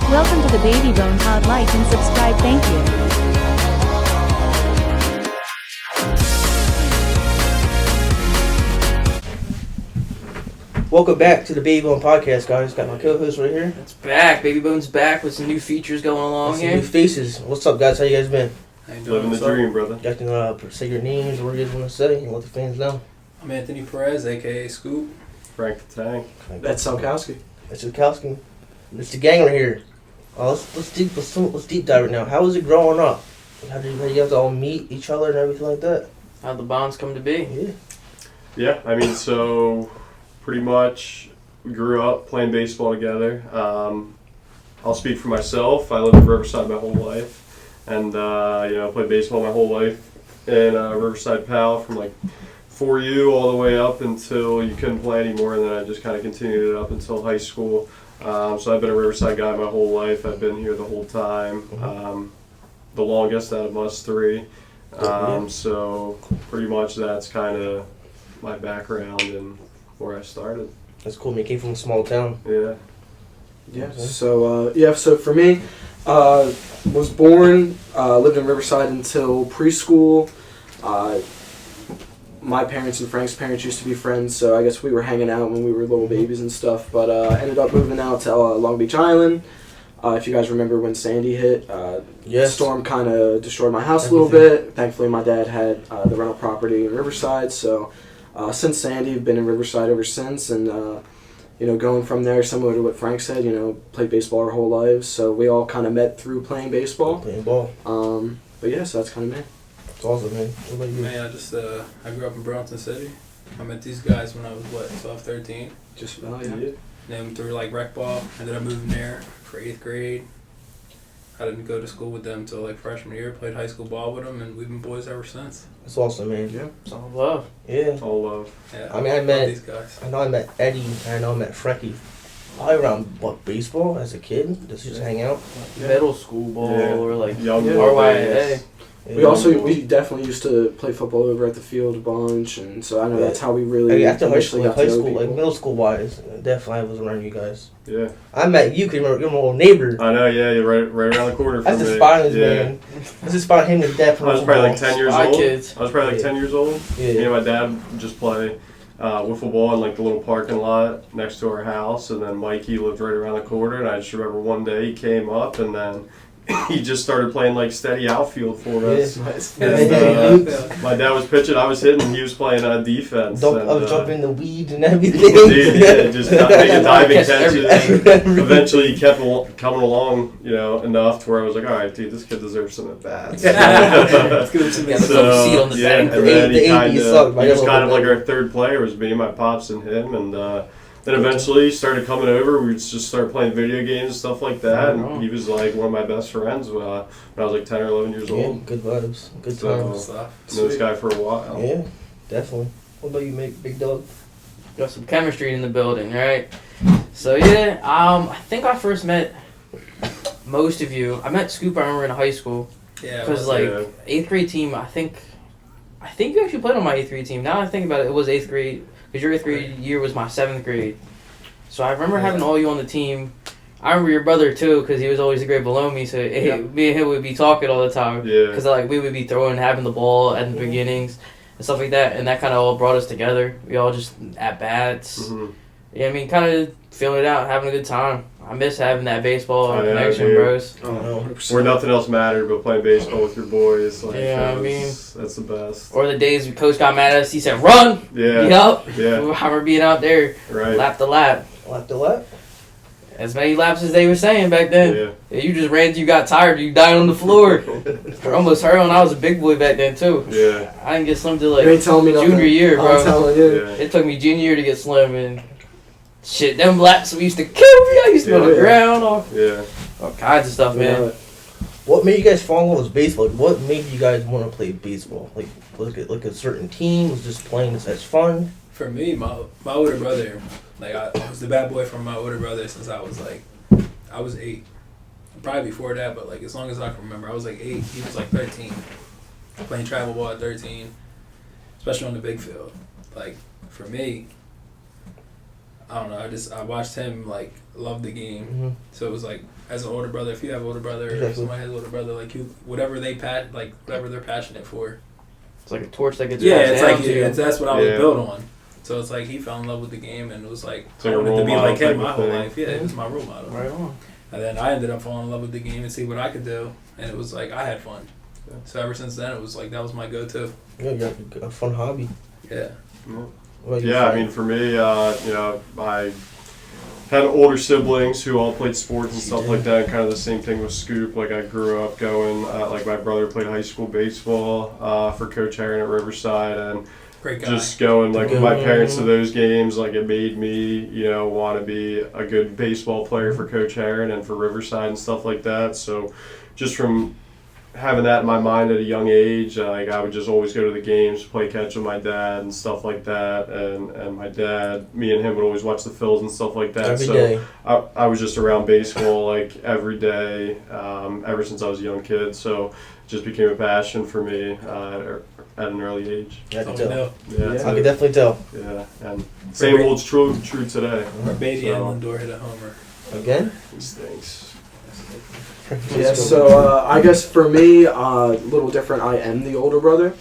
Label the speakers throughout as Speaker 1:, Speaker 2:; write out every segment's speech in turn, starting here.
Speaker 1: Welcome to the Baby Bone Pod. Like and subscribe. Thank you.
Speaker 2: Welcome back to the Baby Bone Podcast, guys. Got my co-host right here.
Speaker 3: It's back. Baby Bone's back with some new features going along
Speaker 2: Some
Speaker 3: here.
Speaker 2: new faces. What's up, guys? How you guys been?
Speaker 4: Living the dream, brother.
Speaker 2: You guys can say your names or what you guys want to say and let the fans know.
Speaker 5: I'm Anthony Perez, aka Scoop.
Speaker 4: Frank the Tank.
Speaker 5: That's Salkowski.
Speaker 2: It's Zukowski. It's the gang right here. Let's deep dive right now. How was it growing up? How did you guys all meet each other and everything like that?
Speaker 3: How'd the bonds come to be?
Speaker 2: Yeah.
Speaker 4: Yeah, I mean, so pretty much we grew up playing baseball together. I'll speak for myself. I lived in Riverside my whole life, and played baseball my whole life in Riverside Pal from like 4U all the way up until you couldn't play anymore, and then I just kind of continued it up until high school. So I've been a Riverside guy my whole life. I've been here the whole time, the longest out of us three. So pretty much that's kind of my background and where I started.
Speaker 2: That's cool. Man, came from a small town.
Speaker 4: Yeah.
Speaker 5: Yeah. So for me, was born, lived in Riverside until preschool. My parents and Frank's parents used to be friends, so I guess we were hanging out when we were little babies and stuff. But ended up moving out to Long Beach Island. If you guys remember when Sandy hit, the storm kind of destroyed my house a little bit. Thankfully, my dad had the rental property in Riverside, so since Sandy, I've been in Riverside ever since. And going from there, similar to what Frank said, played baseball our whole lives, so we all kind of met through playing baseball.
Speaker 2: Playing ball.
Speaker 5: But yeah, so that's kind of me.
Speaker 2: It's awesome, man. What about you?
Speaker 6: Man, I grew up in Burlington City. I met these guys when I was 12, 13.
Speaker 5: Just about, yeah.
Speaker 6: And then through rec ball, ended up moving there for 8th grade. I didn't go to school with them until freshman year. Played high school ball with them, and we've been boys ever since.
Speaker 2: It's awesome, man.
Speaker 5: Yeah.
Speaker 3: It's all love.
Speaker 2: Yeah.
Speaker 4: All love.
Speaker 6: Yeah,
Speaker 2: I mean, I
Speaker 6: love
Speaker 2: met
Speaker 6: these guys.
Speaker 2: I know I met Eddie and I know I met Frecky. Probably around baseball as a kid. Just hang out.
Speaker 3: Middle school ball or
Speaker 4: Young
Speaker 3: RYA.
Speaker 5: We definitely used to play football over at the field a bunch, and so I know that's how we really
Speaker 2: after high school,
Speaker 5: got to know
Speaker 2: school,
Speaker 5: people.
Speaker 2: middle school wise, definitely I was around you guys.
Speaker 4: Yeah.
Speaker 2: I met you because you're my old neighbor.
Speaker 4: I know, yeah, you're right around the corner from
Speaker 2: That's
Speaker 4: me.
Speaker 2: the spot,
Speaker 4: Yeah.
Speaker 2: man. That's the spot him and Dad.
Speaker 4: I was probably 10 years
Speaker 3: Spy
Speaker 4: old.
Speaker 3: kids.
Speaker 4: I was probably
Speaker 2: Yeah.
Speaker 4: 10 years old.
Speaker 2: Yeah.
Speaker 4: Me and my dad would just play wiffle ball in the little parking lot next to our house, and then Mikey lived right around the corner, and I just remember one day he came up and then he just started playing steady outfield for us. And, my dad was pitching, I was hitting, and he was playing defense.
Speaker 2: I was jumping in the weed and everything.
Speaker 4: Dude, yeah, just making diving
Speaker 2: Catch
Speaker 4: catches.
Speaker 2: everything.
Speaker 4: Eventually, he kept coming along, enough to where I was like, all right, dude, this kid deserves some at bats.
Speaker 3: Let's give him some seat on the
Speaker 4: yeah,
Speaker 3: batting
Speaker 4: and
Speaker 3: grid.
Speaker 4: then
Speaker 2: The
Speaker 4: he
Speaker 2: 80s sucked, but I
Speaker 4: was
Speaker 2: got
Speaker 4: kind of
Speaker 2: a
Speaker 4: like
Speaker 2: little
Speaker 4: our third player. It was me, my pops, and him, and then eventually started coming over. We would just start playing video games and stuff like that. And he was one of my best friends when I was 10 or 11 years
Speaker 2: Yeah,
Speaker 4: old.
Speaker 2: good vibes, good
Speaker 4: So,
Speaker 2: times.
Speaker 4: Known this guy for a while.
Speaker 2: Yeah, definitely. What about you, Big Dog?
Speaker 3: Got some chemistry in the building, right? So yeah, I think I first met most of you. I met Scoop, I remember, in high school.
Speaker 6: Yeah,
Speaker 3: Because
Speaker 6: well,
Speaker 3: 8th grade team, I think you actually played on my 8th grade team. Now I think about it, it was 8th grade. Because your 8th grade year was my 7th grade. So I remember having all you on the team. I remember your brother too, because he was always a grade below me. So me and him would be talking all the time.
Speaker 4: Yeah.
Speaker 3: Because we would be having the ball at the beginnings and stuff like that. And that kind of all brought us together. We all just at bats.
Speaker 4: Mm-hmm.
Speaker 3: Yeah, I mean, kind of feeling it out, having a good time. I miss having that baseball
Speaker 4: I know,
Speaker 3: connection,
Speaker 4: dude.
Speaker 3: bros.
Speaker 4: Where nothing else mattered but playing baseball with your boys.
Speaker 3: That's
Speaker 4: the best.
Speaker 3: Or the days when coach got mad at us, he said, "Run!"
Speaker 4: Yeah.
Speaker 3: Yup.
Speaker 4: Yeah.
Speaker 3: I remember being out there,
Speaker 4: Right.
Speaker 3: lap to lap.
Speaker 2: Lap to lap?
Speaker 3: As many laps as they were saying back then.
Speaker 4: Yeah.
Speaker 3: Yeah, you just ran till you got tired, you died on the floor. I almost hurt when I was a big boy back then too.
Speaker 4: Yeah.
Speaker 3: I didn't get slim till
Speaker 5: You ain't telling me nothing.
Speaker 3: junior year, bro.
Speaker 5: I'm telling you.
Speaker 4: Yeah.
Speaker 3: It took me junior year to get slim, and shit, them laps used to kill me. I used to be on the
Speaker 4: Yeah.
Speaker 3: ground,
Speaker 4: Yeah.
Speaker 3: all kinds of stuff, man.
Speaker 2: What made you guys fall in love with baseball? What made you guys want to play baseball? Was it a certain team? Was just playing this as fun?
Speaker 6: for me, my older brother, I was the bad boy from my older brother since I was 8. Probably before that, but as long as I can remember, I was 8. He was 13. Playing travel ball at 13, especially on the big field. For me, I don't know. I watched him like love the game.
Speaker 2: Mm-hmm.
Speaker 6: So it was like, as an older brother, if you have an older brother or
Speaker 2: Exactly.
Speaker 6: somebody has an older brother, like whatever they're passionate for.
Speaker 3: It's like a torch that gets
Speaker 6: Yeah,
Speaker 3: passed
Speaker 6: it's
Speaker 3: down
Speaker 6: like
Speaker 3: to you.
Speaker 6: that's what I was
Speaker 4: Yeah.
Speaker 6: built on. So it's like he fell in love with the game, and it was like
Speaker 4: It's like
Speaker 6: I
Speaker 4: a
Speaker 6: wanted
Speaker 4: role
Speaker 6: to be
Speaker 4: model
Speaker 6: like him
Speaker 4: type
Speaker 6: my
Speaker 4: of
Speaker 6: whole
Speaker 4: thing.
Speaker 6: life. Yeah, it was my role model.
Speaker 3: Right on.
Speaker 6: And then I ended up falling in love with the game and see what I could do, and it was like I had fun.
Speaker 4: Yeah.
Speaker 6: So ever since then, it was like that was my go-to.
Speaker 2: Yeah, you got a fun hobby.
Speaker 6: Yeah.
Speaker 2: What about you,
Speaker 4: Yeah, I
Speaker 2: Frank?
Speaker 4: mean, for me, I had older siblings who all played sports and stuff like that. Kind of the same thing with Scoop. Like I grew up going, like my brother played high school baseball for Coach Heron at Riverside, and
Speaker 6: Great guy.
Speaker 4: just going like with my
Speaker 2: Good.
Speaker 4: parents to those games, like it made me, want to be a good baseball player for Coach Heron and for Riverside and stuff like that. So just from having that in my mind at a young age, like I would just always go to the games, play catch with my dad and stuff like that. And my dad, me and him would always watch the Phils and stuff like that.
Speaker 2: Every
Speaker 4: so
Speaker 2: day.
Speaker 4: I was just around baseball like every day, ever since I was a young kid. So it just became a passion for me at an early age.
Speaker 2: I can
Speaker 6: So we
Speaker 2: tell.
Speaker 6: know.
Speaker 4: Yeah,
Speaker 2: I can definitely tell.
Speaker 4: yeah, and same holds true today.
Speaker 6: Our baby
Speaker 4: So-
Speaker 6: and Lindor hit a homer.
Speaker 2: Again?
Speaker 4: These things.
Speaker 5: Yeah, so I guess for me, a little different. I am the older brother,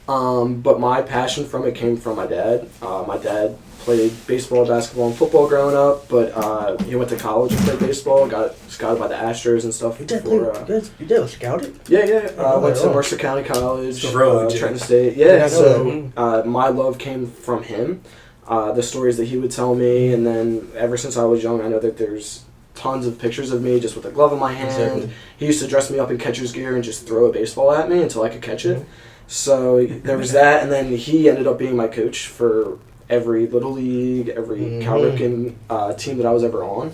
Speaker 5: but my passion from it came from my dad. My dad played baseball, basketball, and football growing up, but he went to college and played baseball. Got scouted by the Astros and stuff.
Speaker 2: Your dad
Speaker 5: before,
Speaker 2: played. Your dad was scouted.
Speaker 5: yeah.
Speaker 2: Oh,
Speaker 5: Went to
Speaker 2: oh.
Speaker 5: Mercer County College,
Speaker 6: The road, Jake.
Speaker 5: Trenton State.
Speaker 2: Yeah,
Speaker 5: Yeah,
Speaker 2: I
Speaker 5: so
Speaker 2: know.
Speaker 5: my love came from him. The stories that he would tell me, and then ever since I was young, I know that there's tons of pictures of me just with a glove in my hand.
Speaker 2: Exactly.
Speaker 5: He used to dress me up in catcher's gear and just throw a baseball at me until I could catch it.
Speaker 2: Mhm.
Speaker 5: So there was that, and then he ended up being my coach for every little league, every Cal
Speaker 2: Mhm.
Speaker 5: Ripken team that I was ever on.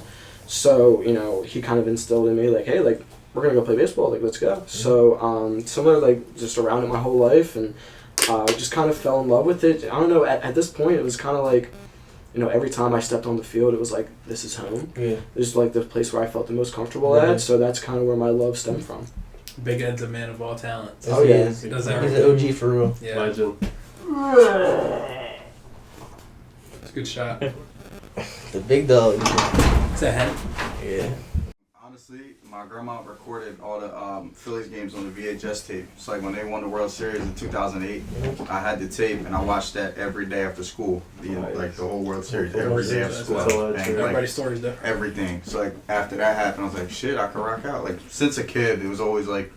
Speaker 5: So he kind of instilled in me like, hey, like we're gonna go play baseball, like let's go. So similar, like just around it my whole life, and just kind of fell in love with it. I don't know. At this point, it was kind of like, every time I stepped on the field, it was like this is home.
Speaker 2: Yeah.
Speaker 5: This is like the place where I felt the most comfortable
Speaker 2: Right.
Speaker 5: at. So that's kind of where my love stemmed from.
Speaker 6: Big Ed's a man of all talents.
Speaker 5: Oh, yeah.
Speaker 2: He
Speaker 6: He does
Speaker 2: He's
Speaker 6: everything.
Speaker 2: an OG for real.
Speaker 6: Yeah.
Speaker 4: Legend.
Speaker 6: It's a good shot.
Speaker 2: The big dog.
Speaker 6: It's a hen.
Speaker 2: Yeah.
Speaker 7: Honestly, my grandma recorded all the Phillies games on the VHS tape. It's like when they won the World Series in 2008, I had the tape and I watched that every day after school. Like the whole World Series, every day after school.
Speaker 4: That's all
Speaker 7: And,
Speaker 6: Everybody's
Speaker 7: like,
Speaker 6: story's different.
Speaker 7: everything. So like after that happened, I was like, shit, I can rock out. Like since a kid, it was always like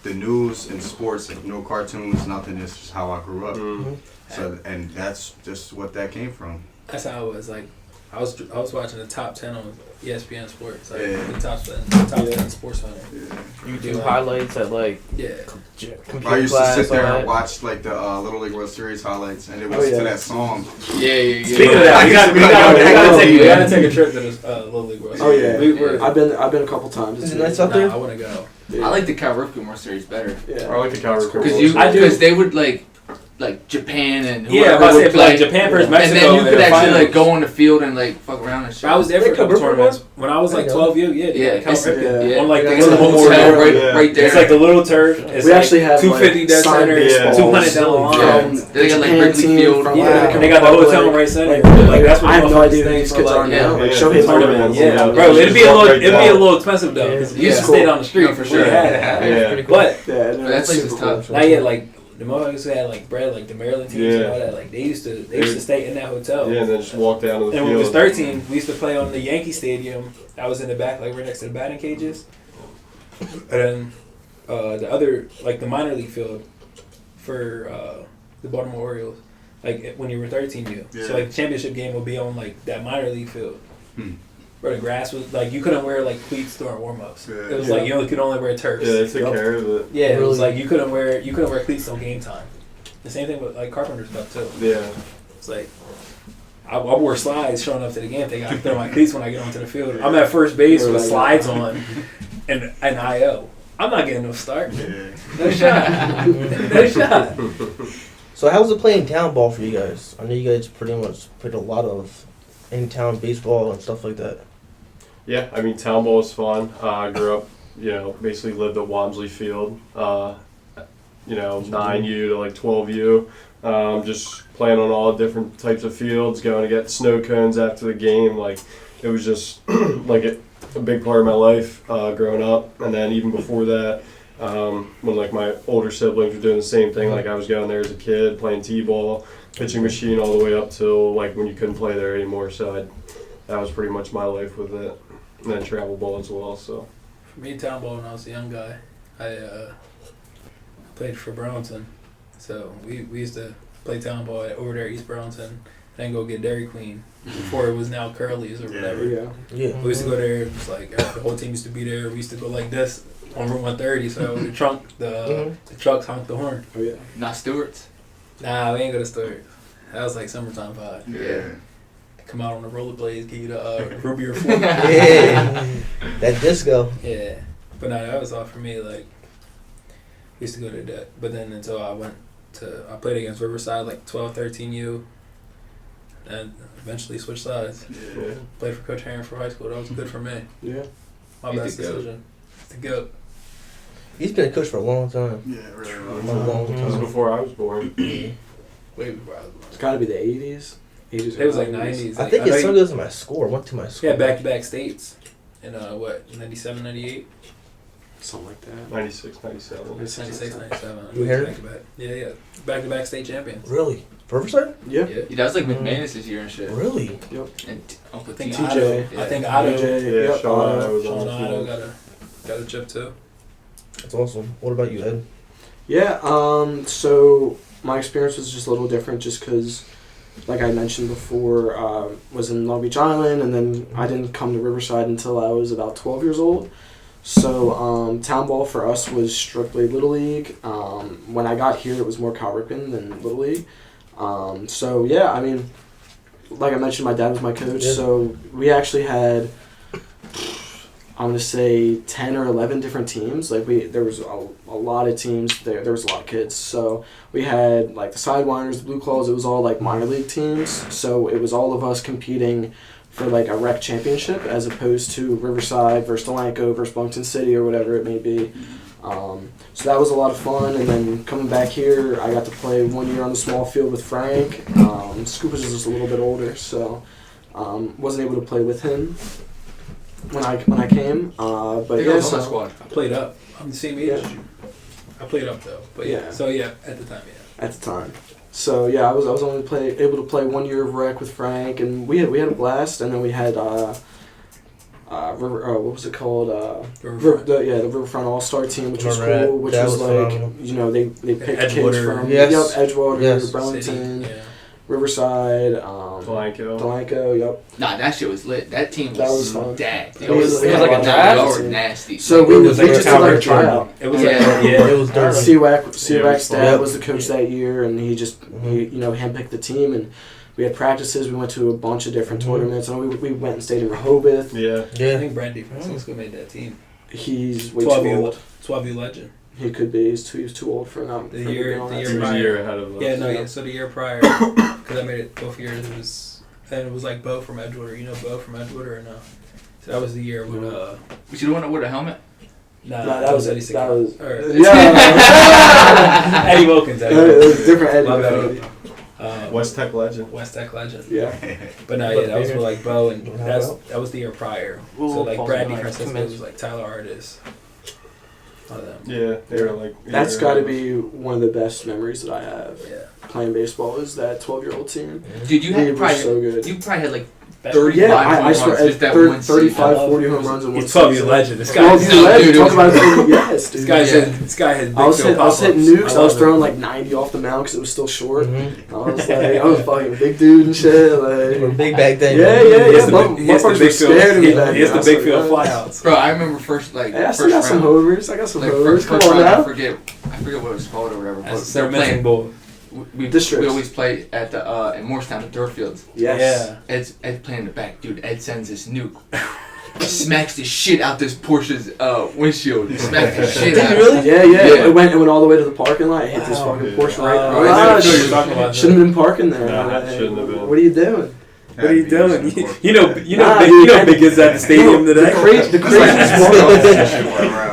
Speaker 7: the news and sports, like, no cartoons, nothing. It's just how I grew up.
Speaker 4: Mm.
Speaker 7: So and that's just what that came from.
Speaker 6: That's how it was. Like, I was watching the top 10 on ESPN Sports. Like,
Speaker 7: Yeah.
Speaker 6: the top 10 sports center.
Speaker 7: Yeah.
Speaker 3: You do
Speaker 6: Yeah.
Speaker 3: highlights at like
Speaker 6: Yeah.
Speaker 3: computer
Speaker 7: I used to
Speaker 3: class,
Speaker 7: sit there
Speaker 3: all
Speaker 7: and
Speaker 3: that.
Speaker 7: watch like the Little League World Series highlights, and it was
Speaker 5: Oh, yeah.
Speaker 7: to that song.
Speaker 3: Yeah.
Speaker 6: Speaking of that, we gotta take a trip to this Little League World
Speaker 5: Oh,
Speaker 6: Series.
Speaker 5: yeah. I've been a couple times.
Speaker 2: Is it nice out there?
Speaker 6: I want to go.
Speaker 5: Yeah.
Speaker 8: I like the Cal Ripken World Series better
Speaker 5: Yeah.
Speaker 4: I like the Cal Ripken
Speaker 8: because
Speaker 4: World
Speaker 6: I do.
Speaker 8: because they would like Japan and
Speaker 6: Yeah,
Speaker 8: whoever
Speaker 6: I was
Speaker 8: would
Speaker 6: saying,
Speaker 8: play,
Speaker 6: like Japan versus
Speaker 8: and
Speaker 6: Mexico.
Speaker 8: then you
Speaker 6: in
Speaker 8: could
Speaker 6: the
Speaker 8: actually like
Speaker 6: finals.
Speaker 8: go on the field and like fuck around and shit.
Speaker 6: I was there for a
Speaker 2: Like
Speaker 6: couple
Speaker 2: Cal Ripken
Speaker 6: tournaments. When I was like
Speaker 2: I know.
Speaker 6: 12 years, yeah,
Speaker 8: Yeah,
Speaker 6: Cal
Speaker 8: it's-
Speaker 6: Ripken.
Speaker 5: yeah.
Speaker 6: On like the
Speaker 8: It's a
Speaker 6: little
Speaker 8: hotel
Speaker 6: turf.
Speaker 4: Yeah.
Speaker 8: right there.
Speaker 6: It's like the little turf. It's
Speaker 5: We
Speaker 6: like
Speaker 5: actually have
Speaker 6: 250
Speaker 5: like,
Speaker 6: dead
Speaker 5: signed
Speaker 6: center,
Speaker 5: baseballs
Speaker 6: 200 down the line.
Speaker 8: Yeah.
Speaker 5: from
Speaker 8: They got, like,
Speaker 5: Japan
Speaker 8: Wrigley
Speaker 5: team,
Speaker 8: Field.
Speaker 5: from
Speaker 8: Yeah.
Speaker 5: Dominican
Speaker 6: They got the
Speaker 5: Republic.
Speaker 6: hotel right center.
Speaker 5: Like,
Speaker 6: Like that's what
Speaker 5: I have no
Speaker 6: motherfuckers
Speaker 5: idea who
Speaker 6: think
Speaker 5: these
Speaker 6: for,
Speaker 5: kids
Speaker 6: like,
Speaker 5: are now.
Speaker 4: yeah.
Speaker 5: Like
Speaker 4: Yeah.
Speaker 5: Shohei
Speaker 6: tournament.
Speaker 5: Ohtani.
Speaker 6: Yeah,
Speaker 4: Yeah.
Speaker 6: bro, it'd be a
Speaker 4: Walk
Speaker 6: little,
Speaker 4: right
Speaker 6: it'd be a
Speaker 4: down.
Speaker 6: little expensive though, because you
Speaker 8: Yeah.
Speaker 6: used to stay down the street for sure.
Speaker 8: Yeah.
Speaker 4: Yeah.
Speaker 2: Pretty cool.
Speaker 6: But
Speaker 5: Yeah,
Speaker 8: But that place is tough.
Speaker 6: now, yeah, like the motherfuckers who had like bread, like the Maryland teams and
Speaker 4: Yeah.
Speaker 6: all that, like they used to stay in that hotel.
Speaker 4: Yeah, and then just walk down to the
Speaker 6: And when we was
Speaker 4: field.
Speaker 6: 13, we used to play on the Yankee Stadium. I was in the back, like right next to the batting cages. And then the other, like the minor league field for the Baltimore Orioles, like when you were 13,
Speaker 7: Yeah.
Speaker 6: so like the championship game would be on like that minor league field.
Speaker 7: Hmm.
Speaker 6: Where the grass was like you couldn't wear like cleats during warm ups.
Speaker 7: Yeah.
Speaker 6: It was
Speaker 5: Yeah.
Speaker 6: like you only could only wear turfs.
Speaker 4: Yeah, they took
Speaker 5: Yep.
Speaker 4: care of it.
Speaker 6: Yeah, it was
Speaker 2: Really?
Speaker 6: like you couldn't wear cleats on game time. The same thing with like Carpenter stuff too.
Speaker 4: Yeah.
Speaker 6: It's like I wore slides showing up to the game. They got to throw my cleats when I get onto the field. I'm at first base with slides on and an IO. I'm not getting no start.
Speaker 7: Yeah.
Speaker 6: No shot. No shot.
Speaker 2: So how was it playing town ball for you guys? I know you guys pretty much played a lot of in-town baseball and stuff like that.
Speaker 4: Yeah, I mean, town ball was fun. I grew up, basically lived at Walmsley Field. 9U to like 12U. Just playing on all different types of fields, going to get snow cones after the game. Like, it was just like a big part of my life growing up. And then even before that, when like my older siblings were doing the same thing, like I was going there as a kid, playing t-ball, pitching machine all the way up till like when you couldn't play there anymore. So that was pretty much my life with it. And then travel ball as well. So
Speaker 6: For me, town ball when I was a young guy, I played for Burlington. So we used to play town ball over there at East Burlington, then go get Dairy Queen before it was now Curly's or whatever.
Speaker 5: Yeah.
Speaker 6: We used to go there. It was like the whole team used to be there. We used to go like this on Route 130. So the trucks honked the horn.
Speaker 5: Oh yeah.
Speaker 8: Not Stewart's.
Speaker 6: Nah, we ain't go to Stewart. That was like summertime vibe.
Speaker 7: Yeah.
Speaker 6: Come out on the rollerblades, give you the Ruby or Four.
Speaker 2: Yeah. That disco.
Speaker 6: Yeah, but no, that was all for me. Like, we used to go to that, but then until I played against Riverside, like 12, 13U, and eventually switched sides.
Speaker 4: yeah.
Speaker 6: Played for Coach Herron for high school. That was good for me.
Speaker 5: Yeah.
Speaker 6: My
Speaker 8: He's
Speaker 6: best
Speaker 8: the goat.
Speaker 6: decision. To go.
Speaker 2: He's been a coach for a long time.
Speaker 7: Yeah, really.
Speaker 2: A long
Speaker 4: This was
Speaker 2: time.
Speaker 4: before I was born.
Speaker 6: Way before I was born.
Speaker 5: It's got to be the 80s. 80s.
Speaker 6: It was like 90s.
Speaker 2: I think
Speaker 6: know
Speaker 2: it still goes to my school. Went to my school.
Speaker 6: Yeah, back-to-back states. In, 97, 98?
Speaker 5: Something like that.
Speaker 4: 96, 97.
Speaker 6: 96, 97.
Speaker 2: You hear it?
Speaker 6: Back-to-back. Yeah. Back-to-back state champions.
Speaker 2: Really? Riverside?
Speaker 5: Yeah.
Speaker 6: Yeah.
Speaker 8: Yeah, that was like McManus's year and shit.
Speaker 2: Really?
Speaker 8: And Uncle
Speaker 6: I think
Speaker 8: T.
Speaker 5: TJ.
Speaker 6: Otto. I think Otto.
Speaker 5: TJ.
Speaker 4: Yeah,
Speaker 5: Yep.
Speaker 4: Sean Otto was on
Speaker 6: Sean
Speaker 4: the
Speaker 6: Otto
Speaker 4: team.
Speaker 6: got a chip too.
Speaker 2: That's awesome. What about you, Ed?
Speaker 5: Yeah, so my experience was just a little different just because, like I mentioned before, was in Long Beach Island, and then I didn't come to Riverside until I was about 12 years old. So town ball for us was strictly Little League. When I got here, it was more Cal Ripken than Little League. So, yeah, I mean, like I mentioned, my dad was my coach,
Speaker 2: Yeah.
Speaker 5: so we actually had, I'm going to say 10 or 11 different teams. Like there was a lot of teams there was a lot of kids. So we had like the Sidewinders, the Blue Claws, it was all like minor league teams. So it was all of us competing for like a rec championship as opposed to Riverside versus Delanco versus Bunkton City or whatever it may be. So that was a lot of fun, and then coming back here, I got to play 1 year on the small field with Frank. Scoop was just a little bit older, so wasn't able to play with him when I came. But
Speaker 8: They
Speaker 5: yeah,
Speaker 8: were on my
Speaker 5: so
Speaker 8: squad.
Speaker 6: I played up. I'm the same age
Speaker 5: Yeah.
Speaker 6: as you. I played up though. But yeah.
Speaker 5: Yeah.
Speaker 6: So yeah, at the time, yeah.
Speaker 5: at the time. So yeah, I was only able to play 1 year of rec with Frank, and we had a blast. And then we had what was it called?
Speaker 6: Riverfront.
Speaker 5: The Riverfront All Star Team, which was
Speaker 2: Remember that?
Speaker 5: cool. Which
Speaker 2: That
Speaker 5: was
Speaker 2: was
Speaker 5: like
Speaker 2: phenomenal.
Speaker 5: they picked kids
Speaker 6: Edgewater.
Speaker 5: from
Speaker 2: Yes.
Speaker 5: Edgewater,
Speaker 2: Yes.
Speaker 5: Burlington,
Speaker 6: City, yeah.
Speaker 5: Riverside,
Speaker 4: Delanco.
Speaker 5: Delanco. Yep.
Speaker 8: Nah, that shit was lit. That team
Speaker 5: That was
Speaker 8: was
Speaker 5: fun.
Speaker 8: stacked.
Speaker 5: It was
Speaker 2: like a
Speaker 8: They
Speaker 2: draft?
Speaker 8: were nasty.
Speaker 5: So
Speaker 8: Like,
Speaker 5: we
Speaker 6: It was like
Speaker 5: just did
Speaker 6: Cal
Speaker 5: like a
Speaker 6: Ripken.
Speaker 5: tryout.
Speaker 6: It was
Speaker 8: Yeah.
Speaker 6: like yeah.
Speaker 2: It was dirty.
Speaker 5: CWAC's
Speaker 4: Yeah,
Speaker 5: dad
Speaker 2: yeah.
Speaker 5: was the coach that year, and he just he handpicked the team, and we had practices. We went to a bunch of different tournaments, and we went and stayed in Rehoboth.
Speaker 4: Yeah.
Speaker 6: I
Speaker 2: Yeah.
Speaker 6: think Brandy Francisco made that team.
Speaker 5: He's way
Speaker 6: 12
Speaker 5: too
Speaker 6: year
Speaker 5: old.
Speaker 6: 12U legend.
Speaker 5: He could be. He's too old for now.
Speaker 6: The year
Speaker 4: He was
Speaker 6: prior.
Speaker 4: a year ahead of us.
Speaker 6: Yeah, no, yeah. So the year prior, because I made it both years. It was like Bo from Edgewater. You know Bo from Edgewater or no? So that was the year with
Speaker 8: Was you the one that wore the helmet?
Speaker 6: Nah,
Speaker 5: No, that was
Speaker 6: Eddie
Speaker 5: that
Speaker 6: Sickle.
Speaker 5: was
Speaker 6: Or-
Speaker 5: yeah.
Speaker 6: Eddie Wilkins.
Speaker 5: It was different Eddie.
Speaker 6: My
Speaker 5: Eddie.
Speaker 6: bad.
Speaker 4: West Tech legend.
Speaker 6: West Tech legend.
Speaker 5: Yeah.
Speaker 6: But no, yeah, that was with like Bo, and
Speaker 2: How
Speaker 6: that was the year prior.
Speaker 3: We'll
Speaker 6: So like
Speaker 3: pause
Speaker 6: Brandy
Speaker 3: it, like, 2
Speaker 6: Francisco
Speaker 3: minutes.
Speaker 6: was like Tyler Artis. All of them.
Speaker 4: Yeah, they were like.
Speaker 5: That's got to be one of the best memories that I have
Speaker 6: Yeah.
Speaker 5: playing baseball. Is that 12-year-old team?
Speaker 8: Dude, you
Speaker 5: They
Speaker 8: had
Speaker 5: were
Speaker 8: probably
Speaker 5: so good.
Speaker 8: you probably had like
Speaker 6: Best
Speaker 8: 35
Speaker 5: Yeah, I
Speaker 8: home
Speaker 5: swear,
Speaker 8: runs just that
Speaker 5: 30,
Speaker 8: one season.
Speaker 5: 35,
Speaker 6: I love
Speaker 5: 40
Speaker 6: it.
Speaker 5: home runs in one
Speaker 6: He's 12 year
Speaker 5: season.
Speaker 6: legend. This
Speaker 5: 12
Speaker 6: guy.
Speaker 5: year legend.
Speaker 8: dude,
Speaker 5: Talk about yes, dude.
Speaker 6: This guy
Speaker 8: Yeah.
Speaker 6: had. This guy had.
Speaker 5: I was hitting nukes. I was throwing
Speaker 6: like.
Speaker 5: like 90 off the mound because it was still short.
Speaker 2: Mm-hmm.
Speaker 5: I was like, I was fucking big dude and shit.
Speaker 2: They were
Speaker 5: Like,
Speaker 2: big back then.
Speaker 5: yeah. Motherfuckers were scared of me back
Speaker 6: He has
Speaker 5: then.
Speaker 6: the
Speaker 5: I
Speaker 6: big
Speaker 5: was
Speaker 6: field
Speaker 5: like,
Speaker 6: flyouts.
Speaker 8: Bro, I remember first like
Speaker 5: Hey, I
Speaker 8: first
Speaker 5: still got some
Speaker 8: round.
Speaker 5: homers. I got some
Speaker 8: Like
Speaker 5: homers. Come
Speaker 8: first
Speaker 5: on
Speaker 8: round, I
Speaker 5: now.
Speaker 8: forget what it was called or whatever. But
Speaker 6: That's
Speaker 8: they
Speaker 6: their
Speaker 8: were
Speaker 6: missing
Speaker 8: playing.
Speaker 6: bull.
Speaker 8: We
Speaker 5: Districts.
Speaker 8: always play at the in Morristown at dirt fields.
Speaker 5: Yes.
Speaker 6: Yeah.
Speaker 8: Ed's playing in the back, dude. Ed sends this nuke, smacks the shit out this Porsche's windshield. Smacks the shit
Speaker 2: Did
Speaker 8: out.
Speaker 2: you really?
Speaker 5: Yeah.
Speaker 8: Yeah.
Speaker 5: It went all the way to the parking lot. It hit this
Speaker 6: Wow.
Speaker 5: fucking Porsche
Speaker 6: Oh,
Speaker 5: right.
Speaker 6: I
Speaker 8: didn't
Speaker 6: know
Speaker 8: know
Speaker 6: what
Speaker 8: you
Speaker 6: you're
Speaker 8: were
Speaker 6: talking about.
Speaker 5: Shouldn't have been parking there.
Speaker 4: Nah,
Speaker 5: Like,
Speaker 4: shouldn't have been.
Speaker 5: What are you doing?
Speaker 6: What are you doing?
Speaker 7: Of
Speaker 6: You know,
Speaker 5: Nah,
Speaker 6: Big,
Speaker 5: dude,
Speaker 6: Big is at the stadium today.
Speaker 5: The craziest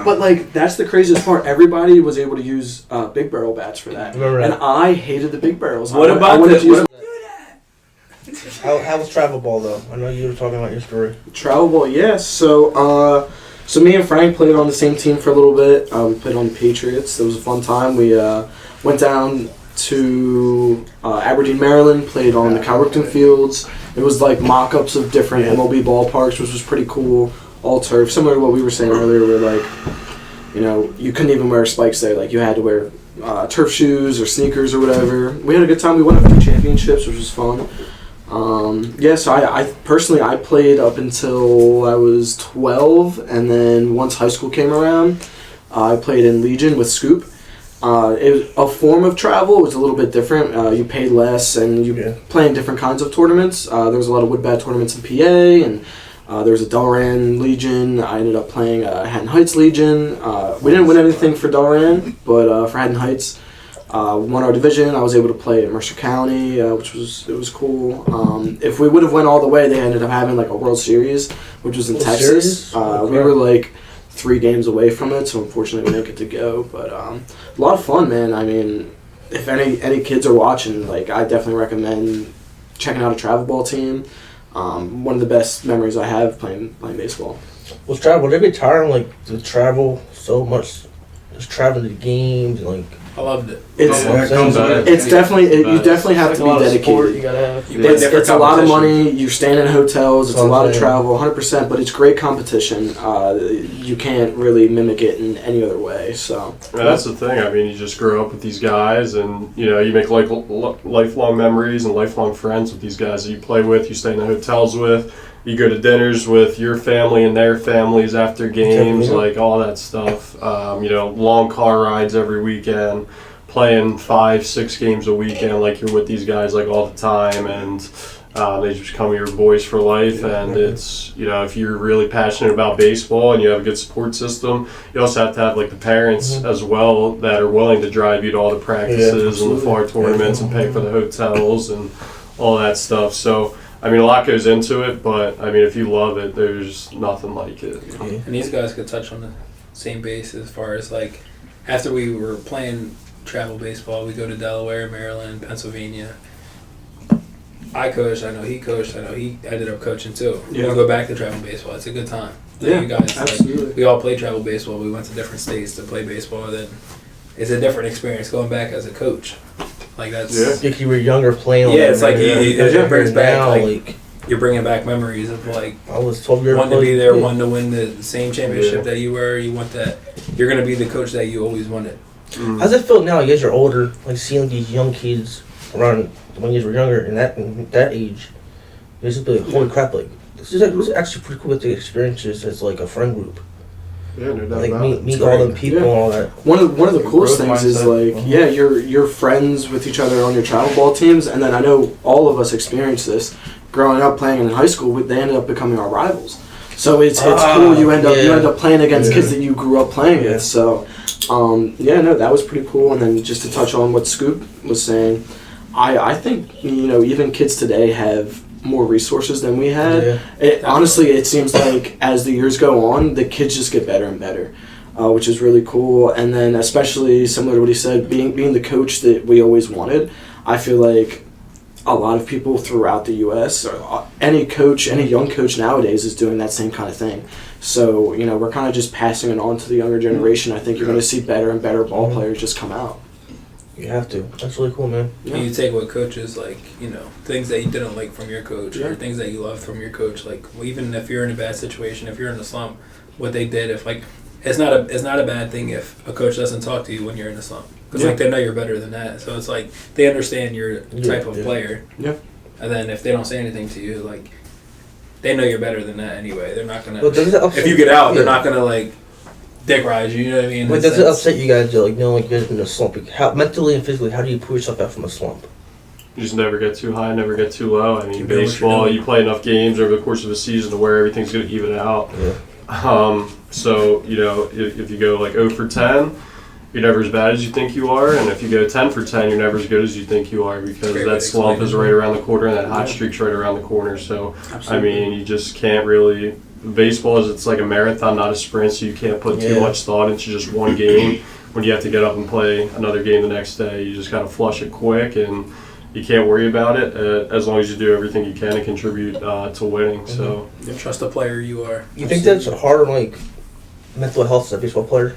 Speaker 5: one. But like that's the craziest part. Everybody was able to use big barrel bats for that,
Speaker 2: Remember that?
Speaker 5: and I hated the big barrels.
Speaker 6: What
Speaker 5: I
Speaker 6: about
Speaker 5: wanted
Speaker 6: the?
Speaker 5: to use
Speaker 2: How was travel ball though? I know you were talking about your story.
Speaker 5: travel ball? Yes. So me and Frank played on the same team for a little bit. We played on the Patriots. It was a fun time. We went down to Aberdeen, Maryland. Played on the Calverton fields. It was like mock-ups of different MLB ballparks, which was pretty cool. All turf, similar to what we were saying earlier. Where like, you know, you couldn't even wear spikes there. Like you had to wear turf shoes or sneakers or whatever. We had a good time. We won a few championships, which was fun. So I personally I played up until I was 12, and then once high school came around, I played in Legion with Scoop. It was a form of travel. It was a little bit different. You paid less, and you play in different kinds of tournaments. There was a lot of wood bat tournaments in PA, and there was a Delran Legion. I ended up playing Hatton Heights Legion. We didn't win anything for Delran, but for Hatton Heights, won our division. I was able to play at Mercer County, which was cool. If we would have went all the way, they ended up having like a World Series, which was in Texas. We were like 3 games away from it, so unfortunately we didn't get to go. But a lot of fun, man. I mean, if any kids are watching, like I definitely recommend checking out a travel ball team. One of the best memories I have playing baseball.
Speaker 2: Was travel? Would it be tiring like to travel so much? Just traveling to games and like.
Speaker 6: I loved it.
Speaker 5: It's definitely you definitely have to be dedicated.
Speaker 3: You gotta have.
Speaker 5: It's a lot of money. You're staying in hotels. It's a lot of travel, 100%. But it's great competition. You can't really mimic it in any other way. So
Speaker 4: that's the thing. I mean, you just grow up with these guys, and you know you make like lifelong memories and lifelong friends with these guys that you play with. You stay in the hotels with. You go to dinners with your family and their families after games, like all that stuff. You know, long car rides every weekend, playing 5-6 games a weekend, like you're with these guys like all the time, and they just become your boys for life. And it's, you know, if you're really passionate about baseball and you have a good support system, you also have to have like the parents as well that are willing to drive you to all the practices and the far tournaments and pay for the hotels and all that stuff. So. I mean, a lot goes into it, but I mean, if you love it, there's nothing like it.
Speaker 6: And these guys could touch on the same base as far as like after we were playing travel baseball, we go to Delaware, Maryland, Pennsylvania. I coached. I know he coached. I know he ended up coaching too.
Speaker 5: Yeah.
Speaker 6: We go back to travel baseball. It's a good time. Like
Speaker 5: Yeah,
Speaker 6: you guys,
Speaker 5: absolutely.
Speaker 6: Like, we all play travel baseball. We went to different states to play baseball. Then it's a different experience going back as a coach. Like that's
Speaker 2: Like you were younger playing.
Speaker 6: it's like it brings back
Speaker 2: now,
Speaker 6: like you're bringing back memories of like
Speaker 2: I was 12 years old.
Speaker 6: wanting to be there, wanting to win the same championship that you were. You want that. You're gonna be the coach that you always wanted.
Speaker 2: How's it feel now? You guys are older, like seeing these young kids around when you guys were younger in that age. You just be like, holy crap! Like this is actually pretty cool with the experiences as like a friend group.
Speaker 4: Yeah, no doubt
Speaker 2: Like
Speaker 4: about it.
Speaker 2: meet all them people and all that.
Speaker 5: one of the coolest
Speaker 8: Growth
Speaker 5: things is
Speaker 8: mindset.
Speaker 5: like you're friends with each other on your travel ball teams, and then I know all of us experienced this growing up playing in high school. They ended up becoming our rivals. So it's cool. You end up playing against kids that you grew up playing with. So that was pretty cool. And then just to touch on what Scoop was saying, I think even kids today have more resources than we had. Honestly, it seems like as the years go on, the kids just get better and better, which is really cool. And then especially similar to what he said, being the coach that we always wanted, I feel like a lot of people throughout the U.S. or any young coach nowadays is doing that same kind of thing. So we're kind of just passing it on to the younger generation. I think you're going to see better and better ball players just come out.
Speaker 2: You have to. That's really cool, man.
Speaker 6: And you take what coaches like, things that you didn't like from your coach or things that you loved from your coach. Like even if you're in a bad situation, if you're in a slump, what they did. If like it's not a bad thing if a coach doesn't talk to you when you're in a slump because like they know you're better than that. So it's like they understand your type of player.
Speaker 5: Yeah.
Speaker 6: And then if they don't say anything to you, like they know you're better than that anyway. They're not gonna.
Speaker 2: Well, does it upset
Speaker 6: if you get out, they're not gonna like dick ride you. You know what I mean?
Speaker 2: But does it upset you guys to like you guys in a slump? Like, how mentally and physically, how do you pull yourself out from a slump?
Speaker 4: You just never get too high, never get too low. I mean,
Speaker 6: Keep doing what you're
Speaker 4: baseball,
Speaker 6: doing.
Speaker 4: you play enough games over the course of a season to where everything's going to even out.
Speaker 2: Yeah.
Speaker 4: So, if you go like 0 for 10, you're never as bad as you think you are. And if you go 10 for 10, you're never as good as you think you are because
Speaker 6: Great way
Speaker 4: that
Speaker 6: to
Speaker 4: slump
Speaker 6: explain
Speaker 4: is
Speaker 6: it.
Speaker 4: right around the corner and that hot streak's right around the corner. So, I mean, you just can't really baseball is it's like a marathon, not a sprint, so you can't put too
Speaker 2: Yeah.
Speaker 4: much thought into just one game. When you have to get up and play another game the next day, you just kind of flush it quick, and you can't worry about it as long as you do everything you can to contribute to winning. So
Speaker 6: Trust the player you are.
Speaker 2: You think that's hard on like mental health as a baseball player?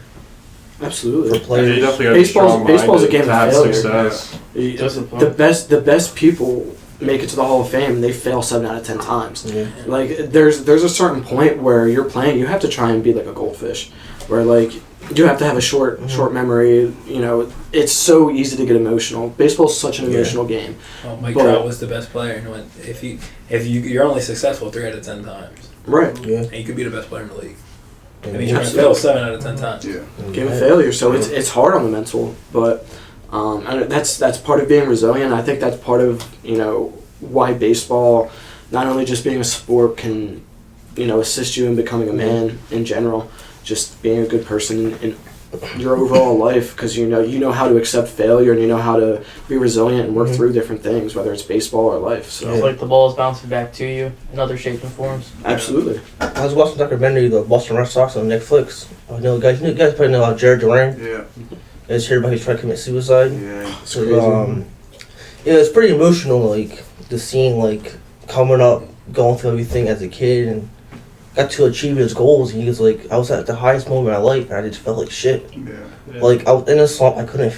Speaker 5: Absolutely.
Speaker 2: For players?
Speaker 4: yeah, you definitely got to be strong
Speaker 5: Baseball's a
Speaker 4: minded
Speaker 5: game
Speaker 4: to
Speaker 5: of
Speaker 4: have
Speaker 5: failure.
Speaker 4: success.
Speaker 5: The best people make it to the Hall of Fame, and they fail 7 out of 10 times.
Speaker 2: Yeah.
Speaker 5: Like there's a certain point where you're playing, you have to try and be like a goldfish, where like you have to have a short memory. You know, it's so easy to get emotional. Baseball's such an emotional game.
Speaker 6: Well, Mike
Speaker 5: But-
Speaker 6: Trout was the best player, and if you're only successful 3 out of 10 times,
Speaker 5: Right.
Speaker 2: Yeah.
Speaker 6: and you could be the best player in the league.
Speaker 2: Yeah.
Speaker 6: I mean, you're gonna fail 7 out of 10 times.
Speaker 7: Yeah.
Speaker 5: Game of failure. So it's hard on the mental, but and that's part of being resilient. I think that's part of why baseball, not only just being a sport, can assist you in becoming a man in general, just being a good person in your overall life, because you know how to accept failure, and you know how to be resilient and work through different things, whether it's baseball or life. So
Speaker 3: It's like the ball is bouncing back to you in other shapes and forms.
Speaker 5: absolutely.
Speaker 2: I was watching a documentary, the Boston Red Sox on Netflix. I know guys. You guys probably know Jared Duran.
Speaker 7: Yeah.
Speaker 2: I just heard about he's trying to commit suicide.
Speaker 7: Yeah.
Speaker 2: So yeah, it's pretty emotional. Like the scene, like coming up, going through everything as a kid, and got to achieve his goals. And he was like, I was at the highest moment of my life, and I just felt like shit.
Speaker 7: Yeah.
Speaker 2: Like I was in a slump. I couldn't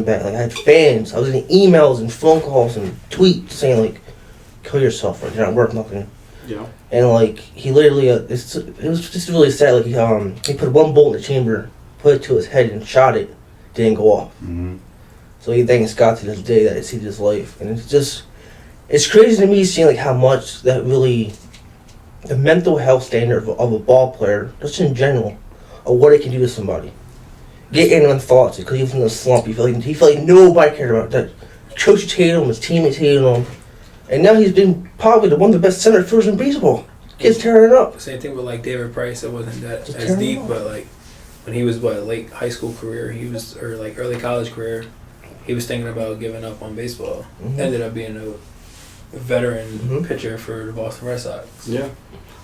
Speaker 2: back. Like I had fans. I was getting emails and phone calls and tweets saying like, "Kill yourself, right? You're not worth nothing."
Speaker 5: Yeah.
Speaker 2: And like he literally, it was just really sad. Like he put one bullet in the chamber, put it to his head, and shot it. Didn't go off.
Speaker 7: Mm-hmm.
Speaker 2: So he thanks God to this day that it saved his life. And it's crazy to me seeing like how much that really, the mental health standard of a ball player, just in general, of what it can do to somebody. Getting on thoughts because he was in a slump. He felt like nobody cared about that. Coaches hated him, his teammates hated him, and now he's been probably one of the best center fielders in baseball. Kids tearing it up.
Speaker 6: Same thing with like David Price. It wasn't that
Speaker 2: Just
Speaker 6: as
Speaker 2: tearing
Speaker 6: deep,
Speaker 2: him up.
Speaker 6: but like when he was late high school career, or like early college career, he was thinking about giving up on baseball.
Speaker 2: Mhm.
Speaker 6: Ended up being a veteran
Speaker 2: Mhm.
Speaker 6: pitcher for the Boston Red Sox.
Speaker 5: Yeah.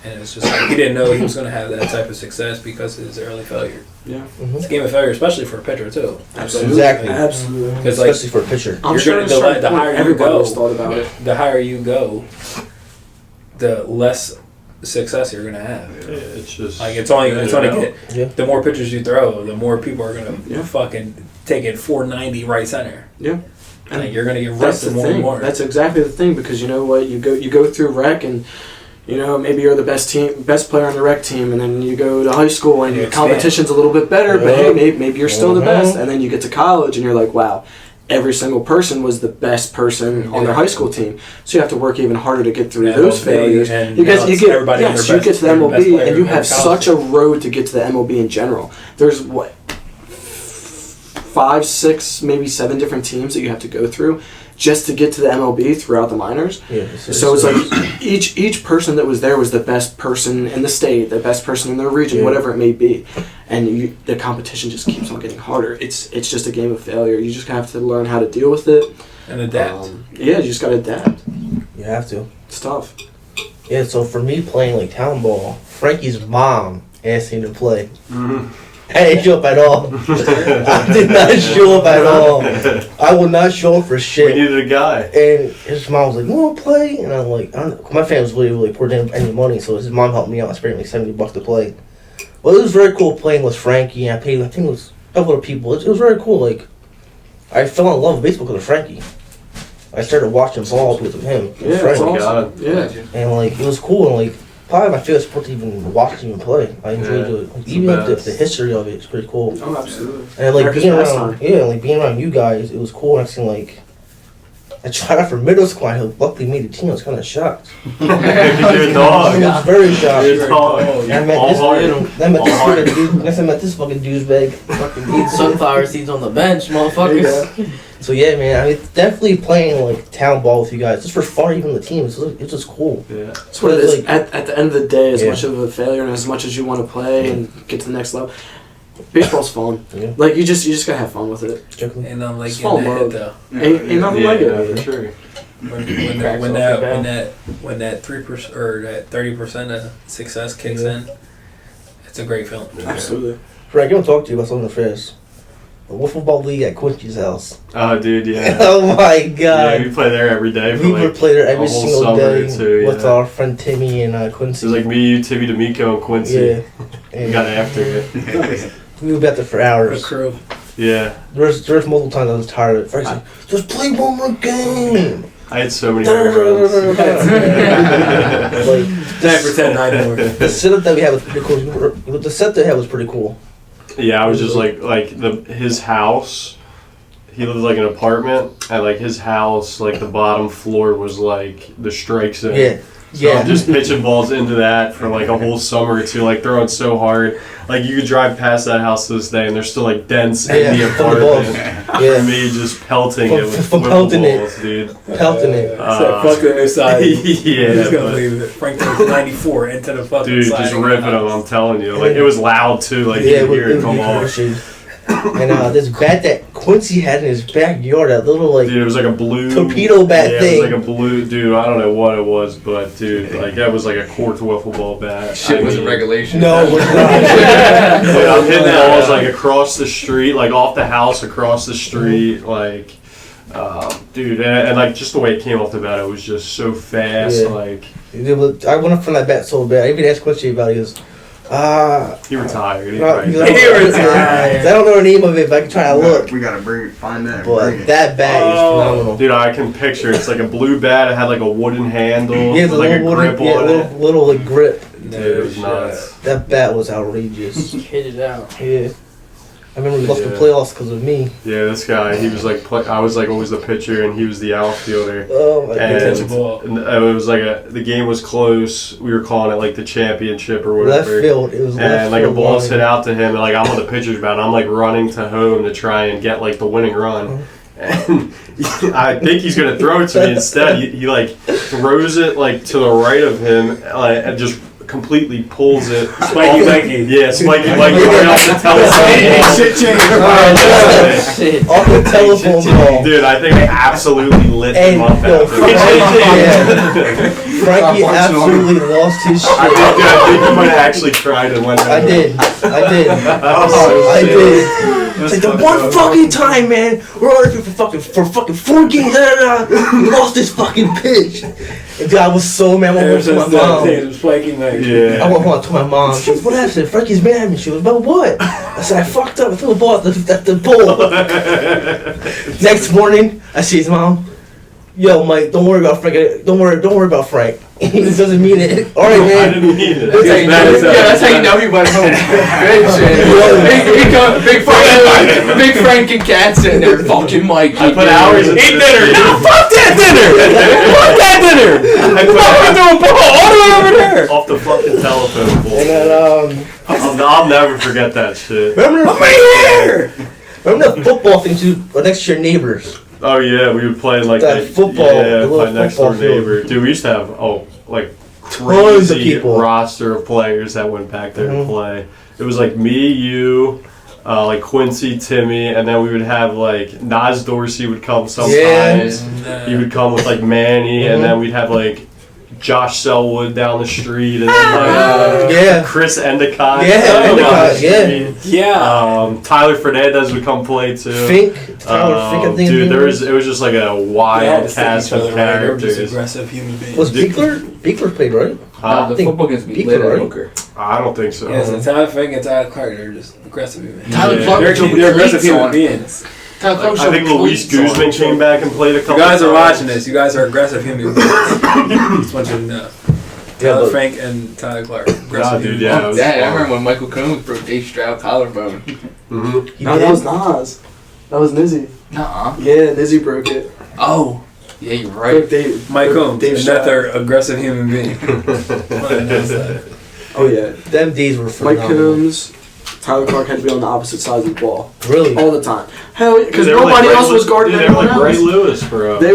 Speaker 6: And it's just like he didn't know he was going to have that type of success because of his early failure.
Speaker 5: Yeah.
Speaker 6: It's a game of failure, especially for a pitcher too.
Speaker 5: Absolutely.
Speaker 2: Exactly.
Speaker 5: Absolutely.
Speaker 6: Because like
Speaker 2: Especially for a pitcher.
Speaker 5: I'm
Speaker 6: You're
Speaker 5: sure,
Speaker 6: gonna-
Speaker 5: at a certain
Speaker 6: the
Speaker 5: point,
Speaker 6: higher you
Speaker 5: everybody
Speaker 6: go-
Speaker 5: has thought about it.
Speaker 6: the higher you go, the less success you're going to have.
Speaker 4: It's just
Speaker 6: Like it's only get
Speaker 2: Yeah.
Speaker 6: the more pitches you throw, the more people are gonna
Speaker 5: Yeah.
Speaker 6: fucking take it 490 right center.
Speaker 5: Yeah.
Speaker 6: And like, you're gonna get
Speaker 5: That's the
Speaker 6: rusted more and
Speaker 5: thing.
Speaker 6: more.
Speaker 5: That's exactly the thing, because you know what, you go through rec, and maybe you're the best player on the rec team, and then you go to high school and
Speaker 6: You
Speaker 5: the
Speaker 6: expand.
Speaker 5: competition's a little bit better, but
Speaker 2: Yeah.
Speaker 5: hey, maybe you're still the
Speaker 2: Mhm.
Speaker 5: best, and then you get to college and you're like, wow, every single person was the best person on their high school team, so you have to work even harder to get through those
Speaker 6: MLB,
Speaker 5: failures.
Speaker 6: and
Speaker 5: You
Speaker 6: now
Speaker 5: get
Speaker 6: it's everybody on their
Speaker 5: you
Speaker 6: best-
Speaker 5: get to the
Speaker 6: their best
Speaker 5: MLB,
Speaker 6: player
Speaker 5: and you
Speaker 6: in
Speaker 5: have
Speaker 6: college
Speaker 5: such a
Speaker 6: team.
Speaker 5: road to get to the MLB in general. There's 5, 6, maybe 7 different teams that you have to go through just to get to the MLB throughout the minors.
Speaker 2: Yeah.
Speaker 5: So it's like each person that was there was the best person in the state, the best person in their region,
Speaker 2: Yeah.
Speaker 5: whatever it may be, and the competition just keeps on getting harder. It's just a game of failure. You just have to learn how to deal with it.
Speaker 6: and adapt.
Speaker 5: Yeah, you just gotta adapt.
Speaker 2: You have to.
Speaker 5: It's tough.
Speaker 2: Yeah, so for me playing like town ball, Frankie's mom asked me to play. I didn't show up at all. I did not show up at all. I would not show up for
Speaker 4: we
Speaker 2: shit.
Speaker 4: needed a guy.
Speaker 2: And his mom was like, "You want to play?" And I'm like, I don't, my family was really poor, didn't have any money, so his mom helped me out. I spent like $70 to play. Well, it was very cool playing with Frankie, and I paid, I think it was a couple of people. It was very cool. Like, I fell in love with baseball because of Frankie. I started watching ball because of him. and
Speaker 5: Yeah, that's
Speaker 2: Frankie.
Speaker 5: awesome.
Speaker 4: God.
Speaker 5: Yeah.
Speaker 2: And like it was cool, and like probably my favorite sport to even watch even play. I enjoyed
Speaker 4: Yeah,
Speaker 2: it. Like,
Speaker 4: it's
Speaker 2: even
Speaker 4: the
Speaker 2: like, the
Speaker 4: best.
Speaker 2: history of it is pretty cool.
Speaker 5: Oh, absolutely.
Speaker 2: And like
Speaker 5: America's
Speaker 2: being
Speaker 5: pastime.
Speaker 2: around, yeah, like being around you guys, it was cool. And I seen like I tried out for middle school. I luckily made the team. I was kind of shocked.
Speaker 4: You're a
Speaker 2: I
Speaker 4: dog.
Speaker 2: was very shocked.
Speaker 4: You're a dog.
Speaker 2: And I met
Speaker 4: All
Speaker 2: this,
Speaker 4: heart.
Speaker 2: I met
Speaker 4: All
Speaker 2: this
Speaker 4: heart.
Speaker 2: fucking dude. Next I met this fucking douchebag.
Speaker 3: Fucking eat sunflower seeds on the bench, motherfuckers.
Speaker 2: So yeah, man, I mean, definitely playing like town ball with you guys just for fun. Even the team, it's just cool.
Speaker 4: Yeah.
Speaker 5: That's what it
Speaker 2: It's
Speaker 5: is.
Speaker 2: like-
Speaker 5: At the end of the day, as
Speaker 2: Yeah.
Speaker 5: much of a failure and as much as you want to play and get to the next level, baseball's fun.
Speaker 2: Yeah.
Speaker 5: Like you just gotta have fun with it.
Speaker 2: Definitely.
Speaker 6: And I'm like
Speaker 5: It's fall
Speaker 6: in the
Speaker 5: mode.
Speaker 6: head though.
Speaker 5: Ain't nothing like
Speaker 4: Yeah,
Speaker 5: it.
Speaker 4: for sure.
Speaker 6: when
Speaker 3: Cracks off
Speaker 6: that
Speaker 3: the
Speaker 6: when
Speaker 3: bat.
Speaker 6: that 3% or that 30% of success kicks in, it's a great feeling.
Speaker 5: Absolutely.
Speaker 2: Frank, I want to talk to you about something fast. The Wiffle Ball League at Quincy's house.
Speaker 4: Oh, dude, yeah.
Speaker 2: Oh my
Speaker 4: Yeah,
Speaker 2: god.
Speaker 4: we play there every day for
Speaker 2: We would
Speaker 4: like
Speaker 2: play there
Speaker 4: a
Speaker 2: every
Speaker 4: whole
Speaker 2: single
Speaker 4: summer
Speaker 2: day
Speaker 4: too,
Speaker 2: with
Speaker 4: yeah.
Speaker 2: our friend Timmy and
Speaker 4: It
Speaker 2: Quincy.
Speaker 4: was like me, you, Timmy D'Amico, and Quincy.
Speaker 2: Yeah.
Speaker 4: We
Speaker 2: And
Speaker 4: got after it.
Speaker 2: we would be out there for
Speaker 6: A
Speaker 2: hours.
Speaker 6: crew.
Speaker 4: Yeah.
Speaker 2: There's multiple times I was tired of it. Frank's like, just play one more game.
Speaker 4: I had so many home runs.
Speaker 2: Like,
Speaker 6: 9% I know.
Speaker 2: the setup that we had was pretty cool. The set they had was pretty cool.
Speaker 4: Yeah, I was just like his house. He lived like in an apartment, and like his house, like the bottom floor was like the strike zone.
Speaker 2: Yeah.
Speaker 4: So
Speaker 2: Yeah.
Speaker 4: I'm just pitching balls into that for like a whole summer or two, like throwing so hard. Like you could drive past that house to this day, and there's still like dents in the
Speaker 2: from the balls.
Speaker 4: apartment.
Speaker 2: Yeah.
Speaker 4: For me, just pelting
Speaker 2: From-
Speaker 4: it with
Speaker 2: from
Speaker 4: wiffle
Speaker 2: pelting it.
Speaker 4: balls, dude.
Speaker 2: Pelting it.
Speaker 6: Fuck the new side.
Speaker 4: Yeah,
Speaker 6: He's gonna
Speaker 4: but-
Speaker 6: leave it. Frank took 94 into the fucking
Speaker 4: Dude,
Speaker 6: side.
Speaker 4: just ripping them. I'm telling you, like it was loud too. Like
Speaker 2: Yeah,
Speaker 4: you could hear it
Speaker 2: was
Speaker 4: come off.
Speaker 2: crushing. And this bat that Quincy had in his backyard, that little like
Speaker 4: Dude, it was like a blue
Speaker 2: torpedo bat
Speaker 4: yeah,
Speaker 2: thing.
Speaker 4: it was like a blue dude. I don't know what it was, but dude, like that was like a corked wiffle ball bat.
Speaker 8: Shit
Speaker 4: I
Speaker 8: was a
Speaker 4: mean,
Speaker 8: regulation.
Speaker 2: No, it was not.
Speaker 4: But I'm hitting balls like across the street, like off the house, across the street, like, dude, and like just the way it came off the bat, it was just so fast.
Speaker 2: Yeah.
Speaker 4: Like
Speaker 2: I went up from that bat so bad. I even asked Quincy about it. He goes,
Speaker 4: he retired. He
Speaker 2: no,
Speaker 4: probably-
Speaker 2: he's like, I don't know the name of it, but I can try to look.
Speaker 7: We gotta find that. and
Speaker 2: But
Speaker 7: bring it.
Speaker 2: that bat is phenomenal.
Speaker 4: Dude, I can picture it's like a blue bat. It had like a wooden handle,
Speaker 2: Yeah,
Speaker 4: with
Speaker 2: the
Speaker 4: like a
Speaker 2: little
Speaker 4: grip
Speaker 2: wooden,
Speaker 4: on it.
Speaker 2: little like grip.
Speaker 4: Dude, it was nuts.
Speaker 2: That bat was outrageous.
Speaker 3: Hit it out.
Speaker 2: Yeah. I remember we lost the
Speaker 4: Yeah.
Speaker 2: playoffs because of me.
Speaker 4: Yeah, this guy, he was like, I was like always the pitcher, and he was the outfielder.
Speaker 2: Oh my
Speaker 4: And,
Speaker 2: god.
Speaker 6: catch a ball.
Speaker 4: and it was like the game was close. We were calling it like the championship or
Speaker 2: Left
Speaker 4: whatever.
Speaker 2: field. It was left
Speaker 4: And like a
Speaker 2: field
Speaker 4: ball's
Speaker 2: line.
Speaker 4: hit out to him, and like I'm on the pitcher's mound. I'm like running to home to try and get like the winning run. And I think he's gonna throw it to me instead. He like throws it like to the right of him, and just completely pulls it.
Speaker 6: Spiky
Speaker 4: off-
Speaker 6: Mikey.
Speaker 4: Yeah, spiky Mikey right off the telephone.
Speaker 7: Shit change.
Speaker 3: Shit.
Speaker 2: Off the telephone call.
Speaker 4: Dude, I think I absolutely lit
Speaker 2: And
Speaker 4: him up
Speaker 2: yo,
Speaker 4: after.
Speaker 2: Frankie absolutely lost his shit.
Speaker 4: I think he might have actually tried and went.
Speaker 2: I did. I did. I did. It's like the one fucking time, man. We're on it for fucking 4 games. We lost this fucking pitch. And dude, I was so mad. I went home to my mom.
Speaker 6: It was Spiky Mikey.
Speaker 4: Yeah.
Speaker 2: I went home to my mom. She was, what happened? I said, Frankie's mad at me. She was, about what? I said, I fucked up. I threw the ball at the pole. Next morning, I see his mom. Yo, Mike, don't worry about Frank. Don't worry about Frank. He doesn't mean it. All right,
Speaker 4: I
Speaker 2: man.
Speaker 4: didn't mean it.
Speaker 8: That's how you know, that's how you know he went home. Good shit. Big Frank and Cat sitting there, fucking Mikey.
Speaker 4: I put hours into
Speaker 8: Eat
Speaker 4: this
Speaker 8: dinner.
Speaker 4: game.
Speaker 8: No, fuck that dinner. Fuck that dinner.
Speaker 4: I put
Speaker 8: Fucking doing ball all the way over there.
Speaker 4: off the fucking telephone pole.
Speaker 2: And then,
Speaker 4: I'll never forget that shit.
Speaker 2: remember the football thing too? Next to your neighbors.
Speaker 4: Oh yeah, we would play like
Speaker 2: That football-
Speaker 4: Yeah,
Speaker 2: the little
Speaker 4: my next door
Speaker 2: football field.
Speaker 4: neighbor. Dude, we used to have like
Speaker 2: Tons of
Speaker 4: crazy
Speaker 2: people.
Speaker 4: roster of players that went back there
Speaker 2: Mhm.
Speaker 4: to play. It was like me, you, like Quincy, Timmy, and then we would have like Nas Dorsey would come sometimes. He would come with like Manny, and then we'd have like Josh Selwood down the street, and then like
Speaker 2: Yeah.
Speaker 4: Chris Endicott.
Speaker 2: Yeah,
Speaker 4: down the
Speaker 2: Endicott, yeah.
Speaker 4: street.
Speaker 6: Yeah.
Speaker 4: Tyler Fernandez would come play too.
Speaker 2: Fink. Tyler Fink, I think.
Speaker 4: Dude, it was just like a
Speaker 6: They had
Speaker 4: wild
Speaker 6: to stick
Speaker 4: cast
Speaker 6: each other
Speaker 4: of
Speaker 6: right. They were just
Speaker 4: characters.
Speaker 6: aggressive human beings.
Speaker 2: Was Beekler? Beekler played, right?
Speaker 8: The
Speaker 2: think
Speaker 8: football gets me
Speaker 2: Beaker,
Speaker 8: lit at
Speaker 2: right?
Speaker 8: Hooker.
Speaker 4: I don't think so.
Speaker 6: Yeah, so Tyler Fink and Tyler Clark, they're just aggressive human beings.
Speaker 8: Tyler
Speaker 4: Yeah.
Speaker 8: Clark
Speaker 6: They're,
Speaker 8: was doing
Speaker 6: they're aggressive
Speaker 8: cleats
Speaker 6: human
Speaker 8: on.
Speaker 6: beings.
Speaker 8: Tyler Clark was
Speaker 4: I think
Speaker 8: showing
Speaker 4: Luis
Speaker 8: cleats on.
Speaker 4: Guzman came back and played a
Speaker 6: You
Speaker 4: couple
Speaker 6: guys are
Speaker 4: times.
Speaker 6: watching this. You guys are aggressive human beings. Just want you to know.
Speaker 2: Yeah,
Speaker 6: Tyler
Speaker 2: but-
Speaker 6: Frank and Tyler Clark.
Speaker 4: Nah,
Speaker 6: Aggressive
Speaker 4: dude,
Speaker 6: human
Speaker 4: yeah.
Speaker 6: beings.
Speaker 8: Dad, I remember when Michael Combs broke Dave Stroud collarbone.
Speaker 4: Mm-hmm.
Speaker 2: He
Speaker 5: No,
Speaker 2: did.
Speaker 5: that was Nas. That was Nizzy.
Speaker 8: Nuh-uh.
Speaker 5: Yeah, Nizzy broke it.
Speaker 8: Oh. Yeah, you're
Speaker 5: Broke
Speaker 8: right.
Speaker 5: Dave.
Speaker 6: Mike
Speaker 5: broke
Speaker 6: Combs,
Speaker 5: Dave
Speaker 6: another
Speaker 5: Stroud.
Speaker 6: aggressive human being.
Speaker 5: Oh yeah.
Speaker 2: Them days were
Speaker 5: Mike
Speaker 2: phenomenal.
Speaker 5: Combs, Tyler Clark had to be on the opposite sides of the ball
Speaker 2: Really?
Speaker 5: all the time. Hell, because
Speaker 4: Dude, they were
Speaker 5: nobody
Speaker 4: like
Speaker 5: else
Speaker 4: Ray
Speaker 5: was guarding
Speaker 4: Dude, they were
Speaker 5: anyone
Speaker 4: like Ray
Speaker 5: else.
Speaker 4: Lewis, bro.
Speaker 5: They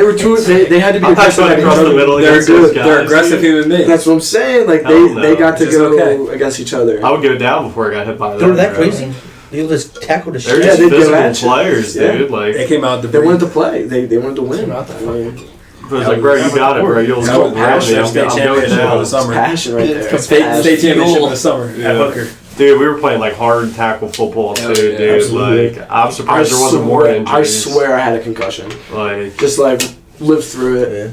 Speaker 5: were too. They had to be
Speaker 4: I thought
Speaker 5: aggressive.
Speaker 4: going across the middle
Speaker 6: They're
Speaker 4: against those
Speaker 6: good.
Speaker 4: guys.
Speaker 6: They're aggressive
Speaker 4: dude.
Speaker 6: human beings.
Speaker 5: That's what I'm saying. Like
Speaker 4: Hell no.
Speaker 5: they got to
Speaker 6: Just
Speaker 5: go
Speaker 6: okay.
Speaker 5: against each other.
Speaker 4: I would give it down before I got hit by
Speaker 2: They were that
Speaker 4: bro.
Speaker 2: crazy? They just tackled the
Speaker 4: They're
Speaker 2: shit.
Speaker 5: Yeah,
Speaker 4: just
Speaker 5: they'd go
Speaker 4: physical
Speaker 5: at you.
Speaker 4: players,
Speaker 5: Yeah.
Speaker 4: dude. Like,
Speaker 6: They came out the
Speaker 5: They wanted to play. They wanted to win.
Speaker 2: Came out that
Speaker 5: I mean,
Speaker 4: I was like, bro, you got it, bro. You'll
Speaker 6: That
Speaker 4: score
Speaker 6: was
Speaker 4: around me.
Speaker 6: passion. State
Speaker 4: I'm going
Speaker 6: championship
Speaker 4: down.
Speaker 6: of the summer.
Speaker 5: Passion right there.
Speaker 3: It's
Speaker 6: State
Speaker 5: Passion.
Speaker 6: championship of the summer at
Speaker 4: Yeah.
Speaker 6: Hooker.
Speaker 4: Dude, we were playing like hard tackle football too,
Speaker 8: Hell yeah.
Speaker 4: dude.
Speaker 5: Absolutely.
Speaker 4: Like, I'm surprised there wasn't more injuries.
Speaker 5: I swear I had a concussion.
Speaker 4: Like,
Speaker 5: Just like lived through it.
Speaker 2: Yeah.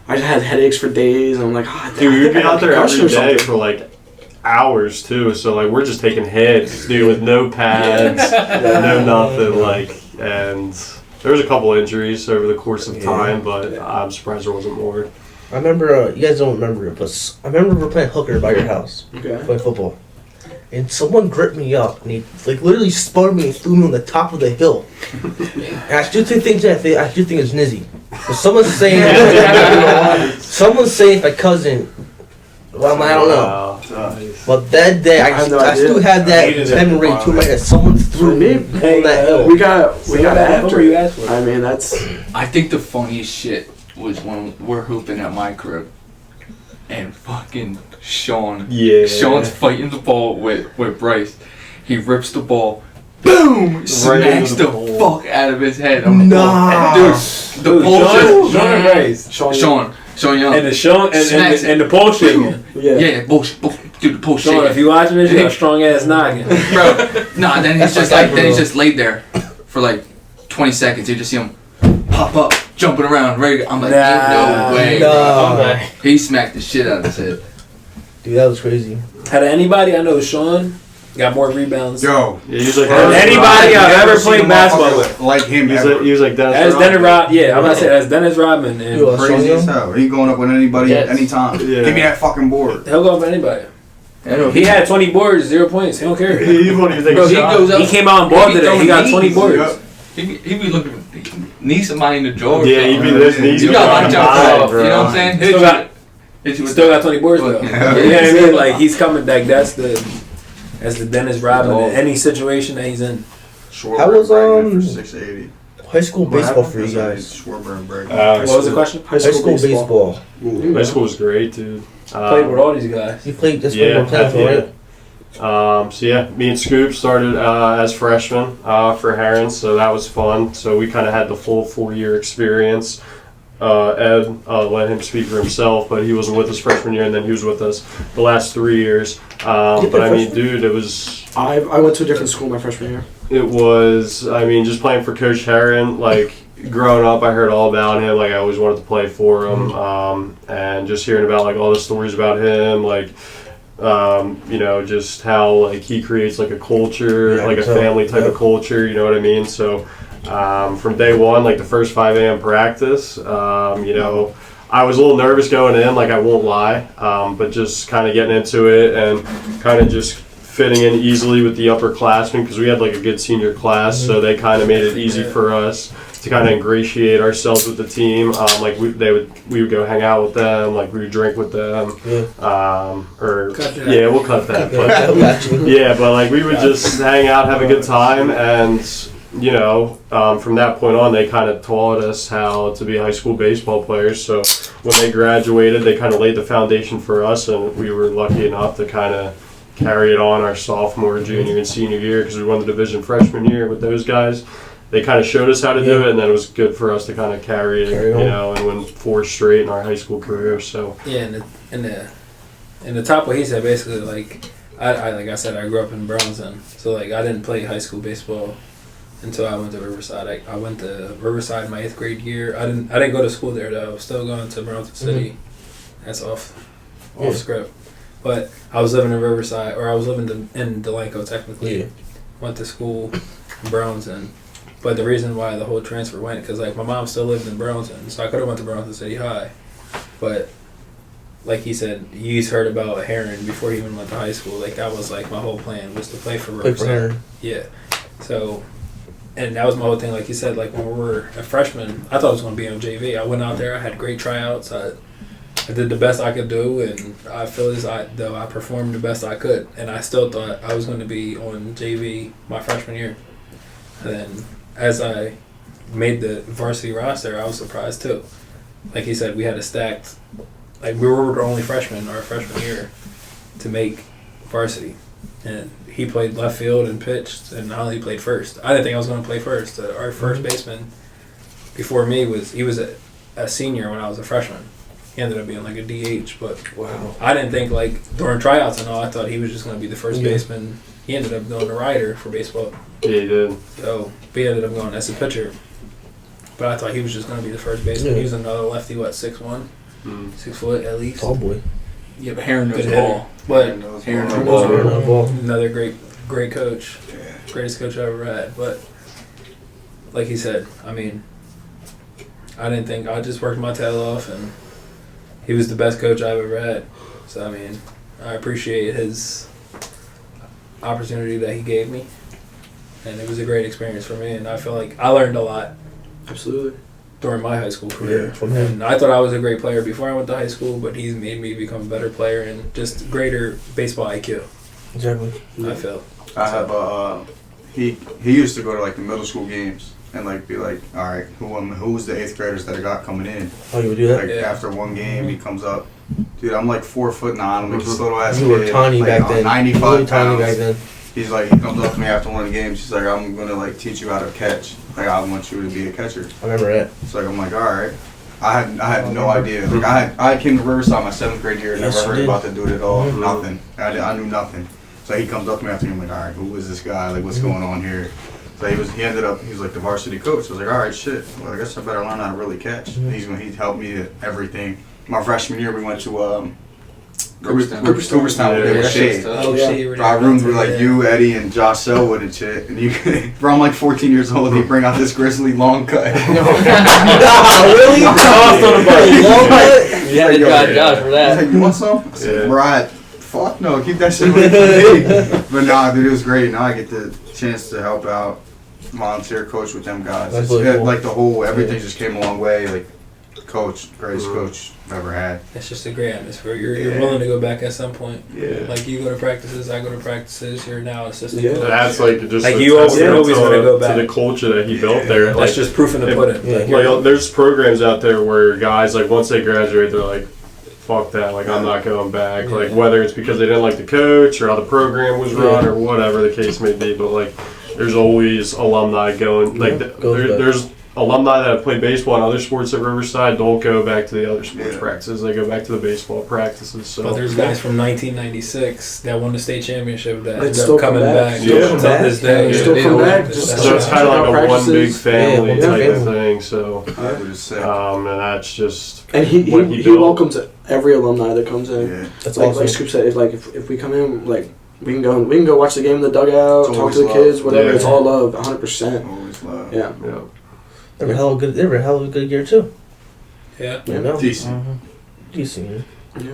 Speaker 5: I just had headaches for days, and I'm like, oh,
Speaker 4: dude, we'd be
Speaker 5: I had a
Speaker 4: out there
Speaker 5: concussion
Speaker 4: every
Speaker 5: or
Speaker 4: day
Speaker 5: something.
Speaker 4: for like hours too. So like, we're just taking hits, dude, with no pads, no nothing. Like, and there was a couple injuries over the course of time, but I'm surprised there wasn't more.
Speaker 2: I remember, you guys don't remember it, but I remember we were playing hooker by your house,
Speaker 5: Okay.
Speaker 2: playing football. And someone gripped me up, and he like literally spun me and threw me on the top of the hill. And I still think it's Nizzy. But someone's saying it's my cousin. Well, I don't know.
Speaker 4: Wow. Nice.
Speaker 2: But that day, I
Speaker 5: have no
Speaker 2: still
Speaker 5: idea.
Speaker 2: have that
Speaker 6: Needed it.
Speaker 2: memory to me that someone threw me on that hill.
Speaker 5: We got after
Speaker 6: you
Speaker 5: it.
Speaker 6: asked for.
Speaker 5: I mean, that's
Speaker 8: I think the funniest shit was when we're hooping at my crib, and fucking Sean.
Speaker 4: Yeah.
Speaker 8: Sean's fighting the ball with Bryce. He rips the ball. Boom! Smacks
Speaker 4: into
Speaker 8: the
Speaker 4: the pole.
Speaker 8: fuck out of his head. I'm like,
Speaker 2: Nah.
Speaker 8: dude, the pole
Speaker 6: Sean
Speaker 8: just
Speaker 6: and Bryce.
Speaker 8: Sean Young.
Speaker 6: And the Sean
Speaker 8: Smacks
Speaker 6: and the pole shaking.
Speaker 8: yeah, bullshit, dude, the pole
Speaker 6: Sean,
Speaker 8: shaking.
Speaker 6: if you watching this, you got a strong ass noggin.
Speaker 8: Bro, nah, then he's just
Speaker 2: like
Speaker 8: like,
Speaker 2: that,
Speaker 8: then he's
Speaker 2: bro.
Speaker 8: just laid there for like 20 seconds. You just see him pop up, jumping around, ready to go. I'm like, ain't no way.
Speaker 2: Nah.
Speaker 3: Okay.
Speaker 8: He smacked the shit out of his head.
Speaker 2: Dude, that was crazy.
Speaker 6: Out of anybody, I know Sean got more rebounds.
Speaker 7: Yo,
Speaker 4: Yeah, he was like
Speaker 6: Anybody I've ever
Speaker 7: seen
Speaker 6: played
Speaker 7: a
Speaker 6: basketball
Speaker 7: motherfucker
Speaker 6: with.
Speaker 7: like him
Speaker 4: He was
Speaker 7: ever.
Speaker 4: like, he was like Dennis
Speaker 6: As
Speaker 4: Rodman.
Speaker 6: Dennis Rodman, yeah, I'm about to say that's Dennis Rodman, and
Speaker 2: You are
Speaker 7: Crazy
Speaker 2: Sean
Speaker 7: as
Speaker 2: Young?
Speaker 7: hell. He going up with anybody
Speaker 3: Yes.
Speaker 7: anytime.
Speaker 4: Yeah.
Speaker 7: Give me that fucking board.
Speaker 6: he'll go up with anybody.
Speaker 8: I know
Speaker 6: He had 20 boards, 0 points. He don't care.
Speaker 4: He won't even take
Speaker 8: Bro,
Speaker 4: a
Speaker 8: he
Speaker 4: shot.
Speaker 8: goes up.
Speaker 6: He came out and balled today. He got 20 boards.
Speaker 7: Yup.
Speaker 8: He be looking, knee somebody in the jaw. or
Speaker 4: Yeah,
Speaker 8: something.
Speaker 4: he be those knees.
Speaker 8: You
Speaker 4: go
Speaker 8: got
Speaker 4: down
Speaker 8: my
Speaker 4: the
Speaker 8: jump
Speaker 4: line,
Speaker 8: off. You
Speaker 4: bro.
Speaker 8: know what I'm saying?
Speaker 6: Still got-
Speaker 8: Hit you with
Speaker 6: Still
Speaker 8: that.
Speaker 6: got 20 boards though.
Speaker 8: Yeah.
Speaker 6: You know what I mean? Like he's coming back. That's the Dennis Rodman in any situation that he's in.
Speaker 2: How was,
Speaker 7: for 680?
Speaker 2: High school baseball for you guys.
Speaker 7: Schwarber break.
Speaker 6: What was the question?
Speaker 2: High school baseball.
Speaker 4: High school was great, dude.
Speaker 6: Played with all these guys.
Speaker 2: You played this
Speaker 4: Yeah,
Speaker 2: one more time, right?
Speaker 4: So yeah, me and Scoop started as freshmen for Herons, so that was fun. So we kind of had the full 4-year experience. Ed, let him speak for himself, but he wasn't with us freshman year, and then he was with us the last 3 years. But I mean, dude, it was
Speaker 5: I went to a different school my freshman year.
Speaker 4: I mean, just playing for Coach Heron, like growing up, I heard all about him. Like I always wanted to play for him, and just hearing about like all the stories about him, like. You know, just how like he creates like a culture,
Speaker 2: Yeah,
Speaker 4: like a
Speaker 2: so,
Speaker 4: family type
Speaker 2: yeah.
Speaker 4: of culture. You know what I mean? So from day one, like the first 5 a.m. practice, you know, I was a little nervous going in. Like I won't lie, but just kind of getting into it and kind of just fitting in easily with the upperclassmen because we had like a good senior class, so they kind of made it easy for us to kind of ingratiate ourselves with the team. Like we would go hang out with them, like we would drink with them, or
Speaker 6: Cut that.
Speaker 4: yeah, we'll cut that. But, yeah, but like we would just hang out, have a good time, and you know, from that point on, they kind of taught us how to be high school baseball players. So when they graduated, they kind of laid the foundation for us, and we were lucky enough to kind of carry it on our sophomore, junior, and senior year because we won the division freshman year with those guys. They kind of showed us how to do it, and then it was good for us to kind of carry it,
Speaker 2: Carry on.
Speaker 4: you know, and win 4 straight in our high school career. So
Speaker 6: Yeah, and the top what he said basically like I like I said I grew up in Burlington, so like I didn't play high school baseball until I went to Riverside. I went to Riverside my 8th grade year. I didn't go to school there though. I was still going to Burlington City. That's off
Speaker 2: Yeah.
Speaker 6: script. But I was living in Riverside, or I was living in Delanco technically.
Speaker 2: Yeah.
Speaker 6: Went to school in Burlington. But the reason why the whole transfer went, because like my mom still lived in Burlington, so I could have went to Burlington City High. But like he said, he's heard about Heron before he even went to high school. Like that was like my whole plan was to play for
Speaker 2: Play for
Speaker 6: Riverside.
Speaker 2: Heron.
Speaker 6: Yeah. So, and that was my whole thing. Like you said, like when we were a freshman, I thought I was going to be on JV. I went out there. I had great tryouts. I did the best I could do, and I feel as I performed the best I could. And I still thought I was going to be on JV my freshman year. And then as I made the varsity roster, I was surprised too. Like he said, we had a stacked. Like we were the only freshmen our freshman year to make varsity. And he played left field and pitched, and Holly played first. I didn't think I was going to play first. Our first baseman before me was a senior when I was a freshman. He ended up being like a DH, but
Speaker 2: Wow.
Speaker 6: I didn't think like during tryouts and all. I thought he was just going to be the first baseman. He ended up going to Ryder for baseball.
Speaker 4: Yeah, he did.
Speaker 6: So he ended up going as a pitcher. But I thought he was just going to be the first baseman.
Speaker 2: Yeah.
Speaker 6: He was another lefty, 6'1", 6 foot at least.
Speaker 2: Tall boy.
Speaker 8: Yeah, but hair knows
Speaker 6: Good
Speaker 8: the
Speaker 6: hitter.
Speaker 8: ball.
Speaker 6: But
Speaker 8: Hair knows the
Speaker 2: Ball.
Speaker 8: ball.
Speaker 6: another great coach. Greatest coach I ever had. But like he said, I mean, I didn't think, I just worked my tail off, and he was the best coach I've ever had. So, I mean, I appreciate his opportunity that he gave me. And it was a great experience for me, and I feel like I learned a lot
Speaker 5: Absolutely.
Speaker 6: during my high school career.
Speaker 2: Yeah, from him.
Speaker 6: And I thought I was a great player before I went to high school, but he's made me become a better player and just greater baseball IQ,
Speaker 2: Exactly.
Speaker 6: I feel.
Speaker 7: I have he used to go to like the middle school games and like be like, all right, who's the 8th graders that I got coming in?
Speaker 2: Oh, you would do that?
Speaker 7: Like
Speaker 6: Yeah.
Speaker 7: after one game, he comes up. Dude, I'm like 4'9". I'm like this little ass
Speaker 2: You
Speaker 7: kid.
Speaker 2: were tiny
Speaker 7: like,
Speaker 2: back then.
Speaker 7: 95
Speaker 2: Really tiny
Speaker 7: pounds.
Speaker 2: back then.
Speaker 7: He comes up to me after one of the games. He's like, I'm gonna like teach you how to catch. Like I want you to be a catcher.
Speaker 2: I remember that.
Speaker 7: It's like I'm like, all right. I had no idea. Like I came to Riverside my 7th grade year.
Speaker 2: Yes,
Speaker 7: Never
Speaker 2: you
Speaker 7: heard
Speaker 2: did.
Speaker 7: about the dude at all.
Speaker 2: Mhm.
Speaker 7: Nothing. I knew nothing. So he comes up to me after, I'm like, all right, who is this guy? Like, what's going on here? So he was like the varsity coach. I was like, all right, shit. Well, I guess I better learn how to really catch. He helped me at everything. My freshman year, we went to Cooperstown.
Speaker 4: Yeah,
Speaker 7: They were
Speaker 8: that shit's
Speaker 7: shade.
Speaker 8: tough.
Speaker 6: Oh,
Speaker 5: Yeah.
Speaker 6: shit,
Speaker 7: Our rooms were like you, Eddie, and Josh Selwood and shit. And you, bro, I'm like 14 years old. You bring out this grizzly long cut.
Speaker 2: Really?
Speaker 8: Tossed on a bus.
Speaker 2: Long cut?
Speaker 3: You had to drive Josh for
Speaker 7: He's
Speaker 3: that.
Speaker 7: like, you want some? I said,
Speaker 4: Yeah.
Speaker 7: right. Fuck no, keep that shit away from me. But nah, dude, it was great. Now I get the chance to help out, volunteer, coach with them guys.
Speaker 2: That's
Speaker 7: It's,
Speaker 2: really cool.
Speaker 7: like the whole, everything just came a long way. Like, coach, greatest coach I've ever had.
Speaker 6: It's just a great atmosphere. You're willing to go back at some point.
Speaker 7: Yeah.
Speaker 6: Like you go to practices, I go to practices. You're now assistant
Speaker 5: Yeah.
Speaker 6: coach.
Speaker 4: That's like just
Speaker 6: Like,
Speaker 4: a
Speaker 6: you always-
Speaker 4: testament
Speaker 6: you're always gonna go back.
Speaker 4: to the culture that he built there.
Speaker 6: That's
Speaker 4: Like,
Speaker 6: just proof in the pudding.
Speaker 2: Yeah.
Speaker 6: Like,
Speaker 4: like, there's programs out there where guys, like, once they graduate, they're like, fuck that, like, I'm not going back.
Speaker 6: Yeah.
Speaker 4: Like, whether it's because they didn't like the coach or how the program was run or whatever the case may be, but, like, there's always alumni going. Like,
Speaker 2: goes back.
Speaker 4: there's alumni that have played baseball and other sports at Riverside don't go back to the other sports
Speaker 7: Yeah.
Speaker 4: practices. They go back to the baseball practices. So
Speaker 6: but there's guys from 1996 that won the state championship that
Speaker 5: They'd
Speaker 6: end
Speaker 5: still
Speaker 6: up
Speaker 5: come
Speaker 6: coming
Speaker 5: back.
Speaker 6: back.
Speaker 4: Still
Speaker 6: to
Speaker 2: come
Speaker 6: this
Speaker 2: back.
Speaker 6: day.
Speaker 8: Yeah,
Speaker 5: Still
Speaker 8: they
Speaker 5: come
Speaker 8: always-
Speaker 5: back.
Speaker 6: So
Speaker 5: Just
Speaker 4: so it's kind of like a one
Speaker 5: practices.
Speaker 4: big family
Speaker 2: Yeah,
Speaker 4: type of
Speaker 2: family.
Speaker 4: thing. So,
Speaker 7: That dude is sick.
Speaker 4: and that's just
Speaker 5: And he
Speaker 4: what he
Speaker 5: he
Speaker 4: built.
Speaker 5: welcomes every alumni that comes in.
Speaker 7: Yeah.
Speaker 2: That's
Speaker 5: Like
Speaker 2: awesome.
Speaker 5: Scoop said, if we come in, like we can go watch the game in the dugout,
Speaker 7: It's
Speaker 5: talk to the
Speaker 7: always
Speaker 5: kids,
Speaker 7: love.
Speaker 5: whatever.
Speaker 4: Yeah.
Speaker 5: It's all love, 100%.
Speaker 7: Always love.
Speaker 5: Yeah.
Speaker 4: Yeah.
Speaker 2: They were hell good. They were a hell of a good year too.
Speaker 6: Yeah.
Speaker 2: You know,
Speaker 7: Decent.
Speaker 2: decent year.
Speaker 5: Yeah.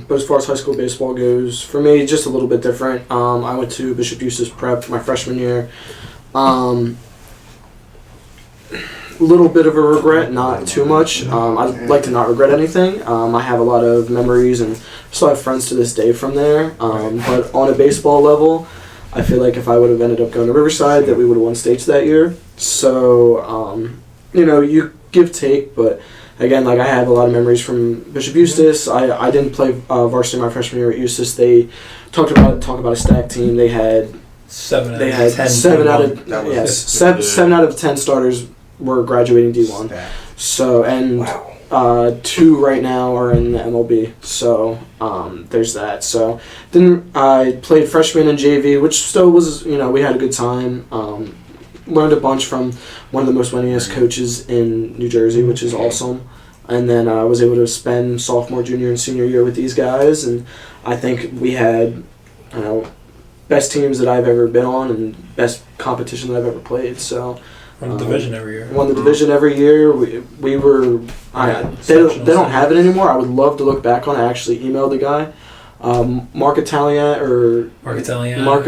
Speaker 5: But as far as high school baseball goes, for me, just a little bit different. I went to Bishop Eustace Prep my freshman year. Little bit of a regret, not too much. I'd like to not regret anything. I have a lot of memories and still have friends to this day from there. But on a baseball level, I feel like if I would have ended up going to Riverside, that we would have won states that year. So, you give take, but again, like I have a lot of memories from Bishop Eustace. I didn't play varsity my freshman year at Eustace. They talk about a stack team. They had
Speaker 6: 7
Speaker 5: they
Speaker 6: out
Speaker 5: had
Speaker 6: of 10.
Speaker 5: 7 out of
Speaker 7: That was-
Speaker 5: yes, seven out of 10 starters were graduating D1.
Speaker 7: Stat.
Speaker 5: So and 2 right now are in the MLB. So there's that. So then I played freshman in JV, which still was we had a good time. Learned a bunch from one of the most winningest coaches in New Jersey, which is awesome. And then I was able to spend sophomore, junior, and senior year with these guys, and I think we had best teams that I've ever been on and best competition that I've ever played. So.
Speaker 6: Won the division every year.
Speaker 5: Won the division every year. We were. They don't have it anymore. I would love to look back on it. I actually emailed the guy, Mark Italian or
Speaker 6: Mark Italiano.
Speaker 5: Mark.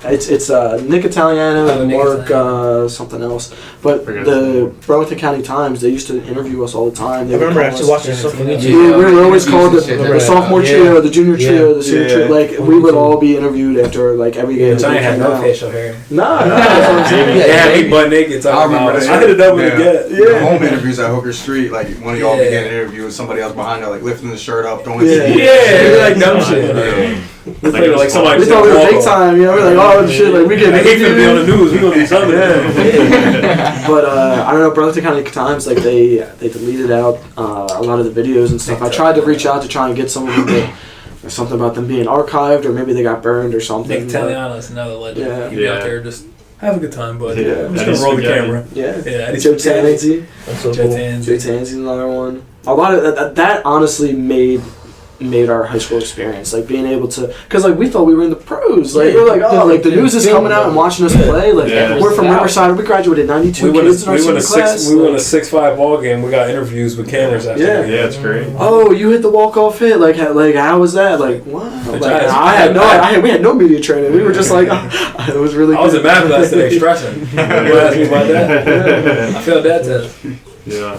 Speaker 5: It's Nick Italiano
Speaker 6: Oh,
Speaker 5: and
Speaker 6: Nick
Speaker 5: Mark
Speaker 6: Italiano.
Speaker 5: something else. But
Speaker 4: Forget
Speaker 5: the Burlington County Times, they used to interview us all the time. They
Speaker 2: I remember
Speaker 5: would call
Speaker 2: actually
Speaker 5: us-
Speaker 2: watching stuff on
Speaker 5: we
Speaker 2: YouTube.
Speaker 5: were always called the
Speaker 8: Yeah.
Speaker 5: sophomore
Speaker 2: Yeah.
Speaker 5: trio, the junior trio, the senior
Speaker 7: Yeah.
Speaker 5: trio. Like we would all be interviewed after like every game. that
Speaker 6: Italiano
Speaker 5: they
Speaker 6: had
Speaker 5: came
Speaker 6: no
Speaker 5: out.
Speaker 6: facial hair.
Speaker 5: Nah, that's what I'm saying.
Speaker 6: Yeah, he butt naked talking
Speaker 7: I remember
Speaker 6: about
Speaker 7: that.
Speaker 6: I hit it up with
Speaker 7: Yeah.
Speaker 6: a get.
Speaker 7: The home interviews at Hooker Street, like one of y'all
Speaker 6: Yeah.
Speaker 7: began an interview with somebody else behind her, like lifting the shirt up, throwing
Speaker 5: Yeah.
Speaker 7: CDs.
Speaker 6: Yeah, like dumb shit.
Speaker 7: Yeah.
Speaker 6: We played like somebody.
Speaker 5: We thought we were big time, you know. We're like, oh shit, like we get.
Speaker 6: I hate to be on the news. We gonna do something.
Speaker 5: But I don't know, Burlington County Times, like they deleted out a lot of the videos and stuff. I tried to reach out to try and get some of them. There's something about them being archived, or maybe they got burned or something.
Speaker 6: Nick Taliano is another legend.
Speaker 5: Yeah.
Speaker 6: He'd be out there just have a good time, but
Speaker 4: Yeah.
Speaker 6: I'm just gonna roll the camera.
Speaker 5: Yeah.
Speaker 6: Yeah,
Speaker 5: Joe Tansey.
Speaker 2: That's so
Speaker 6: Joe
Speaker 2: cool.
Speaker 5: Joe
Speaker 6: Tansey.
Speaker 5: Tansey's another one. A lot of that honestly made our high school experience, like being able to, because like we thought we were in the pros, like we're like, oh, like the news is coming out and watching us play, like
Speaker 4: Yeah.
Speaker 5: we're from Riverside, we graduated 92 kids in our senior class.
Speaker 6: We won a 6-5 ball game. We got interviews with cameras after.
Speaker 5: Yeah.
Speaker 6: the game.
Speaker 4: Yeah, it's great.
Speaker 5: Oh, you hit the walk-off hit, like how was that? Like wow, like,
Speaker 6: Giants-
Speaker 5: we had no media training. We were just like, it was really.
Speaker 6: I was
Speaker 5: good.
Speaker 6: at Math class today stressing. You asked me about that. I failed that test.
Speaker 4: Yeah.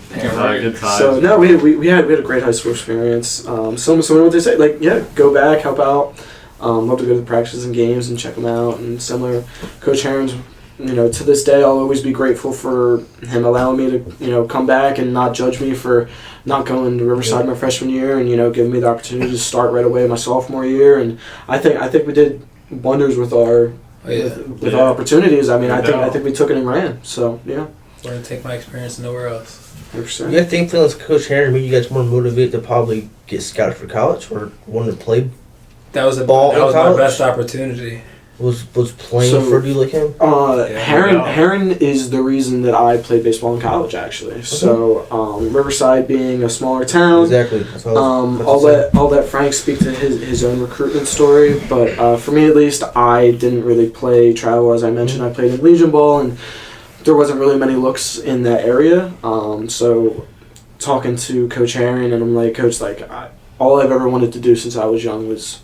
Speaker 8: Damn,
Speaker 4: Good times.
Speaker 5: So no, we had a great high school experience. So what they say, like go back, help out. Love to go to the practices and games and check them out. And similar, Coach Herron's, to this day I'll always be grateful for him allowing me to come back and not judge me for not going to Riverside my freshman year, and giving me the opportunity to start right away my sophomore year. And I think we did wonders with our with our opportunities. I mean, I think we took it and ran. So yeah.
Speaker 6: I'm gonna take my experience nowhere else.
Speaker 5: 100%.
Speaker 2: You guys think feeling as Coach Herron made you guys more motivated to probably get scouted for college or wanted to play?
Speaker 6: That was
Speaker 2: Ball in
Speaker 6: my
Speaker 2: college?
Speaker 6: best opportunity.
Speaker 2: Was playing
Speaker 5: So-
Speaker 2: for you like him?
Speaker 5: Herron is the reason that I played baseball in college, actually. So Riverside being a smaller town,
Speaker 2: Exactly. That's what I was about to say.
Speaker 5: I'll let Frank speak to his own recruitment story. But for me at least, I didn't really play travel, as I mentioned. I played in Legion Ball, and there wasn't really many looks in that area. So talking to Coach Herron, and I'm like, Coach, all I've ever wanted to do since I was young was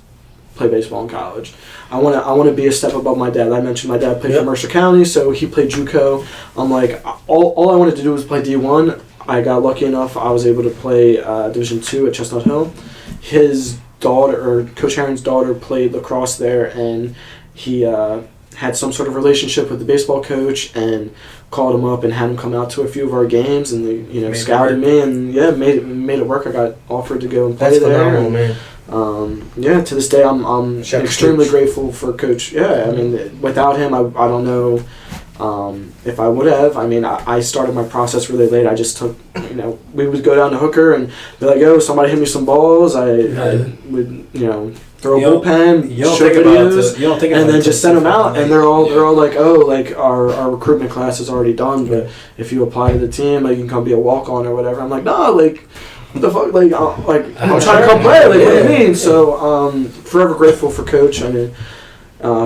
Speaker 5: play baseball in college. I want to be a step above my dad. I mentioned my dad played for Mercer County, so he played JUCO. I'm like, all I wanted to do was play D1. I got lucky enough. I was able to play Division II at Chestnut Hill. His daughter, or Coach Herron's daughter, played lacrosse there, and he had some sort of relationship with the baseball coach and called him up and had him come out to a few of our games, and they scouted me, and made it work. I got offered to go and play
Speaker 2: That's
Speaker 5: there.
Speaker 2: phenomenal, man.
Speaker 5: To this day, I'm
Speaker 2: Shout out to
Speaker 5: extremely
Speaker 2: Coach.
Speaker 5: grateful for Coach. Yeah, I mean, without him, I don't know if I would have. I mean, I started my process really late. I just took, we would go down to Hooker and be like, oh, somebody hit me some balls. I would, throw a bullpen,
Speaker 6: You don't
Speaker 5: show
Speaker 6: think about
Speaker 5: videos,
Speaker 6: it. You don't think about
Speaker 5: and
Speaker 6: it
Speaker 5: then
Speaker 6: till
Speaker 5: just send them
Speaker 6: it's
Speaker 5: out.
Speaker 6: late.
Speaker 5: And they're all like, oh, like our recruitment class is already done, but if you apply to the team, like you can come be a walk on or whatever. I'm like, no, like. What the fuck? I'm trying to come play. Like, what do you mean? So, forever grateful for Coach. I mean,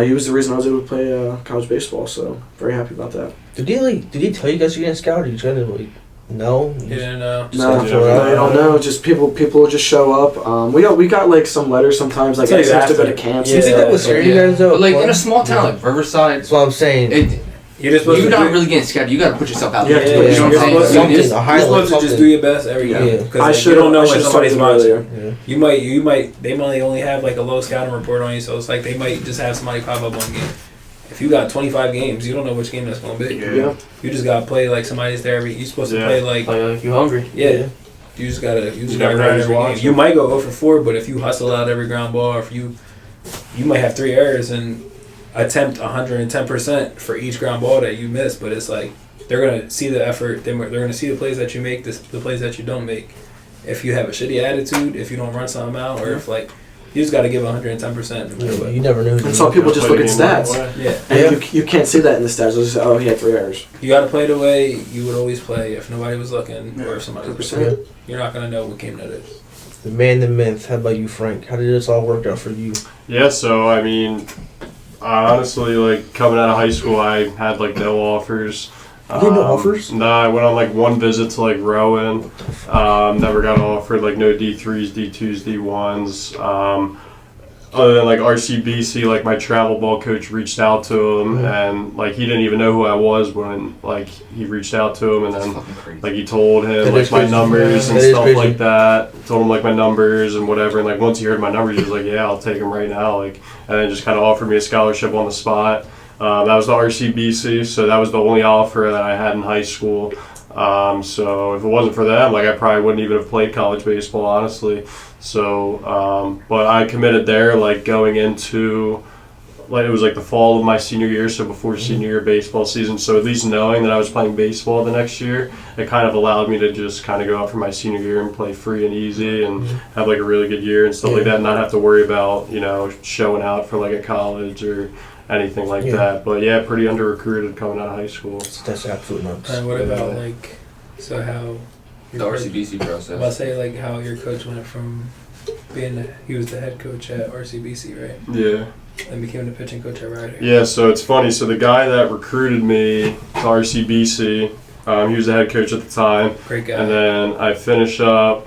Speaker 5: he was the reason I was able to play college baseball. So, very happy about that.
Speaker 2: Did he tell you guys you're getting scouted? You trying to no?
Speaker 6: Yeah, no.
Speaker 5: No,
Speaker 2: Just
Speaker 5: I don't know. Just people will just show up. We got like some letters sometimes. Like
Speaker 6: Tell
Speaker 5: I
Speaker 6: you
Speaker 5: have to go to
Speaker 6: after.
Speaker 5: camps.
Speaker 2: Do you think that was scary, you guys though?
Speaker 8: But like in a small town like Riverside,
Speaker 2: That's what I'm saying.
Speaker 6: You're just supposed
Speaker 8: you're
Speaker 6: to
Speaker 8: not
Speaker 6: do-
Speaker 8: really getting scouted. You got to put yourself out
Speaker 5: Yeah,
Speaker 8: there.
Speaker 5: yeah,
Speaker 8: You know what
Speaker 6: you're
Speaker 8: I'm
Speaker 6: supposed
Speaker 8: saying?
Speaker 2: something,
Speaker 8: It's-
Speaker 2: a
Speaker 6: You're
Speaker 2: highlight,
Speaker 6: supposed to just
Speaker 2: something.
Speaker 6: do your best every
Speaker 2: Yeah.
Speaker 6: game.
Speaker 5: I
Speaker 6: Because
Speaker 5: should
Speaker 6: you don't know when
Speaker 5: have
Speaker 6: somebody's
Speaker 5: started
Speaker 6: watching.
Speaker 5: earlier.
Speaker 2: Yeah.
Speaker 6: You might, they might only have like a low scouting report on you, so it's like they might just have somebody pop up one game. If you got 25 games, you don't know which game that's going to be.
Speaker 5: Yeah.
Speaker 6: You just got to play like somebody's there every, you're supposed to play like,
Speaker 3: Like you hungry?
Speaker 6: yeah. You just gotta
Speaker 4: never
Speaker 6: grind
Speaker 4: know
Speaker 6: every
Speaker 4: who's
Speaker 6: game.
Speaker 4: watching.
Speaker 6: You might go 0 for 4, but if you hustle out every ground ball, or if you might have 3 errors and attempt 110% for each ground ball that you miss, but it's like they're gonna see the effort. They're gonna see the plays that you make, the plays that you don't make. If you have a shitty attitude, if you don't run something out, or if like you just gotta give 110% no matter what.
Speaker 2: You never know.
Speaker 5: And some people just look at stats,
Speaker 6: Yeah,
Speaker 5: and you can't see that in the stats. They'll just say, oh, he had 3 errors.
Speaker 6: you gotta play the way you would always play if nobody was looking, or if somebody was
Speaker 5: 100%.
Speaker 6: looking. You're not gonna know what game that is.
Speaker 2: The man, the myth. How about you, Frank? How did this all work out for you?
Speaker 4: Yeah, so I mean, I honestly, like coming out of high school, I had like no offers.
Speaker 2: You had no offers?
Speaker 4: No, I went on like one visit to like Rowan. Never got offered like no D3s, D2s, D1s. Other than like RCBC, like my travel ball coach reached out to him, and like he didn't even know who I was when like he reached out to him, and
Speaker 8: That's
Speaker 4: then
Speaker 8: fucking crazy.
Speaker 4: like he told him
Speaker 2: That
Speaker 4: like
Speaker 2: is
Speaker 4: my
Speaker 2: crazy.
Speaker 4: numbers and
Speaker 2: That is
Speaker 4: stuff
Speaker 2: crazy.
Speaker 4: like that. Told him like my numbers and whatever, and like once he heard my numbers, he was like, "Yeah, I'll take him right now." Like, and then just kind of offered me a scholarship on the spot. That was the RCBC, so that was the only offer that I had in high school. So if it wasn't for them, like I probably wouldn't even have played college baseball, honestly. So, but I committed there, like going into, like it was like the fall of my senior year, so before senior year baseball season. So at least knowing that I was playing baseball the next year, it kind of allowed me to just kind of go out for my senior year and play free and easy and have like a really good year and stuff like that, and not have to worry about, you know, showing out for like a college or anything like that. But yeah, pretty under recruited coming out of high school.
Speaker 2: That's absolutely nuts.
Speaker 6: And what about like, so how
Speaker 8: The RCBC
Speaker 6: I'll
Speaker 8: process.
Speaker 6: say like how your coach went from being he was the head coach at RCBC, right?
Speaker 4: Yeah.
Speaker 6: And became the pitching coach at Rider.
Speaker 4: Yeah, so it's funny. So the guy that recruited me to RCBC, he was the head coach at the time.
Speaker 6: Great guy.
Speaker 4: And then I finish up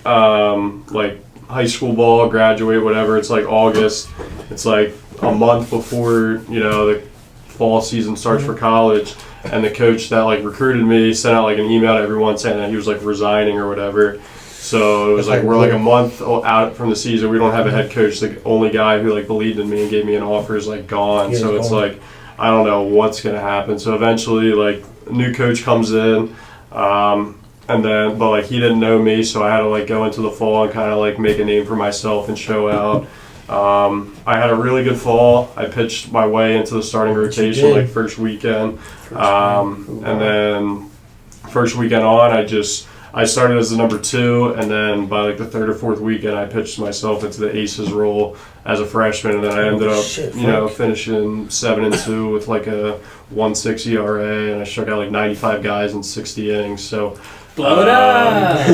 Speaker 4: like high school ball, graduate, whatever. It's like August. It's like a month before, you know, the fall season starts for college. And the coach that like recruited me sent out like an email to everyone saying that he was like resigning or whatever. So it was like, we're like a month out from the season. We don't have a head coach. The only guy who like believed in me and gave me an offer is like gone. So it's like, I don't know what's going to happen. So eventually like a new coach comes in. And then, but like he didn't know me. So I had to like go into the fall and kind of like make a name for myself and show out. I had a really good fall. I pitched my way into the starting rotation like first weekend. And then first weekend on, I started as the number 2, and then by like the third or fourth weekend, I pitched myself into the aces role as a freshman, and then I ended up, finishing 7-2 with like a 1.6 ERA, and I struck out like 95 guys in 60 innings. So
Speaker 6: blow it up.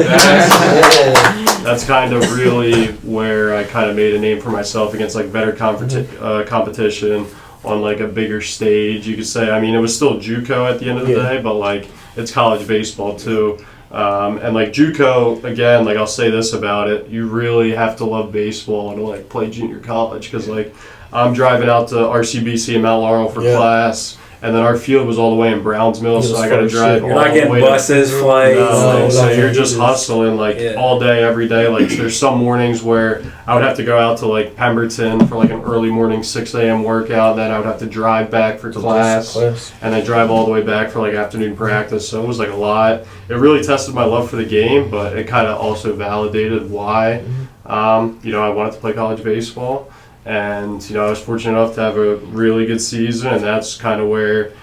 Speaker 4: That's kind of really where I kind of made a name for myself against like better competition on like a bigger stage, you could say. I mean, it was still JUCO at the end of the day, but like it's college baseball too. And like JUCO, again, like I'll say this about it, you really have to love baseball to like play junior college, because like I'm driving out to RCBC in Mount Laurel for class, and then our field was all the way in Brownsville, so I got to drive all the way.
Speaker 6: You're not getting buses, flights.
Speaker 4: No, so you're just hustling like all day, every day. Like there's some mornings where I would have to go out to like Pemberton for like an early morning 6 a.m. workout, then I would have to drive back for class, and then drive all the way back for like afternoon practice. So it was like a lot. It really tested my love for the game, but it kind of also validated why I wanted to play college baseball. And, I was fortunate enough to have a really good season, and that's kind of where,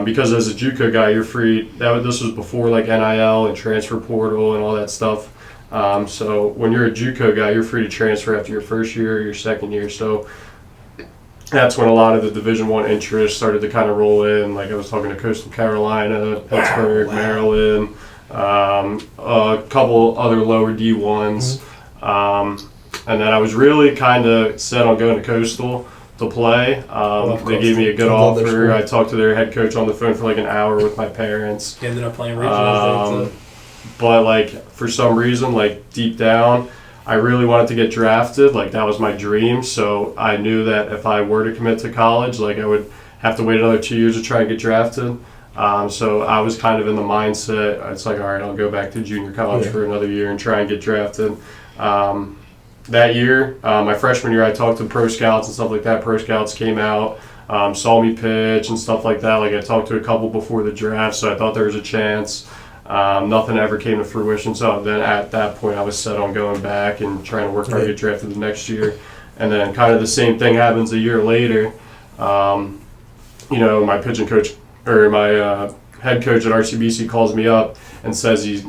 Speaker 4: because as a JUCO guy, you're free. This was before like NIL and transfer portal and all that stuff. So when you're a JUCO guy, you're free to transfer after your first year or your second year. So that's when a lot of the Division I interest started to kind of roll in. Like I was talking to Coastal Carolina, Pittsburgh, Maryland, a couple other lower D1s. And then I was really kind of set on going to Coastal to play. They gave me a good offer. I talked to their head coach on the phone for like an hour with my parents.
Speaker 6: You ended up playing regionals.
Speaker 4: But like for some reason, like deep down, I really wanted to get drafted. Like that was my dream. So I knew that if I were to commit to college, like I would have to wait another 2 years to try and get drafted. So I was kind of in the mindset, it's like, all right, I'll go back to junior college for another year and try and get drafted. That year, my freshman year, I talked to pro scouts and stuff like that. Pro scouts came out, saw me pitch and stuff like that. Like I talked to a couple before the draft, so I thought there was a chance. Nothing ever came to fruition. So then at that point, I was set on going back and trying to work hard to get drafted the next year. And then kind of the same thing happens a year later. My pitching coach or my head coach at RCBC calls me up and says he's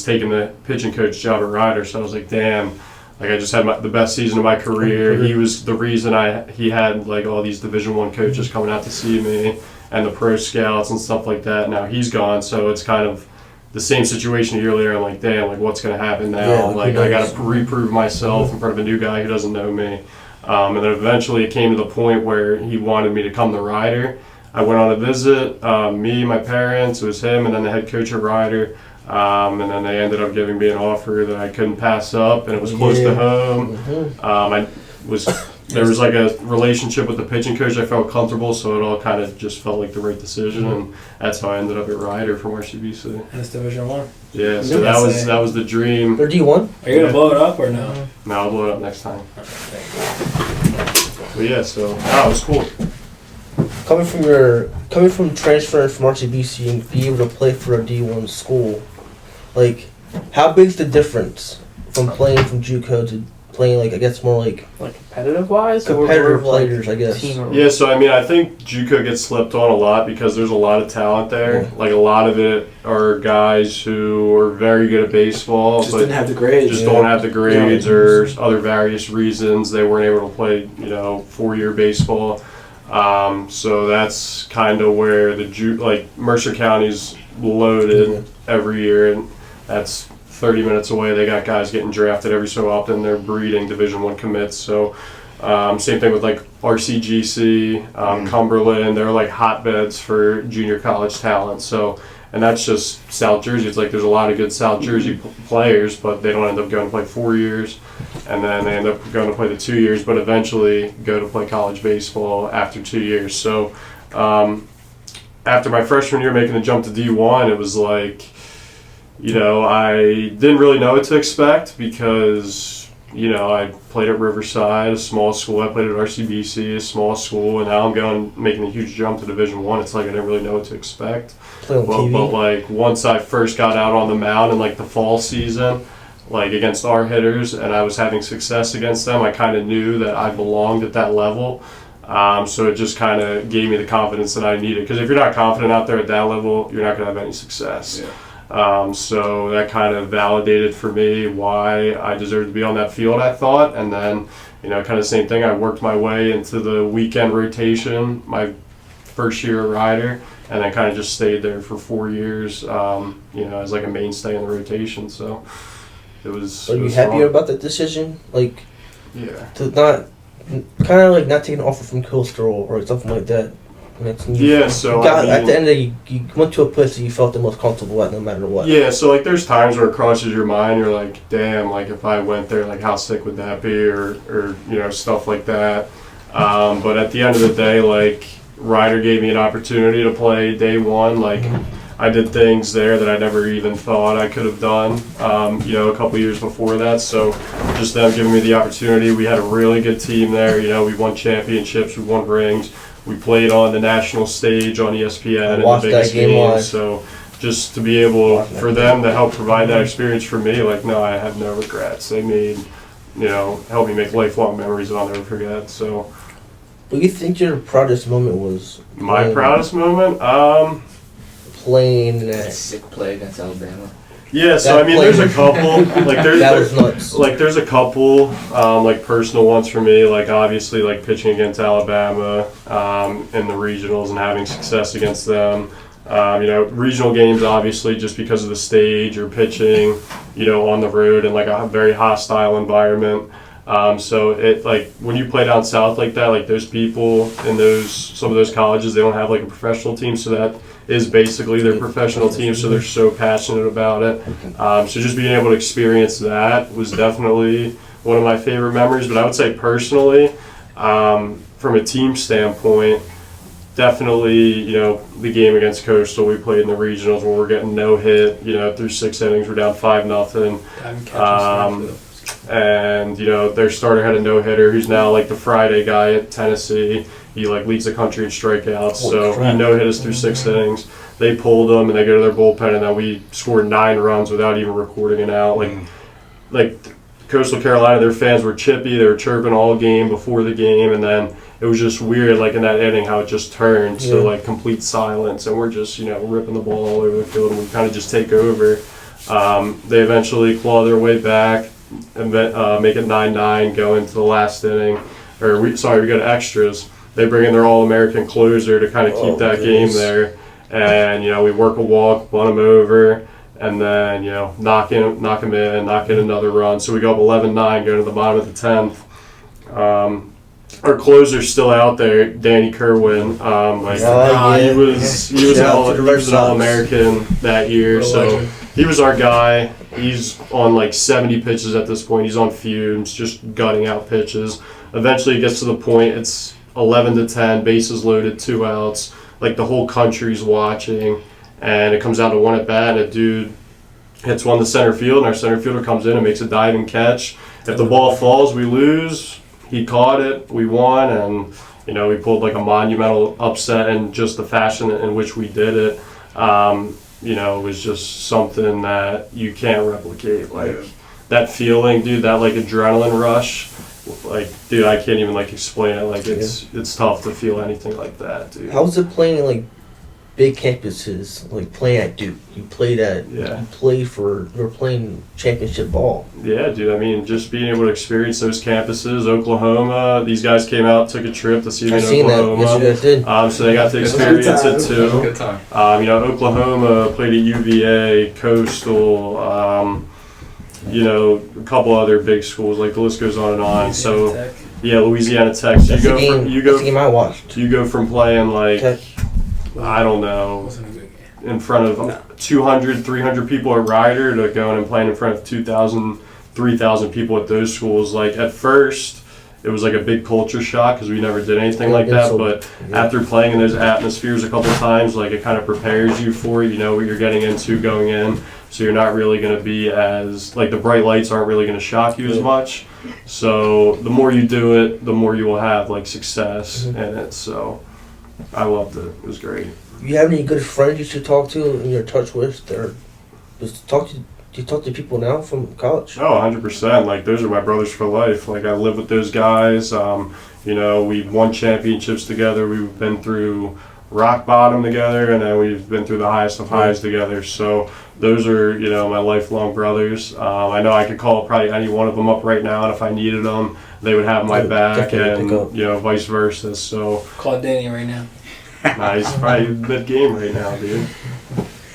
Speaker 4: taking the pitching coach job at Rider. So I was like, damn. Like I just had the best season of my career. He was the reason he had like all these Division I coaches coming out to see me and the pro scouts and stuff like that. Now he's gone, so it's kind of the same situation a year later. I'm like, damn, like what's gonna happen now? I got to reprove myself in front of a new guy who doesn't know me. And then eventually it came to the point where he wanted me to come to Rider. I went on a visit. Me, my parents, it was him, and then the head coach at Rider. And then they ended up giving me an offer that I couldn't pass up, and it was close to home. There was like a relationship with the pitching coach. I felt comfortable, so it all kind of just felt like the right decision, and that's how I ended up at Rider from RCBC.
Speaker 6: And it's Division I.
Speaker 4: Yeah, so that was the dream.
Speaker 2: They're D1.
Speaker 6: Are you gonna blow it up or no?
Speaker 4: No, I'll blow it up next time. But yeah, so it was cool.
Speaker 2: coming from transferring from RCBC and be able to play for a D1 school, like, how big's the difference from playing from JUCO to playing, like, I guess more like
Speaker 3: competitive wise,
Speaker 2: competitive players, I guess.
Speaker 4: Yeah, so I mean, I think JUCO gets slept on a lot because there's a lot of talent there.
Speaker 2: Yeah.
Speaker 4: Like a lot of it are guys who are very good at baseball,
Speaker 5: Just
Speaker 4: but
Speaker 5: didn't have the grades.
Speaker 4: just don't have the grades or other various reasons they weren't able to play, 4-year baseball. So that's kind of where Mercer County's loaded every year, and that's 30 minutes away. They got guys getting drafted every so often. They're breeding Division I commits. So same thing with like RCGC, Cumberland. They're like hotbeds for junior college talent. So, and that's just South Jersey. It's like there's a lot of good South Jersey players, but they don't end up going to play 4 years, and then they end up going to play the 2 years, but eventually go to play college baseball after 2 years. So after my freshman year making the jump to D1, it was like, I didn't really know what to expect because, I played at Riverside, a small school. I played at RCBC, a small school, and now I'm making a huge jump to Division I. It's like I didn't really know what to expect.
Speaker 2: Play on TV.
Speaker 4: But like once I first got out on the mound in like the fall season, like against our hitters, and I was having success against them, I kind of knew that I belonged at that level. So it just kind of gave me the confidence that I needed. Because if you're not confident out there at that level, you're not going to have any success.
Speaker 6: Yeah.
Speaker 4: So that kind of validated for me why I deserved to be on that field, I thought. And then, kind of the same thing. I worked my way into the weekend rotation my first year at Rider, and then kind of just stayed there for 4 years, as like a mainstay in the rotation. So it was.
Speaker 2: Are you happy about that decision? Like,
Speaker 4: yeah.
Speaker 2: to not, kind of like not taking an offer from Coastal or something like that.
Speaker 4: So
Speaker 2: at the end of the day, you went to a place that you felt the most comfortable at, no matter what.
Speaker 4: Yeah, so like there's times where it crosses your mind. You're like, damn, like if I went there, like how sick would that be, or stuff like that. But at the end of the day, like Ryder gave me an opportunity to play day one. Like I did things there that I never even thought I could have done. A couple years before that. So just them giving me the opportunity. We had a really good team there. We won championships, we won rings. We played on the national stage on ESPN and the biggest games. So just to be able for them to help provide that experience for me, like no, I have no regrets. They made, helped me make lifelong memories that I'll never forget. So.
Speaker 2: What do you think your proudest moment was?
Speaker 4: My proudest moment?
Speaker 2: Playing
Speaker 8: Sick play against Alabama.
Speaker 4: Yeah, so I mean, there's a couple. Like
Speaker 2: that was nuts.
Speaker 4: Like there's a couple, like personal ones for me. Like obviously, like pitching against Alabama in the regionals and having success against them. Regional games obviously just because of the stage or pitching, on the road in like a very hostile environment. So it like when you play down south like that, like those people in some of those colleges, they don't have like a professional team, so that is basically their professional team, so they're so passionate about it. So just being able to experience that was definitely one of my favorite memories. But I would say personally, from a team standpoint, definitely, the game against Coastal, we played in the regionals where we're getting no hit, through 6 innings, we're down 5-0. And their starter had a no-hitter who's now like the Friday guy at Tennessee. He like leads the country in strikeouts. So he no-hit us through 6 innings. They pulled him and they go to their bullpen, and then we scored 9 runs without even recording it out. Like Coastal Carolina, their fans were chippy. They were chirping all game before the game, and then it was just weird, like in that inning, how it just turned to like complete silence, and we're just ripping the ball all over the field, and we kind of just take over. They eventually claw their way back and make it 9-9, go into the last inning. We go to extras. They bring in their All-American closer to kind of keep that game there. And, we work a walk, bunt them over, and then, knock him in, knock in another run. So we go up 11-9, go to the bottom of the 10th. Our closer's still out there, Danny Kerwin. He was an All-American that year, so he was our guy. He's on like 70 pitches at this point. He's on fumes, just gutting out pitches. Eventually it gets to the point, it's 11-10, bases loaded, 2 outs. Like the whole country's watching, and it comes down to 1 at bat, and a dude hits one to center field, and our center fielder comes in and makes a diving catch. If the ball falls, we lose. He caught it, we won, and we pulled like a monumental upset, and just the fashion in which we did it, it was just something that you can't replicate. Like that feeling, dude, that like adrenaline rush. Like, dude, I can't even like explain it. Like, it's tough to feel anything like that, dude.
Speaker 2: How's it playing like big campuses, like playing at Duke? You were playing championship ball.
Speaker 4: Yeah, dude. I mean, just being able to experience those campuses. Oklahoma, these guys came out, took a trip to see me in Oklahoma.
Speaker 2: That. Yes, you guys did.
Speaker 4: So they got to experience it too.
Speaker 8: Good time.
Speaker 4: Oklahoma played at UVA, Coastal. A couple other big schools. Like the list goes on and on. So
Speaker 6: Tech.
Speaker 4: yeah, Louisiana Tech. So
Speaker 2: That's the game I watched.
Speaker 4: You go from playing like
Speaker 2: Tech.
Speaker 4: I don't know,
Speaker 6: Wasn't a good game.
Speaker 4: in front of 200, 300 people at Ryder to going and playing in front of 2,000, 3,000 people at those schools. Like at first, it was like a big culture shock because we never did anything like that. But after playing in those atmospheres a couple times, like it kind of prepares you for it. You know what you're getting into going in. So you're not really going to be as, like the bright lights aren't really going to shock you as much. So the more you do it, the more you will have like success in it. So I loved it. It was great.
Speaker 2: You have any good friends you should talk to and you're in touch with? Do you talk to people now from college?
Speaker 4: Oh, 100%. Like those are my brothers for life. Like I live with those guys. We've won championships together. We've been through rock bottom together, and then we've been through the highest of highs together. So those are, my lifelong brothers. I know I could call probably any one of them up right now, and if I needed them, they would have my back, and vice versa. So
Speaker 6: Call Danny right now.
Speaker 4: he's probably mid-game right now, dude.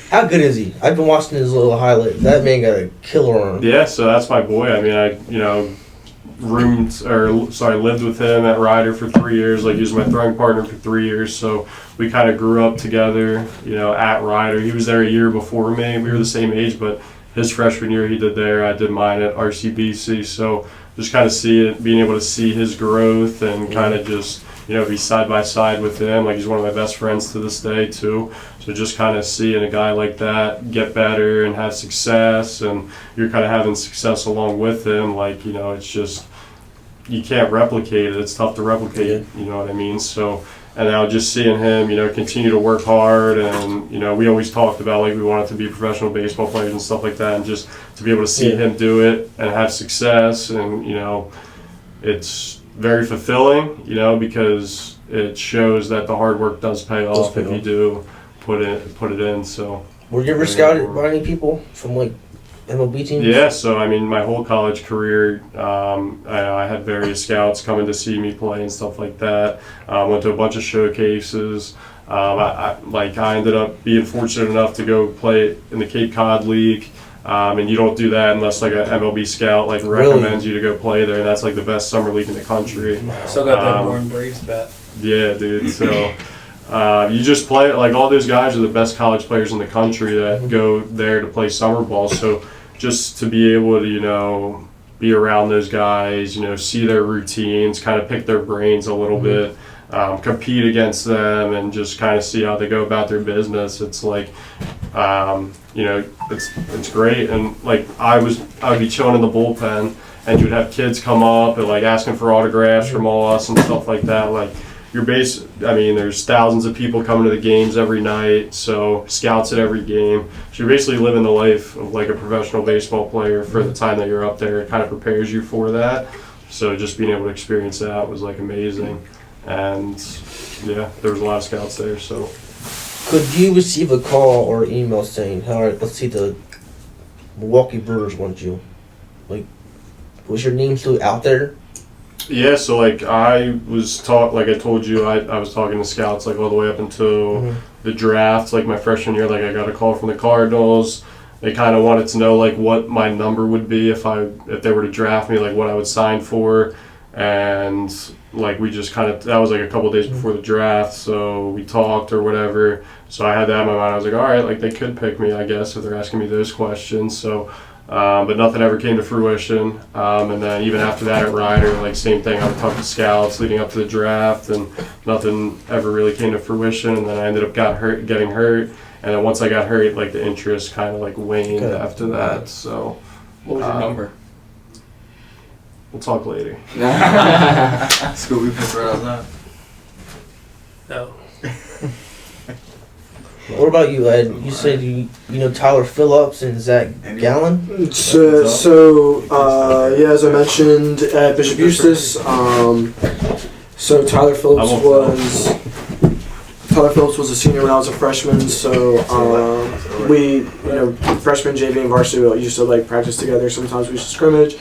Speaker 2: How good is he? I've been watching his little highlight. That man got a killer on him.
Speaker 4: Yeah, so that's my boy. I mean, lived with him at Ryder for 3 years. Like he was my throwing partner for 3 years. So we kind of grew up together, at Ryder. He was there a year before me. We were the same age, but his freshman year he did there. I did mine at RCBC. So just kind of being able to see his growth and kind of just, be side by side with him. Like he's one of my best friends to this day too. So just kind of seeing a guy like that get better and have success, and you're kind of having success along with him. Like, it's just, you can't replicate it. It's tough to replicate, you know what I mean? So, and now just seeing him, continue to work hard, and, we always talked about like we wanted to be professional baseball players and stuff like that, and just to be able to see him do it and have success, and, it's very fulfilling, because it shows that the hard work does pay off if you do put it in. So
Speaker 2: were you ever scouted by any people from like MLB teams?
Speaker 4: Yeah, so I mean, my whole college career, I had various scouts coming to see me play and stuff like that. Went to a bunch of showcases. I ended up being fortunate enough to go play in the Cape Cod League. And you don't do that unless like an MLB scout recommends you to go play there. And that's like the best summer league in the country.
Speaker 6: Still got that Born Braves bat.
Speaker 4: Yeah, dude. So you just play like all those guys are the best college players in the country that go there to play summer ball. So just to be able to be around those guys, see their routines, kind of pick their brains a little bit. Compete against them and just kind of see how they go about their business. It's like, it's great. And like I would be chilling in the bullpen, and you'd have kids come up and like asking for autographs from all us and stuff like that. Like there's thousands of people coming to the games every night, so scouts at every game. So you're basically living the life of like a professional baseball player for the time that you're up there. It kind of prepares you for that. So just being able to experience that was like amazing. And yeah, there was a lot of scouts there. So
Speaker 2: could you receive a call or email saying, all right, let's see, the Milwaukee Brewers want you? Like, was your name still out there?
Speaker 4: Yeah, so like I told you, I was talking to scouts like all the way up until the draft. Like my freshman year, like I got a call from the Cardinals. They kind of wanted to know like what my number would be if they were to draft me, like what I would sign for. And like we just that was like a couple days before the draft, so we talked or whatever. So I had that in my mind. I was like, all right, like they could pick me, I guess, if they're asking me those questions. So, but nothing ever came to fruition. And then even after that at Ryder, like same thing. I would talk to scouts leading up to the draft, and nothing ever really came to fruition. And then I ended up getting hurt. And then once I got hurt, like the interest kind of like waned after that. So,
Speaker 8: what was your number?
Speaker 4: We'll talk later.
Speaker 7: Scooby puts right outside.
Speaker 6: No.
Speaker 2: What about you, Ed? You said you know Tyler Phillips and Zach Gallen?
Speaker 5: Yeah, as I mentioned at Bishop Eustace, so Tyler Phillips was a senior when I was a freshman. So freshman, JV, and varsity used to like practice together. Sometimes we used to scrimmage.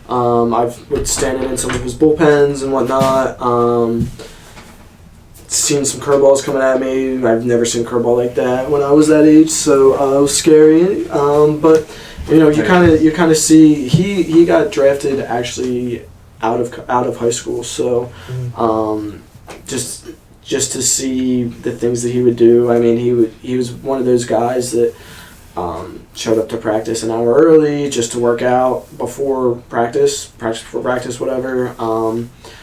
Speaker 5: I've would stand in some of his bullpens and whatnot. Seen some curveballs coming at me. I've never seen a curveball like that when I was that age, so it was scary. But you kind of see he got drafted actually out of high school, so just to see the things that he would do. I mean, he was one of those guys that showed up to practice an hour early just to work out before practice, whatever.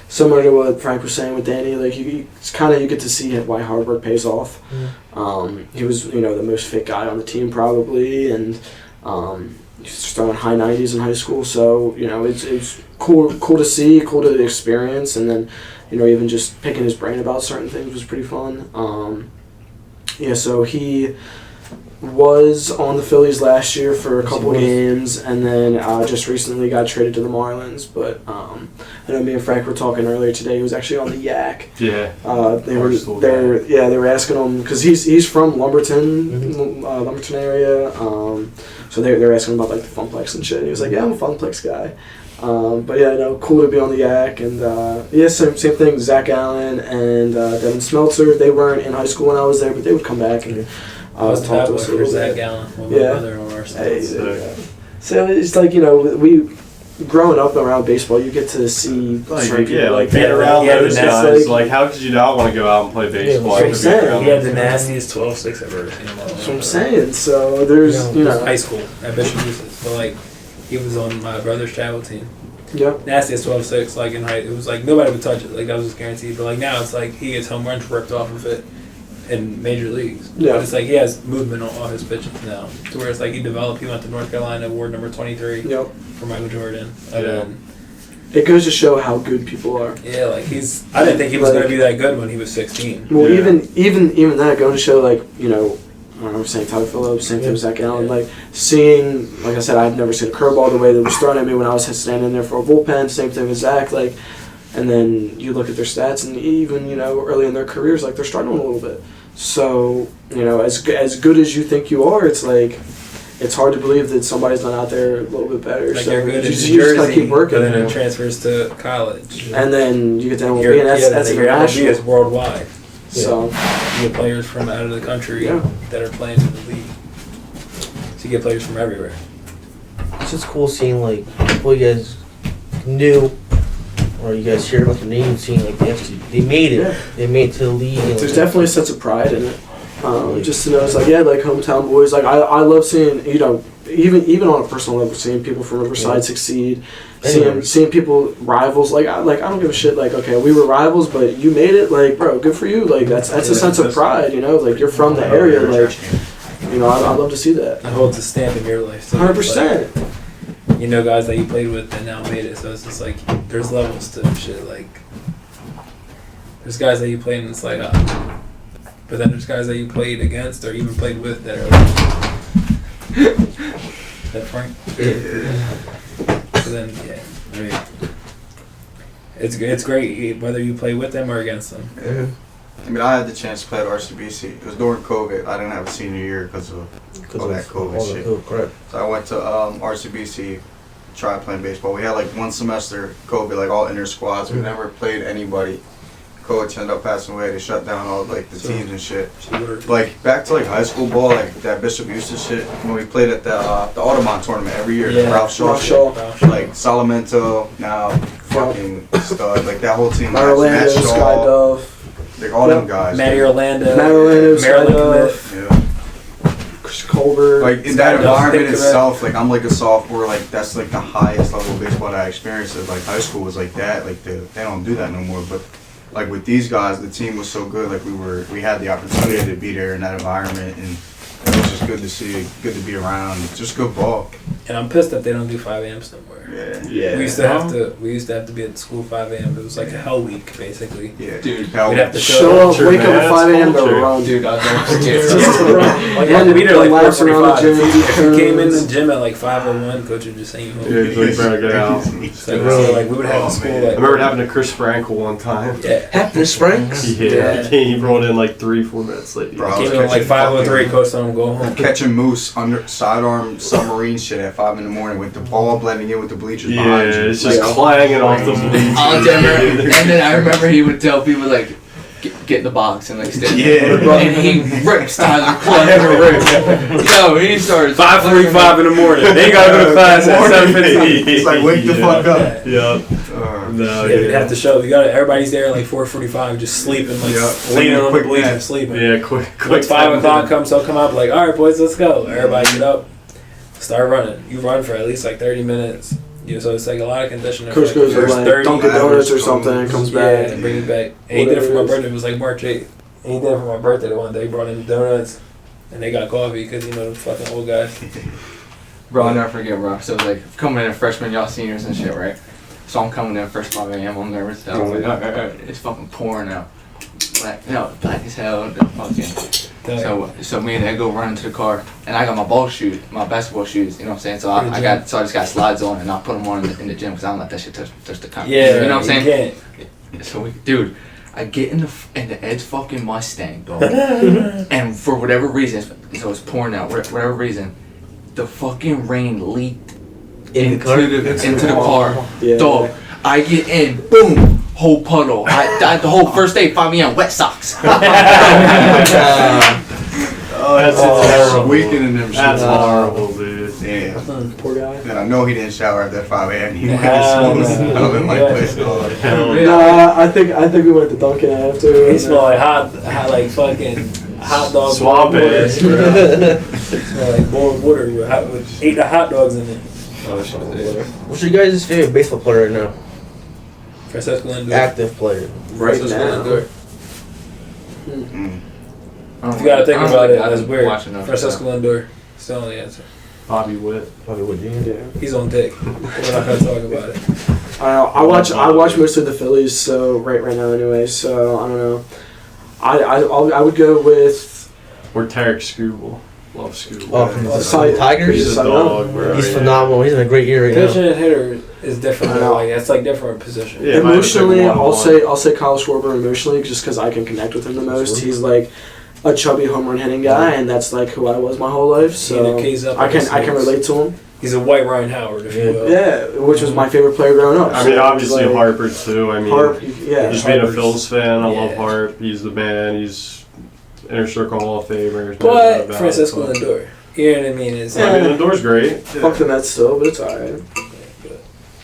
Speaker 5: Similar to what Frank was saying with Danny, like it's kind of you get to see why hard work pays off. He was the most fit guy on the team probably, and he was throwing high 90s in high school. So it's cool to see, cool to experience, and then even just picking his brain about certain things was pretty fun. So he was on the Phillies last year for a couple games, and then just recently got traded to the Marlins. But I know me and Frank were talking earlier today. He was actually on the Yak.
Speaker 4: Yeah.
Speaker 5: They were asking him because he's from Lumberton, Lumberton area. So they were asking him about like the Funplex and shit. And he was like, "Yeah, I'm a Funplex guy." But cool to be on the Yak. And same thing. Zach Allen and Devin Smeltzer. They weren't in high school when I was there, but they would come back and.
Speaker 6: Talk to us for Zach Gallen, my brother on our side.
Speaker 5: So it's like we growing up around baseball, you get to see
Speaker 4: being around those guys. Like, how could you not want to go out and play baseball?
Speaker 5: That's what I'm saying.
Speaker 6: He had the nastiest 12-6 I've ever seen.
Speaker 5: That's what I'm saying. So there's
Speaker 6: high school at Bishop Eustace, but like he was on my brother's travel team.
Speaker 5: Yep.
Speaker 6: Nastiest 12-6, like in high, it was like nobody would touch it. Like that was just guaranteed. But like now it's like he gets home runs ripped off of it. In major leagues.
Speaker 5: Yeah.
Speaker 6: But it's like he has movement on all his pitches now. To where it's like he went to North Carolina, ward number 23 for Michael Jordan.
Speaker 5: It goes to show how good people are.
Speaker 6: Yeah, like I didn't think he was going to be that good when he was 16.
Speaker 5: Well, even that going to show like, I'm saying Tyler Phillips, same thing with Zach Allen. Like seeing, like I said, I've never seen a curveball the way that was thrown at me when I was standing there for a bullpen. Same thing with Zach. Like, and then you look at their stats, and even early in their careers, like they're struggling a little bit. So as good as you think you are, it's like it's hard to believe that somebody's not out there a little bit better.
Speaker 6: Like
Speaker 5: so
Speaker 6: you're good in
Speaker 5: you
Speaker 6: New
Speaker 5: just
Speaker 6: Jersey,
Speaker 5: gotta keep working.
Speaker 6: But then it transfers to college,
Speaker 5: and then you get to MLB, and that's international.
Speaker 6: It's worldwide.
Speaker 5: So
Speaker 6: you get players from out of the country that are playing in the league. So you get players from everywhere.
Speaker 2: It's just cool seeing like people you guys knew. Or you guys hear about the name, seeing like they made it. Yeah. They made it to the league.
Speaker 5: There's definitely a sense of pride in it. Just to know it's like like hometown boys. Like I love seeing even on a personal level, seeing people from Riverside succeed. Seeing people rivals. Like I don't give a shit. Like okay, we were rivals, but you made it. Like bro, good for you. Like that's a sense of pride. Like you're from the area. Like I love to see that.
Speaker 6: It holds a stamp in your life.
Speaker 5: 100%.
Speaker 6: Guys that you played with that now made it. So it's just like there's levels to shit. Like there's guys that you played and it's like, but then there's guys that you played against or even played with that are like, is that Frank? Yeah. So then I mean, it's great whether you play with them or against them.
Speaker 7: Yeah. I mean, I had the chance to play at RCBC. It was during COVID. I didn't have a senior year because of all that COVID shit. So I went to RCBC, tried playing baseball. We had like one semester COVID, like all inter squads. We never played anybody. Coach ended up passing away. They shut down all like the teams and shit. Like back to like high school ball, like that Bishop Eustace shit. When we played at the Audubon tournament every year, the Ralph Shaw. Like Salamento, now fucking stud. Like that whole team.
Speaker 5: Orlando, Sky Dove.
Speaker 7: Like all them guys.
Speaker 6: Matty Orlando,
Speaker 5: Maryland Chris Colbert.
Speaker 7: Like in that environment itself, like I'm like a sophomore, like that's like the highest level of baseball that I experienced. Like high school was like that. Like they don't do that no more. But like with these guys, the team was so good. Like we had the opportunity to be there in that environment, and it was just good to see, good to be around. It's just good ball.
Speaker 6: And I'm pissed that they don't do 5 amps no more.
Speaker 7: Yeah.
Speaker 6: We used to have to be at school 5 a.m. It was like a hell week basically.
Speaker 7: Yeah.
Speaker 8: Dude,
Speaker 7: Hell,
Speaker 6: We'd have to
Speaker 5: Show up,
Speaker 4: Culture,
Speaker 5: wake up
Speaker 4: man,
Speaker 5: at 5 a.m. to
Speaker 4: culture.
Speaker 5: run.
Speaker 8: dude, I don't
Speaker 5: Just to run.
Speaker 6: Like, you had to be there like
Speaker 5: Laps around the
Speaker 6: 4:45.
Speaker 5: gym,
Speaker 6: If you came in the
Speaker 5: turns.
Speaker 6: gym at like 5:01, coach would just send you home.
Speaker 4: Yeah, he's like, bro, get out.
Speaker 6: So like we would have
Speaker 7: Oh,
Speaker 6: to school
Speaker 7: man.
Speaker 6: like.
Speaker 4: I remember it happened to Chris Frankel one time.
Speaker 6: Yeah.
Speaker 2: Happened to Spranks?
Speaker 4: Yeah, he rolled in like 3-4 minutes late.
Speaker 7: Bro, I was
Speaker 6: Came in like
Speaker 7: catching
Speaker 6: 5:03, coach told him go home.
Speaker 7: catching moose under sidearm submarine shit at 5 in the morning with the ball blending in with the bleachers
Speaker 4: Yeah,
Speaker 7: behind you.
Speaker 4: it's just
Speaker 5: Like,
Speaker 4: clanging off the bleachers.
Speaker 8: and then I remember he would tell people like, get in the box and like stand there.
Speaker 7: Yeah.
Speaker 8: And he rips Tyler Clutch in the ribs. Yo, he starts
Speaker 6: 5:45 in the morning. They gotta go to class at 7:15.
Speaker 7: It's like, wake the fuck up.
Speaker 4: Yep. No,
Speaker 6: Yeah, we'd have to show. Everybody's there at like 4:45, just sleeping, like
Speaker 7: Yeah.
Speaker 6: leaning on the
Speaker 7: Quick
Speaker 6: bleachers,
Speaker 7: nap.
Speaker 6: sleeping.
Speaker 4: Yeah, quick.
Speaker 6: Like 5 o'clock comes, they'll come out like, all right, boys, let's go. Everybody get up, start running. You run for at least like 30 minutes. Yeah, so it's like a lot of conditioning.
Speaker 5: Coach
Speaker 6: for,
Speaker 5: goes to
Speaker 6: first
Speaker 5: like
Speaker 6: 30
Speaker 5: Dunkin' Donuts or
Speaker 7: hours.
Speaker 5: something and comes
Speaker 6: Yeah,
Speaker 5: back.
Speaker 6: and bring it back. And he did it for my
Speaker 5: Whatever it is.
Speaker 6: birthday. It was like March 8th. And he did it for my birthday the one day. He brought in donuts, and they got coffee because you know the fucking old guys.
Speaker 8: Bro, I'll never forget, bro. So like coming in freshman, y'all seniors and shit, right? So I'm coming in first 5 a.m. I'm nervous. I was like, all right, it's fucking pouring out. Black as hell. The fucking. So me and Ed go run into the car, and I got my ball shoes, my basketball shoes. You know what I'm saying? So I just got slides on, and I put them on in the gym because I don't let that shit touch the concrete.
Speaker 6: Yeah,
Speaker 8: you know what I'm saying?
Speaker 6: Can't.
Speaker 8: So dude, I get in the Ed's fucking Mustang, dog, and for whatever reason, so it's pouring out. Whatever reason, the fucking rain leaked into the car,
Speaker 5: Yeah.
Speaker 8: dog. I get in, boom, whole puddle. I the whole first day find me on wet socks.
Speaker 4: Oh, that's terrible.
Speaker 7: Weekend in them shit.
Speaker 4: That's horrible, dude.
Speaker 7: Damn.
Speaker 5: Poor guy.
Speaker 7: And I know he didn't shower after 5 a.m. He went
Speaker 6: Hell
Speaker 7: to school.
Speaker 6: no.
Speaker 7: I don't even like this, dog.
Speaker 4: Hell
Speaker 8: Yeah.
Speaker 5: Nah, I think we went to Dunkin' after.
Speaker 6: He smell like hot like fucking hot dog
Speaker 4: Swamp
Speaker 6: boiled water.
Speaker 4: ass, bro.
Speaker 6: Smell like boiled water with 8 hot dogs in it.
Speaker 4: Oh, shit.
Speaker 2: What's your guys' favorite baseball player right now?
Speaker 6: Francesco Lindor.
Speaker 2: Active player.
Speaker 5: Right
Speaker 6: Francesco
Speaker 5: now.
Speaker 6: Lindor.
Speaker 7: Mm.
Speaker 6: You gotta think about it. That's weird.
Speaker 8: Watching
Speaker 6: Francesco Lindor. Still the answer.
Speaker 4: Bobby Witt.
Speaker 2: Probably would you.
Speaker 5: Yeah.
Speaker 6: He's on dick. We're not gonna talk about it.
Speaker 5: I watch mostly the Phillies, so right now anyway. So I don't know. I would go with
Speaker 4: Or Tarek Skubal. Love Skubal.
Speaker 2: Oh, from the
Speaker 5: Cy-
Speaker 2: Tigers?
Speaker 4: He's a
Speaker 5: Cy-
Speaker 4: dog, bro.
Speaker 2: He's
Speaker 4: yeah.
Speaker 2: phenomenal. He's in a great year right
Speaker 6: Pitcher
Speaker 2: now.
Speaker 6: and hitter is different.
Speaker 5: I know.
Speaker 6: Like it's like different position.
Speaker 4: Yeah, if I had to pick
Speaker 5: emotionally,
Speaker 4: one,
Speaker 5: I'll say Kyle Schwarber emotionally, just because I can connect with him the most. He's like a chubby home run hitting guy, and that's like who I was my whole life. So
Speaker 6: K's up
Speaker 5: I
Speaker 6: against
Speaker 5: can
Speaker 6: Knicks.
Speaker 5: relate to him.
Speaker 6: He's a white Ryan Howard, if you will.
Speaker 5: Yeah, which was my favorite player growing up.
Speaker 4: I mean,
Speaker 5: So,
Speaker 4: obviously
Speaker 5: like,
Speaker 4: Harper too. I mean,
Speaker 5: Harp, yeah.
Speaker 4: just being a
Speaker 6: Harper's-
Speaker 4: Phils fan, I love
Speaker 6: Yeah.
Speaker 4: Harp. He's the man. He's Inner Circle Hall of Famer.
Speaker 6: But Francisco Lindor. You know what I mean? It's
Speaker 4: I mean, Lindor's great.
Speaker 5: Fuck the Mets still, but it's alright.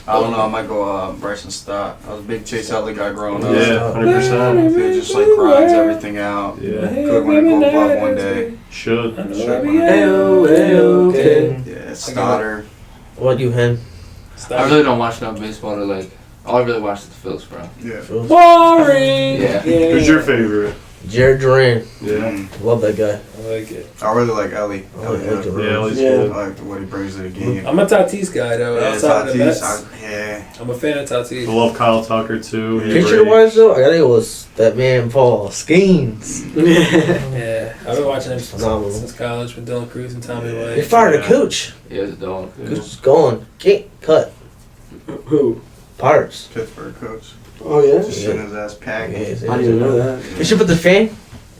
Speaker 7: I don't know. I might go Bryson Stott. I was a big Chase Utley guy growing up.
Speaker 4: Yeah, 100%.
Speaker 7: He just like grinds everything out.
Speaker 4: Yeah,
Speaker 7: Could win a Gold Glove one day.
Speaker 4: should.
Speaker 7: Should win.
Speaker 5: Ayo, okay.
Speaker 7: Yeah, Stoddard.
Speaker 2: What do you, Hen?
Speaker 8: I really don't watch enough baseball to like. All I really watch is the Phils, bro.
Speaker 7: Yeah.
Speaker 6: boring.
Speaker 8: Yeah.
Speaker 4: Who's your favorite?
Speaker 2: Jared Duran.
Speaker 4: Yeah,
Speaker 7: Mm.
Speaker 2: Love that guy.
Speaker 6: I like it.
Speaker 7: I really like Ellie.
Speaker 2: I
Speaker 7: Ellie
Speaker 2: like
Speaker 7: Hood.
Speaker 2: him.
Speaker 4: yeah, he's
Speaker 5: Yeah.
Speaker 4: good.
Speaker 7: I like what he brings to the game.
Speaker 6: I'm a Tatis guy though.
Speaker 7: Yeah,
Speaker 6: Outside of the
Speaker 7: Tatis.
Speaker 6: Mets,
Speaker 7: Yeah.
Speaker 6: I'm a fan of Tatis.
Speaker 4: I love Kyle Tucker too. He's
Speaker 2: Picture
Speaker 4: great.
Speaker 2: wise though, I gotta go with that man Paul Skeens.
Speaker 6: Yeah, I've been watching him
Speaker 2: Phenomenal.
Speaker 6: since college with Dylan Cruz and Tommy
Speaker 2: They
Speaker 6: White.
Speaker 2: fired a
Speaker 4: Yeah.
Speaker 2: coach.
Speaker 8: Yeah, it's a dog.
Speaker 4: Yeah.
Speaker 2: Coach is gone. Can't cut.
Speaker 5: Who?
Speaker 2: Pirates.
Speaker 7: Pittsburgh coach.
Speaker 5: Oh yeah.
Speaker 7: Just sitting his ass packing.
Speaker 2: Yeah,
Speaker 5: I didn't even know that.
Speaker 2: You should put the fan.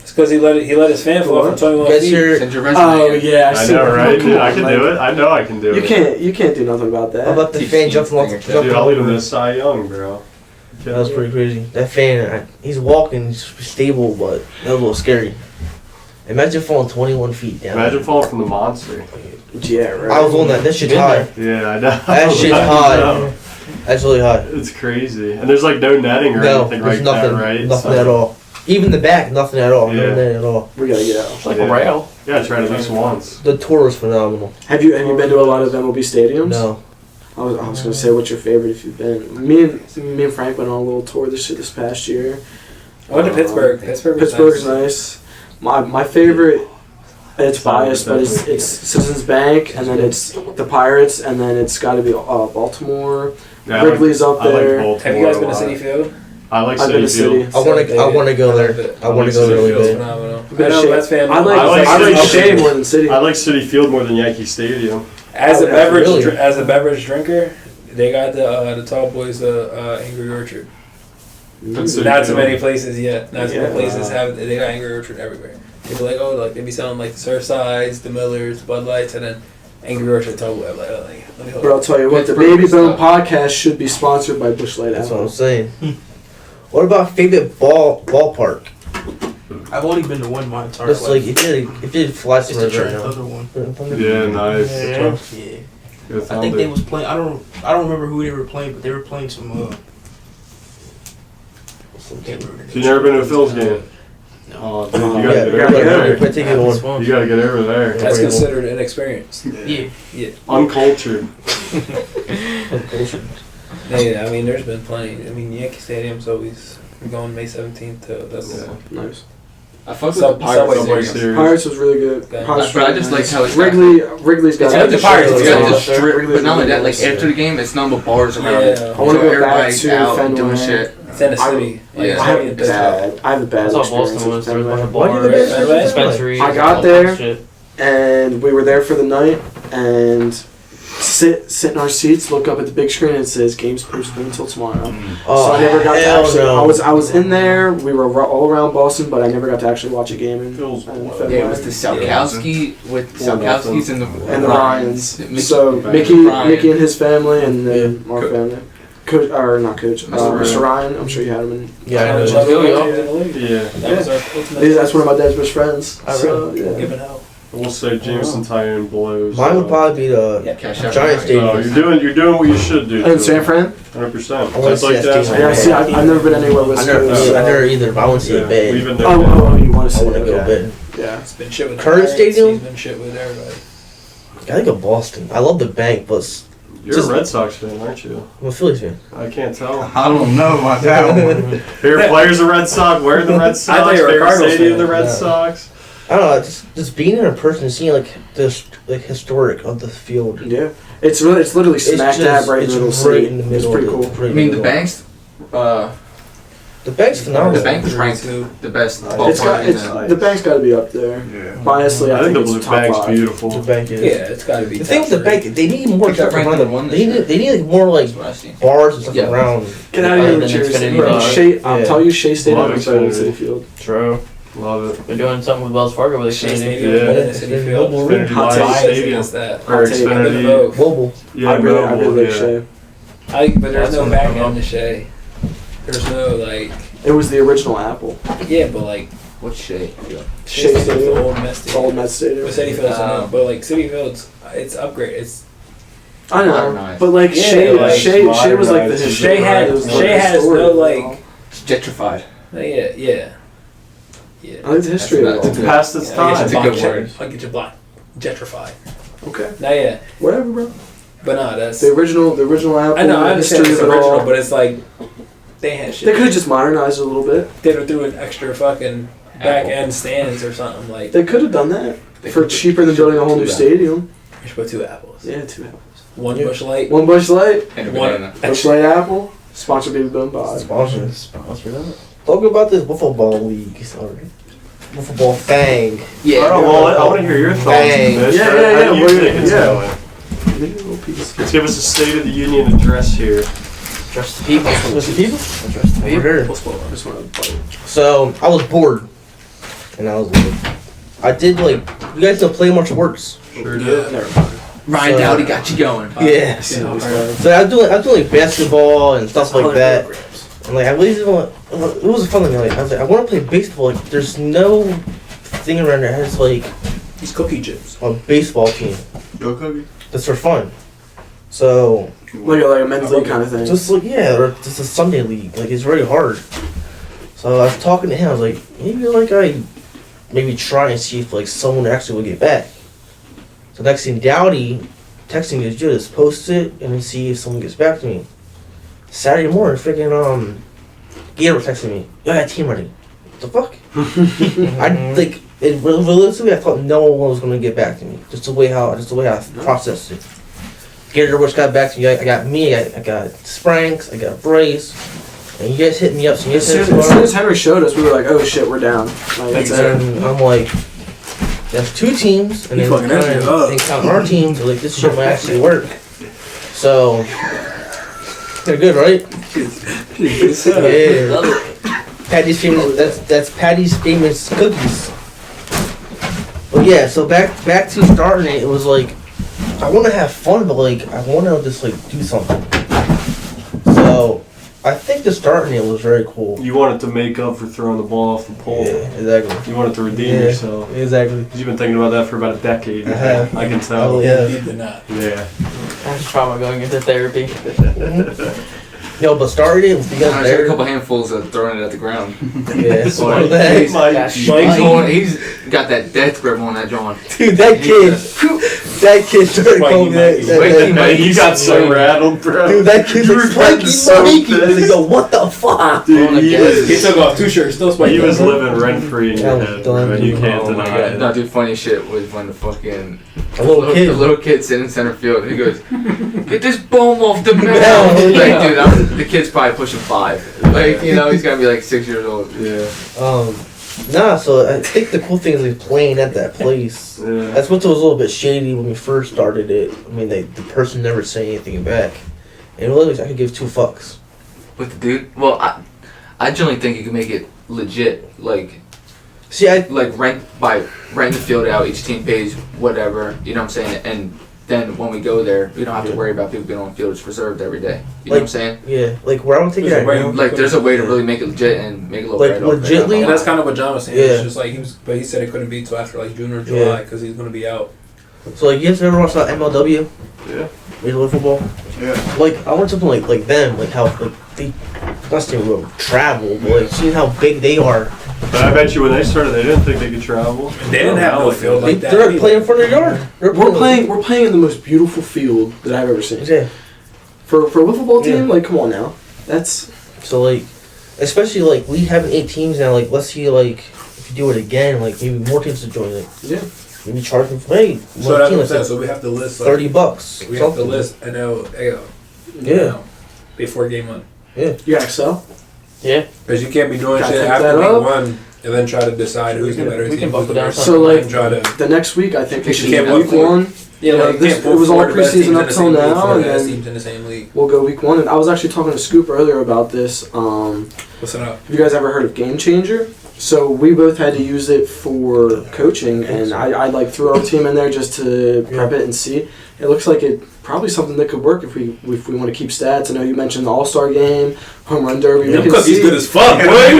Speaker 6: It's because he let his fan fall from 21
Speaker 2: Guys,
Speaker 6: feet.
Speaker 2: your
Speaker 8: Send your resume.
Speaker 5: Oh yeah.
Speaker 4: I
Speaker 5: see-
Speaker 4: know, right?
Speaker 5: come
Speaker 4: Dude, I
Speaker 5: on,
Speaker 4: can
Speaker 5: like,
Speaker 4: do it. I know I can do
Speaker 5: You
Speaker 4: it.
Speaker 5: can't do nothing about that.
Speaker 2: How about the fan jumping off?
Speaker 4: Dude, I'll leave him this Cy Young, bro.
Speaker 2: That was pretty crazy. That fan, he's walking, he's stable, but that was a little scary. Imagine falling 21 feet down.
Speaker 4: Imagine falling from the monster.
Speaker 5: Yeah, right.
Speaker 2: I was on that. That shit's high.
Speaker 4: Yeah, I know.
Speaker 2: That shit's
Speaker 4: I
Speaker 2: high.
Speaker 4: know.
Speaker 2: That's really high.
Speaker 4: It's crazy. And there's like no netting or
Speaker 2: No,
Speaker 4: anything
Speaker 2: there's
Speaker 4: right
Speaker 2: nothing.
Speaker 4: there, right?
Speaker 2: Nothing
Speaker 4: So-
Speaker 2: at all. Even the back, nothing at all.
Speaker 4: Yeah.
Speaker 2: No net at all.
Speaker 5: We gotta get out.
Speaker 8: It's like
Speaker 4: Yeah.
Speaker 8: a rail.
Speaker 4: Yeah, I tried at least once.
Speaker 2: The tour is phenomenal.
Speaker 5: Have you been to a lot of MLB stadiums?
Speaker 2: No.
Speaker 5: I was gonna say, what's your favorite if you've been? Me and Frank went on a little tour this past year.
Speaker 6: I went to Pittsburgh. Pittsburgh was
Speaker 5: Pittsburgh's
Speaker 6: nice.
Speaker 5: nice. My favorite It's biased, but it's Citizens Bank, and then it's the Pirates, and then it's got to be Baltimore.
Speaker 4: Yeah,
Speaker 5: Wrigley's up there.
Speaker 6: Have you guys been to City Field?
Speaker 4: I like
Speaker 5: I've been
Speaker 4: City
Speaker 5: to
Speaker 4: Field.
Speaker 5: City.
Speaker 2: I want to go there. I want to go there really
Speaker 6: Field's
Speaker 2: bad.
Speaker 6: phenomenal.
Speaker 5: Been
Speaker 6: I know
Speaker 5: Shea.
Speaker 6: Mets fan.
Speaker 5: I like
Speaker 4: City.
Speaker 5: Shea more than City.
Speaker 4: I like City Field more than Yankee Stadium.
Speaker 6: As a
Speaker 5: Oh,
Speaker 6: beverage,
Speaker 2: really?
Speaker 6: as a beverage drinker, they got the Tall Boys, Angry Orchard.
Speaker 4: That's City
Speaker 6: Not too
Speaker 4: Field.
Speaker 6: many places yet. Not too
Speaker 5: Yeah.
Speaker 6: many places have. They got Angry Orchard everywhere. They be like, oh, like they be selling like the Surfsides, the Millers, Bud Lights, and then Angry Orchard Tall Boy. I'm like, oh, let me hold
Speaker 5: But I'll
Speaker 6: on.
Speaker 5: tell you what, the
Speaker 8: Pittsburgh
Speaker 5: Baby Bone
Speaker 8: stuff.
Speaker 5: podcast should be sponsored by Busch Light
Speaker 2: That's what I'm
Speaker 5: Apple.
Speaker 2: saying. What about favorite ballpark?
Speaker 9: I've only been to one my entire
Speaker 2: Just like
Speaker 9: life.
Speaker 2: if you did fly
Speaker 9: It's the
Speaker 2: somewhere right
Speaker 9: Trent
Speaker 2: now.
Speaker 9: other one.
Speaker 4: Yeah, nice.
Speaker 9: Yeah.
Speaker 4: Good
Speaker 9: I think they was playing. I don't remember who they were playing, but they were playing some. Can't remember the
Speaker 4: So you never been to a Phil's game?
Speaker 9: No.
Speaker 4: Oh, dude, you
Speaker 5: Yeah,
Speaker 4: gotta get
Speaker 5: yeah,
Speaker 4: over
Speaker 5: yeah.
Speaker 4: there.
Speaker 2: But take it one.
Speaker 4: You gotta get over there.
Speaker 6: That's
Speaker 2: Very
Speaker 6: considered inexperienced.
Speaker 9: Yeah.
Speaker 4: Uncultured.
Speaker 6: Yeah, I mean, there's been plenty. I mean, Yankee Stadium's always we're going May 17th. That's
Speaker 4: Yeah.
Speaker 5: Nice.
Speaker 8: I fucked with
Speaker 6: Sub-
Speaker 8: the Pirates.
Speaker 6: Subway
Speaker 8: Series.
Speaker 4: Series.
Speaker 5: Pirates was really good.
Speaker 6: Okay.
Speaker 5: Pirates
Speaker 8: But I
Speaker 5: was
Speaker 8: just
Speaker 5: really
Speaker 8: like
Speaker 5: nice.
Speaker 8: how it's got-
Speaker 5: Wrigley's got.
Speaker 6: It's got the Pirates,
Speaker 8: It's
Speaker 6: Yeah.
Speaker 8: got the
Speaker 6: Yeah.
Speaker 8: strip,
Speaker 5: Wrigley's
Speaker 8: but not only
Speaker 5: really
Speaker 8: that, like
Speaker 5: nice.
Speaker 8: after the game, it's none but bars around it.
Speaker 6: Yeah.
Speaker 5: I want to go back
Speaker 8: Everybody's
Speaker 5: to
Speaker 8: out and doing
Speaker 5: Fenway.
Speaker 8: shit.
Speaker 6: It's in the city.
Speaker 8: Yeah.
Speaker 6: it's
Speaker 5: I have
Speaker 6: in
Speaker 5: a
Speaker 6: the city.
Speaker 5: bad
Speaker 3: That's how
Speaker 5: experience
Speaker 3: Boston
Speaker 5: with
Speaker 3: was. There was a bunch
Speaker 5: Fenway.
Speaker 3: of
Speaker 2: Why do you
Speaker 3: bars,
Speaker 2: think that's
Speaker 6: Fenway?
Speaker 3: dispensaries.
Speaker 5: I got
Speaker 3: all that
Speaker 5: there.
Speaker 3: shit.
Speaker 5: And we were there for the night, and sit in our seats, look up at the big screen, and it says games postponed until tomorrow.
Speaker 2: Oh,
Speaker 5: So I never got to
Speaker 2: hell
Speaker 5: actually.
Speaker 2: no.
Speaker 5: I was in there. We were all around Boston, but I never got to actually watch a game in
Speaker 4: Feels
Speaker 5: Fenway.
Speaker 8: Yeah, it was the Salkowski with Salkowski's and the
Speaker 5: And the Ryans.
Speaker 8: Mickey-
Speaker 5: So Mickey
Speaker 8: Ryan.
Speaker 5: and his family, and then our family. Coach, or not coach,
Speaker 8: Mr.
Speaker 5: Mr. Ryan. I'm sure you had him in.
Speaker 2: Yeah, I know.
Speaker 6: Chuck
Speaker 3: Yo, yo.
Speaker 6: Jones in the league.
Speaker 4: Yeah.
Speaker 6: That was our ultimate.
Speaker 5: That's one of my dad's best friends.
Speaker 2: I
Speaker 5: So yeah.
Speaker 6: Giving out.
Speaker 4: We'll say Jameson Tynan blows.
Speaker 2: Mine would probably be the
Speaker 6: Yeah.
Speaker 8: Cash out.
Speaker 2: Giant Stadium.
Speaker 4: You're doing what you should do.
Speaker 5: In San Fran?
Speaker 4: 100%.
Speaker 2: I wanna
Speaker 4: I'd
Speaker 2: see
Speaker 4: like
Speaker 2: that
Speaker 4: that.
Speaker 2: stadium.
Speaker 5: Yeah, see, I've never been anywhere
Speaker 2: I
Speaker 5: West
Speaker 2: never,
Speaker 5: Coast.
Speaker 2: I never either, but I want to see it bad.
Speaker 4: We've been
Speaker 5: Oh, you want to see
Speaker 2: I want to
Speaker 5: it?
Speaker 2: go
Speaker 5: Okay.
Speaker 2: bad.
Speaker 5: Yeah.
Speaker 6: It's been shit with the
Speaker 2: Current
Speaker 6: Pirates,
Speaker 2: stadium?
Speaker 6: He's been shit with everybody.
Speaker 2: I think of Boston. I love the bank, but
Speaker 4: You're
Speaker 2: Just-
Speaker 4: a Red Sox fan, aren't you?
Speaker 2: I'm a Phillies fan.
Speaker 4: I can't tell.
Speaker 7: I don't know about that one.
Speaker 4: Favorite players of Red Sox? Where are the Red Sox?
Speaker 6: thought you were a
Speaker 4: Favorite
Speaker 6: Cardinals
Speaker 4: stadium of
Speaker 6: fan.
Speaker 4: the Red
Speaker 2: Yeah.
Speaker 4: Sox?
Speaker 2: I don't know. Just being in a person, seeing like this, like historic of the field.
Speaker 5: Yeah. It's literally
Speaker 2: It's
Speaker 5: smack
Speaker 2: just-
Speaker 5: dab right in
Speaker 2: it's
Speaker 5: the middle of the
Speaker 2: right
Speaker 5: city.
Speaker 2: in the
Speaker 5: It's
Speaker 2: middle.
Speaker 5: pretty
Speaker 2: of
Speaker 5: cool.
Speaker 2: the,
Speaker 8: I mean, the Banks,
Speaker 2: The bank's phenomenal.
Speaker 8: the Bank was ranked the best
Speaker 5: It's
Speaker 8: ballpark
Speaker 5: got
Speaker 8: in
Speaker 5: it's
Speaker 8: the.
Speaker 5: the bank's got to be up there.
Speaker 7: Yeah.
Speaker 5: Biasly,
Speaker 4: I think the
Speaker 5: it's
Speaker 4: Blue
Speaker 5: top
Speaker 4: Bank's
Speaker 5: 5.
Speaker 4: beautiful.
Speaker 2: The bank is.
Speaker 6: Yeah, it's got to be.
Speaker 2: The thing with the
Speaker 6: top
Speaker 2: bank, they need more
Speaker 8: They got
Speaker 2: stuff
Speaker 8: ranked
Speaker 2: around
Speaker 8: number one
Speaker 2: them.
Speaker 8: this year.
Speaker 2: They need like more like
Speaker 8: That's what I see.
Speaker 2: bars and stuff
Speaker 8: Yeah.
Speaker 2: around.
Speaker 5: Get out of
Speaker 3: Other
Speaker 5: here
Speaker 3: than
Speaker 5: with yours.
Speaker 3: Xfinity
Speaker 5: Bro,
Speaker 3: Bar.
Speaker 5: Shea, I'll
Speaker 2: Yeah.
Speaker 5: tell you, Shea Stadium
Speaker 4: Love
Speaker 5: is better than
Speaker 4: Xfinity.
Speaker 5: City Field.
Speaker 2: True.
Speaker 4: Love it.
Speaker 3: They're doing something with Wells Fargo with
Speaker 6: Shea
Speaker 3: Xfinity.
Speaker 6: Stadium
Speaker 4: Yeah.
Speaker 6: better than City Field.
Speaker 4: Xfinity
Speaker 5: Hot
Speaker 4: Live
Speaker 5: take.
Speaker 6: Bias
Speaker 4: Stadium.
Speaker 6: against that.
Speaker 4: Or
Speaker 5: Hot take.
Speaker 6: I'm gonna
Speaker 4: Xfinity.
Speaker 6: vote.
Speaker 2: Mobile.
Speaker 4: Yeah,
Speaker 5: I really like
Speaker 4: Mobile, yeah.
Speaker 5: Shea.
Speaker 6: But there's
Speaker 2: That's
Speaker 6: no
Speaker 2: what
Speaker 6: back
Speaker 2: I'm
Speaker 6: end to Shea. There's no like.
Speaker 5: It was the original Apple.
Speaker 6: Yeah, but like
Speaker 8: What's Shea?
Speaker 6: Shea
Speaker 5: Shea
Speaker 6: Stadium's
Speaker 5: Stadium.
Speaker 6: the old Mets
Speaker 5: It's old
Speaker 6: Stadium.
Speaker 5: Met Stadium.
Speaker 6: But City Field's no. But like City Field's, it's upgrade. It's
Speaker 5: I know,
Speaker 8: Modernized.
Speaker 5: but like
Speaker 6: Yeah,
Speaker 5: Shea,
Speaker 6: like,
Speaker 5: Shea was like the
Speaker 4: modernized.
Speaker 5: history.
Speaker 6: Shea had
Speaker 5: It was
Speaker 6: Shea
Speaker 5: the
Speaker 6: has
Speaker 5: story
Speaker 6: no
Speaker 5: of it all.
Speaker 6: like.
Speaker 8: It's gentrified.
Speaker 6: Yeah.
Speaker 5: I like the history
Speaker 8: That's
Speaker 5: of
Speaker 8: not-
Speaker 5: it
Speaker 4: Past its
Speaker 6: Yeah,
Speaker 4: time.
Speaker 8: That's a
Speaker 6: block
Speaker 8: good
Speaker 6: jet-
Speaker 8: word.
Speaker 6: I'll get your block gentrified.
Speaker 5: all. Okay,
Speaker 6: Now yeah,
Speaker 5: whatever, bro.
Speaker 6: but no, that's.
Speaker 5: The original Apple.
Speaker 6: I know, I understand
Speaker 5: history
Speaker 6: it's
Speaker 5: of it
Speaker 6: original,
Speaker 5: all.
Speaker 6: but it's like they had shit.
Speaker 5: They could have just modernized it a little bit.
Speaker 6: They would threw an extra fucking back
Speaker 8: Apple.
Speaker 6: end stands or something like.
Speaker 5: They could have done that
Speaker 8: They
Speaker 5: for
Speaker 8: could-
Speaker 5: cheaper than building a whole new
Speaker 8: Two
Speaker 5: stadium.
Speaker 6: You should put 2 apples.
Speaker 5: Yeah, 2 apples.
Speaker 6: One
Speaker 2: Yeah.
Speaker 6: Bush Light.
Speaker 5: One Busch Light,
Speaker 8: And a
Speaker 6: One-
Speaker 8: banana.
Speaker 5: Busch Light Apple, sponsored Baby Boom Pod.
Speaker 2: Sponsor. Talk about this wiffle ball league. Sorry. Wiffle ball thing.
Speaker 8: Yeah.
Speaker 4: I want to hear your thoughts on
Speaker 2: Bang.
Speaker 4: this.
Speaker 5: Yeah,
Speaker 4: How
Speaker 5: yeah,
Speaker 4: do you
Speaker 5: yeah,
Speaker 4: think it's
Speaker 5: yeah.
Speaker 4: going?
Speaker 5: Maybe a little piece.
Speaker 4: Let's give us a State of the Union address here.
Speaker 3: Trust the people.
Speaker 2: Mr. People?
Speaker 3: Trust the
Speaker 2: Over
Speaker 3: people.
Speaker 2: here.
Speaker 5: Just want to bite.
Speaker 2: So I was bored, and I was like, I did like you guys don't play much sports.
Speaker 4: Sure do.
Speaker 5: Never mind.
Speaker 8: Ryan
Speaker 2: So-
Speaker 8: Dowdy got you going.
Speaker 2: Yeah. So I was doing like basketball and stuff like that. And like I really didn't want. It was a fun thing. Like I was like, I want to play baseball. Like there's no thing around that has like
Speaker 6: These cookie chips.
Speaker 2: a baseball team
Speaker 7: Yo, Cookie.
Speaker 2: that's for fun. So
Speaker 5: Like a men's league kind of thing.
Speaker 2: just like yeah, or just a Sunday league. Like it's very hard. So I was talking to him. I was like, maybe try and see if like someone actually will get back. So next thing, Dowdy texting me, just post it and then see if someone gets back to me. Saturday morning, freaking Gator was texting me, yo, I got a team ready. What the fuck? I like realistically, I thought no one was gonna get back to me. Just the way I processed it. Gator Bush got back to me. I got me. I got Spranks. I got Brace. And you guys hit me up. So
Speaker 5: As soon as Henry showed us, we were like, "Oh shit, we're down." Like,
Speaker 2: and I'm like, "There's 2 teams, and then count our teams. Like this shit might actually work." So they're good, right? Yeah. Patty's famous. That's Patty's famous cookies. But yeah, so back to starting it. It was like I want to have fun, but like I want to just like do something. So I think the starting it was very cool.
Speaker 4: You wanted to make up for throwing the ball off the pole.
Speaker 2: Yeah, exactly.
Speaker 4: You wanted to redeem yourself.
Speaker 2: Exactly.
Speaker 4: You've been thinking about that for about a decade.
Speaker 2: I have.
Speaker 4: I can tell.
Speaker 2: Oh yeah.
Speaker 6: He did not.
Speaker 4: Yeah.
Speaker 3: That's trauma going into therapy.
Speaker 2: Yo, but starting it with the
Speaker 8: I
Speaker 2: young
Speaker 8: had a
Speaker 2: there.
Speaker 8: couple handfuls of throwing it at the ground.
Speaker 2: Yeah, so
Speaker 4: Like,
Speaker 2: that,
Speaker 8: He's got that death grip on that John.
Speaker 2: dude, that kid started calling that.
Speaker 4: You got so rattled, bro.
Speaker 2: Dude, that kid's like, Spiky
Speaker 4: so
Speaker 2: Mikey. I was like,
Speaker 4: pissed.
Speaker 2: yo, what the fuck?
Speaker 4: Dude,
Speaker 6: He took off 2 shirts, still spiky.
Speaker 4: he was living rent free in your
Speaker 2: That was
Speaker 4: head,
Speaker 2: done,
Speaker 4: bro. You
Speaker 2: dude.
Speaker 4: can't
Speaker 8: Oh my
Speaker 4: deny
Speaker 8: god.
Speaker 4: it.
Speaker 8: No, dude, funny shit was when the fucking
Speaker 2: A little
Speaker 8: the
Speaker 2: kid.
Speaker 8: little kid sitting in center field. He goes, "Get this bum off the mound!"
Speaker 2: Yeah.
Speaker 8: Like, dude, the kid's probably pushing 5. Like, you know, he's gotta be like 6 years old.
Speaker 4: Yeah.
Speaker 2: So I think the cool thing is like playing at that place.
Speaker 4: Yeah.
Speaker 2: That's what was a little bit shady when we first started it. I mean, the person never said anything back. And literally, I could give 2 fucks.
Speaker 8: With the dude, well, I generally think you can make it legit. Like rent the field out. Each team pays whatever. You know what I'm saying? And then when we go there, we don't have to worry about people being on the field. It's reserved every day. You know what I'm saying?
Speaker 2: Yeah, like where I would take it
Speaker 6: There's
Speaker 2: at
Speaker 6: a way-
Speaker 2: now.
Speaker 8: Like, there's a way to really make it legit and make it look
Speaker 2: Like,
Speaker 8: right.
Speaker 2: legitly-
Speaker 6: And that's kind of what John was saying.
Speaker 2: Yeah.
Speaker 6: It's just like but he said it couldn't be till after like June or July because he's gonna be out.
Speaker 2: So like, you guys ever watched that MLW?
Speaker 4: Yeah.
Speaker 2: Major League Football?
Speaker 7: Yeah.
Speaker 2: Like, I want something like them, like how like they not saying we will travel, but like seeing how big they are.
Speaker 4: But I bet you when they started, they didn't think they could travel.
Speaker 6: They didn't have no field like that.
Speaker 2: They're playing in front of their yard.
Speaker 5: We're playing in the most beautiful field that I've ever seen.
Speaker 2: Yeah.
Speaker 5: For a football team,
Speaker 2: Yeah.
Speaker 5: like, come on now. That's
Speaker 2: So like, especially like we have 8 teams now. Like, let's see like if you do it again, like maybe more teams to join. Like,
Speaker 5: yeah.
Speaker 2: maybe charge them for hey,
Speaker 6: So
Speaker 2: one
Speaker 6: that's
Speaker 2: team,
Speaker 6: what I'm
Speaker 2: let's
Speaker 6: saying.
Speaker 2: say
Speaker 6: So we have to list like,
Speaker 2: $30.
Speaker 6: We have to
Speaker 2: something.
Speaker 6: list and
Speaker 2: Yeah.
Speaker 6: before game 1.
Speaker 5: You got Excel?
Speaker 3: Yeah.
Speaker 6: Because you can't be doing
Speaker 5: Gotta
Speaker 6: shit
Speaker 5: think
Speaker 6: after
Speaker 5: that
Speaker 6: week
Speaker 5: up.
Speaker 6: 1 and then try to decide who's the better
Speaker 3: we
Speaker 6: team.
Speaker 3: can buckle down
Speaker 5: So, like,
Speaker 6: and try to
Speaker 5: The next week, I think we
Speaker 6: You
Speaker 5: should
Speaker 6: can't
Speaker 5: go
Speaker 6: put
Speaker 5: week
Speaker 6: four.
Speaker 5: 1.
Speaker 6: yeah,
Speaker 5: Yeah,
Speaker 6: like, you
Speaker 5: this-
Speaker 6: can't put
Speaker 5: it was all
Speaker 6: 4 of the best
Speaker 5: preseason
Speaker 6: teams
Speaker 5: up
Speaker 6: in the
Speaker 5: till
Speaker 6: same league,
Speaker 5: now,
Speaker 6: 4 of the
Speaker 5: and
Speaker 6: best
Speaker 5: then-
Speaker 6: teams in the same league.
Speaker 5: We'll go week 1. And I was actually talking to Scoop earlier about this.
Speaker 6: What's it up?
Speaker 5: Have you guys ever heard of Game Changer? So we both had to use it for coaching, and I like threw our team in there just to prep it and see. It looks like it probably something that could work if we want to keep stats. I know you mentioned the All-Star game, home run derby.
Speaker 6: Them
Speaker 5: We can
Speaker 6: cookies
Speaker 5: see.
Speaker 6: good as fuck, boy.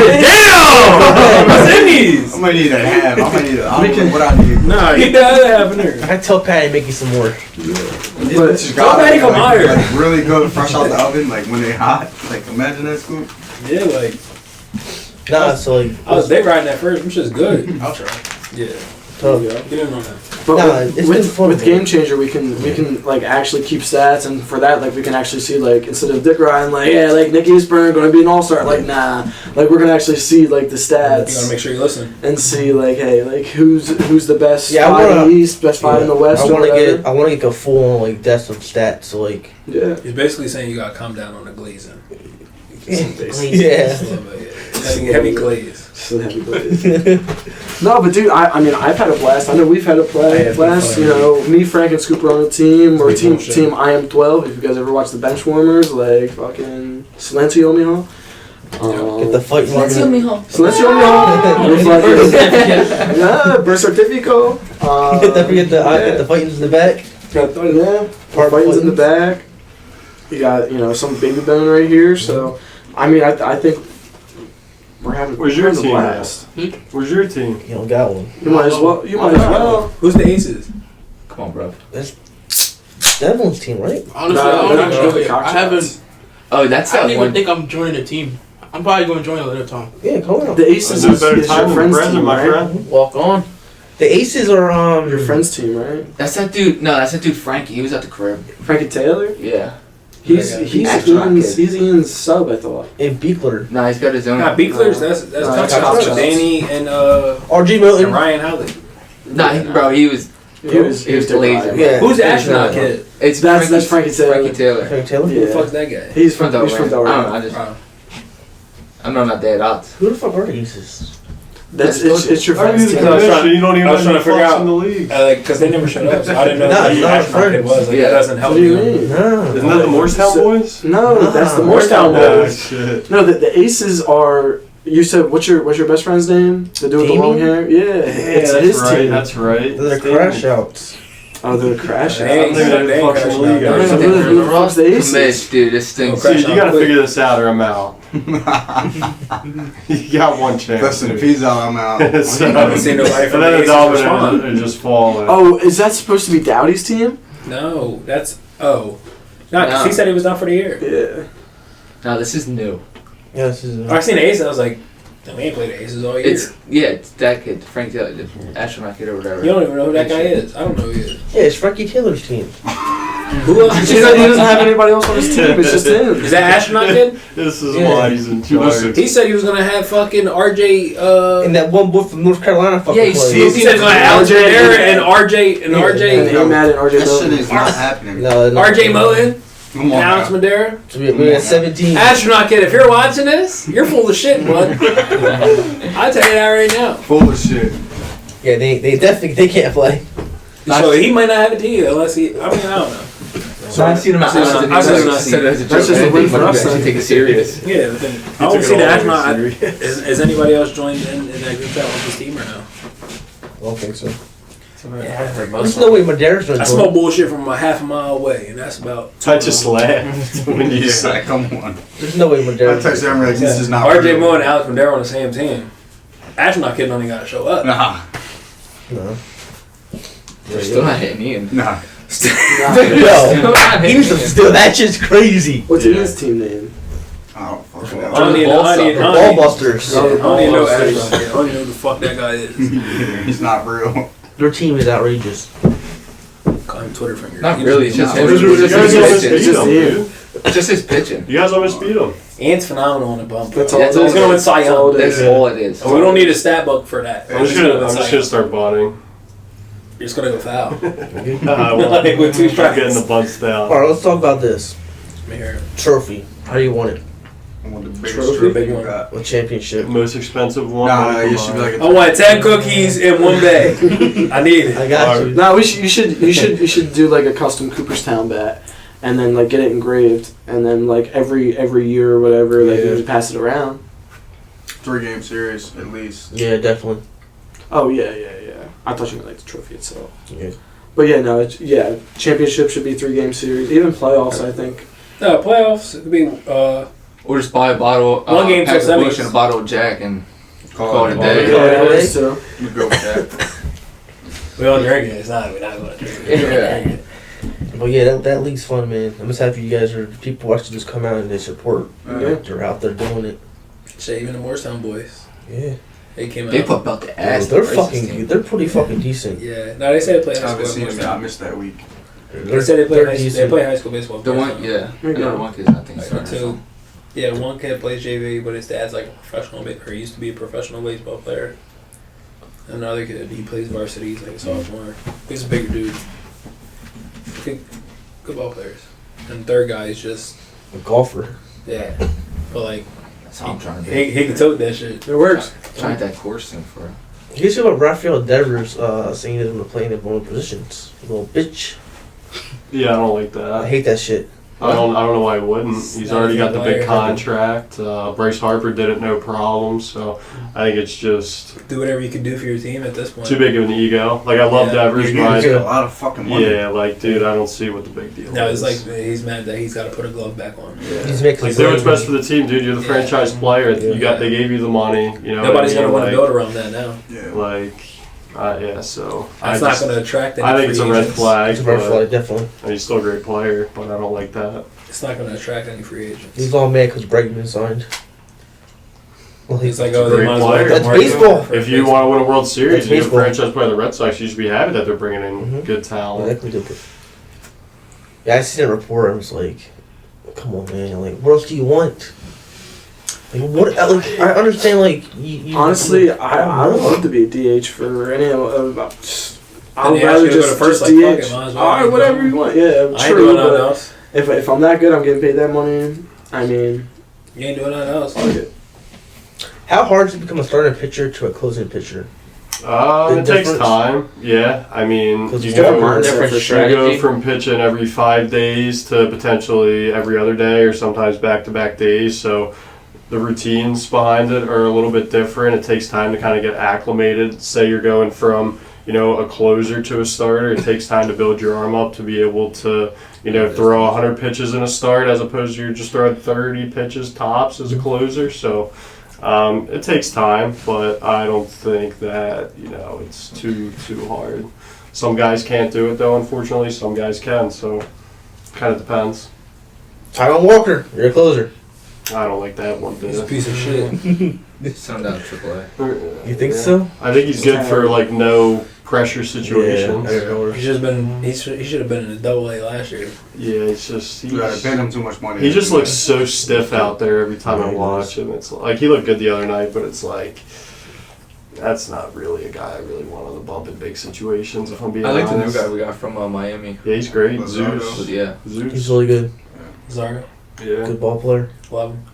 Speaker 7: Damn!
Speaker 6: What's in these?
Speaker 7: I'm gonna need a half. I'm gonna need a. I
Speaker 5: We
Speaker 7: don't
Speaker 5: can-
Speaker 7: know what I need.
Speaker 6: Nah, get the other half in there.
Speaker 2: I tell Patty make you some more.
Speaker 7: These
Speaker 5: But-
Speaker 7: bitches
Speaker 6: Tell
Speaker 7: got
Speaker 6: Patty
Speaker 7: it,
Speaker 6: come
Speaker 7: like,
Speaker 6: higher.
Speaker 7: like really good, fresh out the oven, like when they hot. Like imagine that, Scoop.
Speaker 6: Yeah, like
Speaker 2: Nah, so like
Speaker 6: I was day riding that first. Them shit's good.
Speaker 7: I'll try.
Speaker 6: Yeah,
Speaker 2: tough.
Speaker 6: get in on that.
Speaker 5: But
Speaker 2: Nah, it's been
Speaker 5: with
Speaker 2: fun, man.
Speaker 5: Game Changer, we can like actually keep stats, and for that, like we can actually see like instead of Dick Ryan, like yeah, like Nick Eastburn going to be an All-Star, like nah, like we're gonna actually see like the
Speaker 6: You gotta
Speaker 5: stats
Speaker 6: make sure you listen.
Speaker 5: and see like hey, like who's the best
Speaker 2: Yeah, I
Speaker 5: 5 in
Speaker 2: wanna-
Speaker 5: the East, best 5 in the West,
Speaker 2: I
Speaker 5: or
Speaker 2: want to
Speaker 5: whatever.
Speaker 2: get I want to get a full like depth of stats. So like
Speaker 5: Yeah.
Speaker 6: He's basically saying you gotta calm down on the glazing.
Speaker 2: yeah.
Speaker 6: Heavy glaze.
Speaker 5: So heavy glaze. No, but dude, I mean, I've had a blast. I know we've had a
Speaker 6: I have
Speaker 5: blast.
Speaker 6: fun.
Speaker 5: You know, me, Frank, and Scoop are on the team. We're
Speaker 6: It's
Speaker 5: team
Speaker 6: bullshit.
Speaker 5: team I am 12. If you guys ever watch the Benchwarmers, like fucking Silencio Mijo.
Speaker 2: Get the fight one.
Speaker 5: Silencio Mijo. We're fucking- yeah, birth certificate.
Speaker 2: Get the fightings in the back.
Speaker 5: Got fightings in the back. You got some baby bone right here. So, I mean, I think we're having
Speaker 4: Where's your
Speaker 5: a
Speaker 4: team
Speaker 5: blast.
Speaker 4: Where's your team?
Speaker 2: You don't got one.
Speaker 5: You might as well. You might as well.
Speaker 6: Who's the aces?
Speaker 8: Come on, bro.
Speaker 2: Devlin's team, right?
Speaker 9: Honestly,
Speaker 5: No,
Speaker 9: I don't
Speaker 5: they're not
Speaker 9: even
Speaker 5: really
Speaker 9: know. I
Speaker 5: cockshots.
Speaker 9: haven't.
Speaker 8: Oh, that's
Speaker 9: I don't
Speaker 8: that
Speaker 9: even
Speaker 8: one.
Speaker 9: think I'm joining a team. I'm probably going to join a later time.
Speaker 2: Yeah, come on.
Speaker 5: The Aces
Speaker 4: Is it
Speaker 5: is
Speaker 4: better
Speaker 5: your
Speaker 4: time than
Speaker 5: friend's
Speaker 4: present,
Speaker 5: team,
Speaker 4: my
Speaker 5: right?
Speaker 4: friend?
Speaker 3: Walk on.
Speaker 2: The Aces are
Speaker 5: Your friend's team, right?
Speaker 8: That's that dude. No, that's that dude Frankie. He was at the crib.
Speaker 5: Frankie Taylor.
Speaker 8: Yeah.
Speaker 5: He's
Speaker 8: Astronaut
Speaker 5: Ian's,
Speaker 8: kid.
Speaker 5: he's Ian's sub, I thought.
Speaker 2: And Beekler.
Speaker 8: Nah, he's got his own.
Speaker 6: Nah, Beekler's that's
Speaker 5: No,
Speaker 6: touch
Speaker 5: it's
Speaker 6: shots
Speaker 5: touch
Speaker 6: with Danny and
Speaker 2: RG Milton.
Speaker 6: Ryan Howley.
Speaker 8: Bro, he was
Speaker 5: He was
Speaker 8: the laser.
Speaker 2: Yeah.
Speaker 6: Who's the
Speaker 2: It's
Speaker 6: astronaut
Speaker 2: not-
Speaker 6: kid?
Speaker 8: It's
Speaker 5: That's Frankie Taylor.
Speaker 8: Frankie Taylor.
Speaker 2: Frank Taylor?
Speaker 6: Who the
Speaker 5: Yeah.
Speaker 6: fuck's that guy?
Speaker 5: He's from
Speaker 8: Delaware.
Speaker 5: He's from
Speaker 8: I don't
Speaker 5: Delaware.
Speaker 8: know. I just
Speaker 6: Oh.
Speaker 8: I'm not that odds.
Speaker 2: Who the fuck are the Aces?
Speaker 5: It's your
Speaker 4: Are
Speaker 5: friend's
Speaker 4: you the
Speaker 5: team.
Speaker 6: I was trying-
Speaker 4: commissioner? You don't even
Speaker 6: I was
Speaker 4: have
Speaker 6: trying to
Speaker 4: any
Speaker 6: figure
Speaker 4: fucks
Speaker 6: out-
Speaker 4: in the league.
Speaker 6: Like, cause they never showed up, so I didn't know
Speaker 2: Nah,
Speaker 6: who
Speaker 2: it's
Speaker 6: the
Speaker 2: not
Speaker 6: astronaut kid
Speaker 2: friends.
Speaker 6: was. Like,
Speaker 8: Yeah.
Speaker 6: that doesn't help
Speaker 5: What do you
Speaker 6: me.
Speaker 5: mean?
Speaker 2: No.
Speaker 4: Isn't that the Morristown boys?
Speaker 5: No, that's the
Speaker 2: Nah.
Speaker 5: Morristown
Speaker 4: Oh,
Speaker 5: boys.
Speaker 4: shit.
Speaker 5: No, the Aces are. You said what's your best friend's name? The dude with the
Speaker 2: Damien?
Speaker 5: long hair. Yeah, it's
Speaker 4: that's
Speaker 5: his
Speaker 4: right.
Speaker 5: team.
Speaker 4: That's right.
Speaker 2: They're crash outs.
Speaker 5: Oh, they're crashing.
Speaker 6: They ain't-
Speaker 4: I think
Speaker 6: they
Speaker 4: they
Speaker 6: ain't
Speaker 4: fucks in the league.
Speaker 6: crashing out.
Speaker 5: Who the- who the fuck's the Aces?
Speaker 8: Commish, dude, this thing's.
Speaker 6: Okay.
Speaker 4: Dude, you gotta figure this out or I'm out. You got one chance.
Speaker 7: Listen, if he's out, I'm out.
Speaker 4: So-
Speaker 6: I haven't seen nobody
Speaker 4: and
Speaker 6: from
Speaker 4: then
Speaker 6: the
Speaker 4: the
Speaker 6: Aces
Speaker 4: dominant
Speaker 6: respond.
Speaker 4: and just fall.
Speaker 5: Oh, is that supposed to be Dowdy's team?
Speaker 6: No, that's no, because
Speaker 8: No.
Speaker 6: he said he was done for the year.
Speaker 5: Yeah.
Speaker 8: No, this is new.
Speaker 2: Yeah, this is.
Speaker 6: I seen the Aces. I was like, "Damn, we ain't played the Aces all year."
Speaker 8: It's that kid, Frank Taylor, the astronaut kid or whatever.
Speaker 6: You don't even know who that guy is. I don't know who he is.
Speaker 2: Yeah, it's Frankie Taylor's team.
Speaker 6: Who else?
Speaker 5: He doesn't have anybody else on his team. It's just him.
Speaker 6: Is that astronaut kid?
Speaker 4: This is
Speaker 2: Yeah.
Speaker 4: why he's in charge.
Speaker 6: He said he was gonna have fucking RJ.
Speaker 2: And that one boy from North Carolina fucking
Speaker 8: Yeah, you
Speaker 2: played.
Speaker 8: see-
Speaker 6: He said he was gonna have Alex Madera and RJ and
Speaker 2: Yeah.
Speaker 6: RJ.
Speaker 5: And Ahmad and RJ
Speaker 7: That shit
Speaker 5: Milton.
Speaker 7: is not happening.
Speaker 2: No, no.
Speaker 6: RJ Moten
Speaker 7: Come
Speaker 6: and
Speaker 7: on,
Speaker 6: Alex
Speaker 7: now.
Speaker 6: Madera.
Speaker 2: So we got 17.
Speaker 6: Astronaut kid, if you're watching this, you're full of shit, bud. I tell you that right now.
Speaker 7: Full of shit.
Speaker 2: Yeah, they definitely they can't play.
Speaker 6: So he might not have a team unless he. I mean, I don't know.
Speaker 8: So I've seen him out.
Speaker 6: I've seen him out.
Speaker 5: That's just a win for us, then.
Speaker 8: Take it serious.
Speaker 6: Yeah, but then I
Speaker 4: took
Speaker 6: don't
Speaker 4: it
Speaker 6: see the
Speaker 4: all
Speaker 6: astronaut.
Speaker 4: the way serious.
Speaker 6: Is anybody else joined in that group chat with his team or no?
Speaker 2: I don't think so.
Speaker 6: Yeah,
Speaker 2: There's no way Madera's gonna
Speaker 6: I smell bullshit from a half a mile away, and that's about.
Speaker 4: I just laughed when you
Speaker 7: Yeah,
Speaker 4: said.
Speaker 7: come on.
Speaker 2: There's no way
Speaker 7: I
Speaker 2: Madera's
Speaker 7: text him like this is not
Speaker 6: RJ
Speaker 7: real.
Speaker 6: Moore and Alex Madera on the same team. Astronaut kid don't even gotta show up.
Speaker 7: Nah,
Speaker 2: No.
Speaker 8: They're still not hitting Ian.
Speaker 7: nah.
Speaker 2: Yo, still, that shit's crazy.
Speaker 5: What's his team name?
Speaker 7: I don't fucking know.
Speaker 6: I don't even know. I don't even- I
Speaker 2: Ball
Speaker 6: don't even-
Speaker 2: busters.
Speaker 6: I don't even know
Speaker 4: Ball busters.
Speaker 6: astronaut kid. I don't even know who the fuck that guy is.
Speaker 7: He's not real.
Speaker 2: Their team is outrageous.
Speaker 6: Call him Twitter finger.
Speaker 8: Not really. It's just
Speaker 7: No.
Speaker 8: him.
Speaker 4: You
Speaker 8: It's
Speaker 4: guys
Speaker 8: just
Speaker 4: almost
Speaker 8: his
Speaker 4: beat
Speaker 5: It's just
Speaker 4: him,
Speaker 5: you.
Speaker 4: dude.
Speaker 8: It's just his pitching.
Speaker 4: You guys almost beat him.
Speaker 6: Ant's phenomenal on the bump.
Speaker 5: That's
Speaker 6: bro.
Speaker 5: all.
Speaker 6: He's gonna win Cy
Speaker 5: That's all
Speaker 6: Young.
Speaker 5: it is.
Speaker 8: That's all it is.
Speaker 6: And we don't need a stat book for that.
Speaker 4: I'm just gonna start botting.
Speaker 6: You're just gonna go foul.
Speaker 4: Like
Speaker 6: with 2 strikes.
Speaker 4: Getting the bunts down.
Speaker 2: Alright, let's talk about this.
Speaker 6: Here.
Speaker 2: Trophy. How do you want it?
Speaker 7: I want the biggest
Speaker 6: Trophy,
Speaker 7: trophy
Speaker 6: big
Speaker 7: you
Speaker 6: one.
Speaker 7: got.
Speaker 2: A championship.
Speaker 4: Most expensive one.
Speaker 7: Nah, it should be like a
Speaker 6: I want 10 cookies in one bag. I need it.
Speaker 2: I got you.
Speaker 5: No, you should do like a custom Cooperstown bat, and then like get it engraved, and then like every year or whatever, like you
Speaker 2: Yeah.
Speaker 5: just pass it around.
Speaker 7: 3-game series at least.
Speaker 2: Yeah, definitely.
Speaker 5: Oh yeah. I thought you meant like the trophy itself.
Speaker 2: Yeah.
Speaker 5: But yeah, no, championship should be 3-game series, even playoffs. I think.
Speaker 6: No, playoffs, it could be,
Speaker 8: Or just buy a bottle,
Speaker 6: One game
Speaker 8: pack
Speaker 6: till
Speaker 8: of Bush
Speaker 6: semis.
Speaker 8: and a bottle of Jack and
Speaker 7: Call
Speaker 8: it a
Speaker 7: it
Speaker 8: day.
Speaker 5: Yeah,
Speaker 2: Yeah.
Speaker 5: that is too.
Speaker 7: You go with that.
Speaker 6: we don't drink it. It's not, we're not going to drink it.
Speaker 8: Yeah.
Speaker 2: But yeah, that league's fun, man. I'm just happy you guys are people actually just come out and they support.
Speaker 5: Yeah.
Speaker 2: They're out there doing it.
Speaker 6: Shit, even the Morristown boys.
Speaker 2: Yeah.
Speaker 6: They came out.
Speaker 8: they put belt the ass.
Speaker 2: They're
Speaker 8: the versus
Speaker 2: fucking.
Speaker 8: team.
Speaker 2: They're pretty fucking decent.
Speaker 6: Yeah. No, they said they play
Speaker 7: I
Speaker 6: high
Speaker 7: haven't
Speaker 6: school.
Speaker 7: seen
Speaker 6: at
Speaker 7: him. I
Speaker 6: Morristown.
Speaker 7: missed that week.
Speaker 6: They said they play, they play high school baseball. at
Speaker 8: The one,
Speaker 6: Morristown.
Speaker 8: yeah.
Speaker 5: There you go.
Speaker 8: The one kid's I think.
Speaker 6: Like,
Speaker 8: starting or
Speaker 6: two.
Speaker 8: something.
Speaker 6: Yeah, one kid plays JV, but his dad's like a professional, or he used to be a professional baseball player. And another kid, he plays varsity, he's like a sophomore. He's a bigger dude. Good ball players. And third guy is just,
Speaker 2: A golfer.
Speaker 6: yeah. But like,
Speaker 8: That's how I'm trying to be.
Speaker 6: he can tote that shit.
Speaker 5: It works.
Speaker 8: Trying that course thing for.
Speaker 2: You guys hear about Rafael Devers saying he's going to play in one positions? Little bitch.
Speaker 4: Yeah, I don't like
Speaker 2: I
Speaker 4: that.
Speaker 2: hate that shit.
Speaker 4: I don't know why he wouldn't. He's
Speaker 6: Not
Speaker 4: already
Speaker 6: a
Speaker 4: got the big
Speaker 6: player.
Speaker 4: contract. Bryce Harper did it no problem. So I think it's just
Speaker 6: Do whatever you can do for your team at this point.
Speaker 4: too big of an ego. Like I love
Speaker 6: Yeah.
Speaker 4: Devers,
Speaker 7: He's got
Speaker 4: but
Speaker 7: a lot of fucking money.
Speaker 4: yeah, like dude, I don't see what the big deal
Speaker 6: No,
Speaker 4: is.
Speaker 6: it's like he's mad that he's got to put a glove back on.
Speaker 2: He's making
Speaker 4: Like do what's best for the team, dude. You're the
Speaker 6: Yeah.
Speaker 4: franchise player.
Speaker 2: Yeah.
Speaker 4: You got they gave you the money. You know,
Speaker 6: Nobody's
Speaker 4: what I
Speaker 6: gonna
Speaker 4: mean?
Speaker 6: want to
Speaker 4: Like-
Speaker 6: build around that now.
Speaker 7: Yeah.
Speaker 4: yeah. So
Speaker 6: That's not going to attract any
Speaker 4: I think it's a
Speaker 6: free
Speaker 4: red
Speaker 6: agents.
Speaker 4: flag.
Speaker 2: It's a red
Speaker 4: but-
Speaker 2: flag, definitely.
Speaker 4: and he's still a great player, but I don't like that.
Speaker 6: It's not going to attract any free agents.
Speaker 2: He's all mad because Bregman signed. Well,
Speaker 6: He's like,
Speaker 4: a
Speaker 6: oh, they
Speaker 4: great
Speaker 6: might as well.
Speaker 4: player.
Speaker 6: get
Speaker 2: That's
Speaker 6: Mark
Speaker 2: baseball.
Speaker 6: Cuban for
Speaker 4: If you
Speaker 6: baseball.
Speaker 4: want to win a World Series,
Speaker 2: That's
Speaker 4: and you're a
Speaker 2: baseball.
Speaker 4: franchise player of the Red Sox, you should be happy that they're bringing in
Speaker 2: Mhm.
Speaker 4: good talent.
Speaker 2: Exactly different. Yeah, I seen a report. I was like, come on, man. Like, what else do you want? Like, what? Like, I understand. Like, you
Speaker 5: Honestly, I would love to be a DH for any of. I'd
Speaker 6: they ask
Speaker 5: rather
Speaker 6: you to go to
Speaker 5: just
Speaker 6: first,
Speaker 5: DH.
Speaker 6: like, fuck it, might as well.
Speaker 5: Alright, whatever you want. Yeah,
Speaker 6: I ain't
Speaker 5: true.
Speaker 6: doing nothing
Speaker 5: But
Speaker 6: else.
Speaker 5: if I'm that good, I'm getting paid that money. I mean,
Speaker 6: You ain't doing nothing else.
Speaker 5: fuck it.
Speaker 2: How hard is it to become a starting pitcher to a closing pitcher?
Speaker 4: It takes
Speaker 2: difference?
Speaker 4: time. Yeah, I mean,
Speaker 2: Because
Speaker 4: you
Speaker 2: it's different
Speaker 4: go,
Speaker 2: mindset
Speaker 8: different
Speaker 2: for sure.
Speaker 4: you go
Speaker 8: strategy.
Speaker 4: from pitching every 5 days to potentially every other day, or sometimes back-to-back days. So the routines behind it are a little bit different. It takes time to kind of get acclimated. Say you're going from a closer to a starter. It takes time to build your arm up to be able to throw 100 pitches in a start, as opposed to you're just throwing 30 pitches tops as a closer. So it takes time, but I don't think that it's too hard. Some guys can't do it though, unfortunately. Some guys can, so kind of depends.
Speaker 2: Tyrone Walker, you're a closer.
Speaker 4: I don't like that one
Speaker 6: He's a
Speaker 4: bit.
Speaker 6: piece of shit.
Speaker 8: Send him down to AAA.
Speaker 2: You think so?
Speaker 4: I think he's good for like no pressure situations.
Speaker 6: He should have been in the AA last year.
Speaker 4: Yeah, it's just
Speaker 7: You gotta pay him too much money.
Speaker 4: he just looks so stiff out there every time I watch him. It's like he looked good the other night, but it's like that's not really a guy I really want on the bump in big situations. If I'm being
Speaker 8: I like the new
Speaker 4: honest.
Speaker 8: guy we got from Miami.
Speaker 4: Yeah, he's great.
Speaker 7: Lozano.
Speaker 4: Zeus.
Speaker 8: Yeah.
Speaker 2: He's
Speaker 4: Zeus.
Speaker 2: really good.
Speaker 6: Zarga.
Speaker 4: Yeah.
Speaker 2: Good ball player.
Speaker 6: Love him.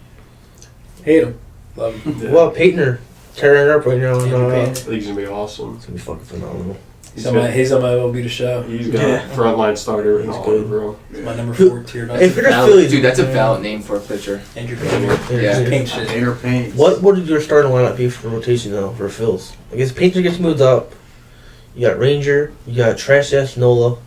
Speaker 6: Hate him. Love him.
Speaker 4: Yeah.
Speaker 2: Well, Paytner tearing it up right now.
Speaker 6: Andrew
Speaker 2: And,
Speaker 6: Payton.
Speaker 4: I think he's gonna be awesome.
Speaker 2: it's gonna be fucking phenomenal.
Speaker 4: He's
Speaker 6: He's on my MLB The Show.
Speaker 4: He's got
Speaker 5: Yeah.
Speaker 4: frontline starter written
Speaker 2: He's
Speaker 4: all
Speaker 2: good.
Speaker 4: over him.
Speaker 6: It's my number
Speaker 2: Who-
Speaker 6: 4 tier.
Speaker 2: If you're a
Speaker 8: Valid-
Speaker 2: Phillies,
Speaker 8: dude, that's a valid name for a pitcher.
Speaker 6: Andrew Payton.
Speaker 8: Yeah.
Speaker 6: Paint shit.
Speaker 7: Painter paints.
Speaker 2: What would your starting lineup be for rotation though for Phils? I guess Painter gets moved up. You got Ranger. You got trash ass Nola.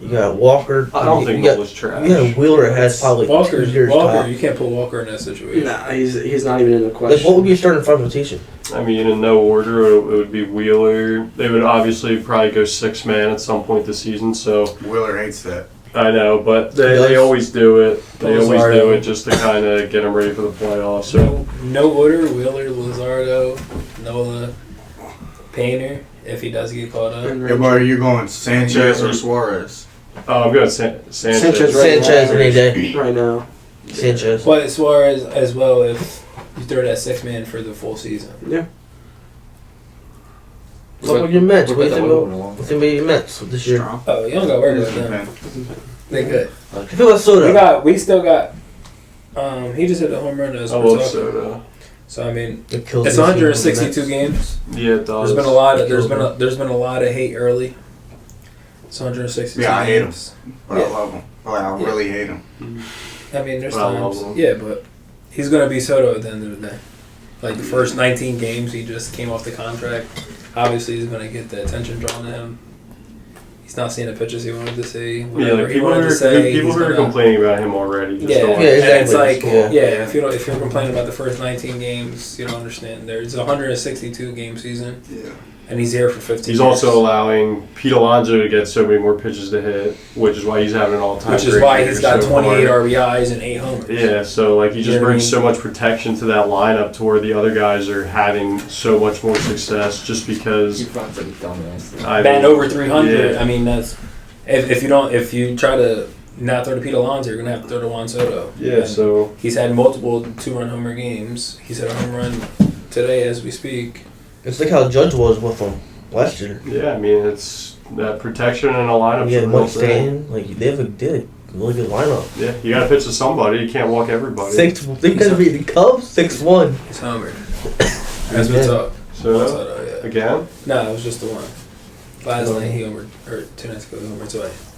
Speaker 2: You got Walker.
Speaker 4: I don't
Speaker 2: you
Speaker 4: think
Speaker 2: got,
Speaker 4: Nola's trash.
Speaker 2: You got Wheeler has probably 2 years
Speaker 6: Walker,
Speaker 2: top.
Speaker 6: you can't put Walker in that situation.
Speaker 5: Nah, he's not even in the
Speaker 2: Like,
Speaker 5: question.
Speaker 2: what would be your starting five rotation?
Speaker 4: I mean, in no order, it would be Wheeler. They would obviously probably go 6-man at some point this season. So
Speaker 7: Wheeler hates that.
Speaker 4: I know, but they always do it. They always do it just to kind of get them ready for the playoffs. So
Speaker 6: No order. Wheeler, Luzardo, Nola, Painter. If he does get called up.
Speaker 5: And
Speaker 7: Yeah, but are you going Sanchez or Suarez?
Speaker 4: I'm going Sanchez.
Speaker 5: Sanchez right
Speaker 2: Sanchez
Speaker 5: now.
Speaker 2: any day.
Speaker 5: Right now.
Speaker 2: Sanchez.
Speaker 6: But as far as well, if you throw that 6-man for the full season.
Speaker 5: Yeah.
Speaker 2: What's up with your Mets?
Speaker 8: What
Speaker 2: What do you
Speaker 8: about
Speaker 2: think
Speaker 8: the
Speaker 2: about?
Speaker 8: one going
Speaker 2: What's about your Mets this year?
Speaker 7: Strong.
Speaker 6: Oh, you don't got to worry about them. They good.
Speaker 2: I feel about Soda.
Speaker 6: We still got. He just hit a home run as
Speaker 4: I
Speaker 6: we're
Speaker 4: love
Speaker 6: talking.
Speaker 4: Soda.
Speaker 6: So I mean,
Speaker 2: It kills
Speaker 6: it's
Speaker 2: me.
Speaker 6: 162 games.
Speaker 4: Yeah, it does.
Speaker 6: There's been a lot of there's been a lot of hate early. It's 162
Speaker 7: Yeah, I hate him.
Speaker 6: games.
Speaker 7: But
Speaker 6: Yeah.
Speaker 7: I love him. But I really hate him.
Speaker 6: I mean, there's
Speaker 4: But I love
Speaker 6: times.
Speaker 4: him.
Speaker 6: Yeah, but he's gonna be Soto at the end of the day. Like the first 19 games, he just came off the contract. Obviously, he's gonna get the attention drawn to him. He's not seeing the pitches he wanted to see.
Speaker 4: Yeah,
Speaker 6: Whatever
Speaker 4: like
Speaker 6: he
Speaker 4: people
Speaker 6: wanted
Speaker 4: are
Speaker 6: to say.
Speaker 4: people
Speaker 6: he's
Speaker 4: who are
Speaker 6: gonna-
Speaker 4: complaining about him already. Just
Speaker 6: Yeah,
Speaker 4: don't.
Speaker 2: Yeah,
Speaker 6: and it's
Speaker 2: exactly.
Speaker 6: like
Speaker 2: Yeah.
Speaker 6: if you're complaining about the first 19 games, you don't understand. There's a 162 game season,
Speaker 7: Yeah.
Speaker 6: and he's here for 15.
Speaker 4: He's
Speaker 6: years.
Speaker 4: also allowing Pete Alonso to get so many more pitches to hit, which is why he's having an all-time.
Speaker 6: which is
Speaker 4: great
Speaker 6: why
Speaker 4: year
Speaker 6: he's got
Speaker 4: so
Speaker 6: 28
Speaker 4: far.
Speaker 6: RBIs and 8 homers.
Speaker 4: Yeah, so like he
Speaker 6: You
Speaker 4: just
Speaker 6: know what I
Speaker 4: brings
Speaker 6: mean?
Speaker 4: so much protection to that lineup to where the other guys are having so much more success just
Speaker 8: He
Speaker 4: because.
Speaker 8: runs like a dumbass.
Speaker 4: I
Speaker 6: Batting
Speaker 4: mean,
Speaker 6: over 300.
Speaker 4: yeah.
Speaker 6: I mean, that's if you try to not throw to Pete Alonso, you're gonna have to throw to Juan Soto.
Speaker 4: Yeah,
Speaker 6: And
Speaker 4: so
Speaker 6: he's had multiple 2-run homer games. He's had a home run today as we speak.
Speaker 2: It's like how Judge was with them last year.
Speaker 4: yeah, I mean it's that protection in a lineup.
Speaker 2: Yeah, Mike Stanton. Like they have a really good lineup.
Speaker 4: Yeah, you got to pitch to somebody. You can't walk everybody.
Speaker 2: They could be the Cubs 6-1.
Speaker 6: He's homered. As we talk.
Speaker 4: So
Speaker 6: Juan Soto, yeah.
Speaker 4: again,
Speaker 6: No, it was just the one. Last night he homered, or 2 nights ago he homered twice.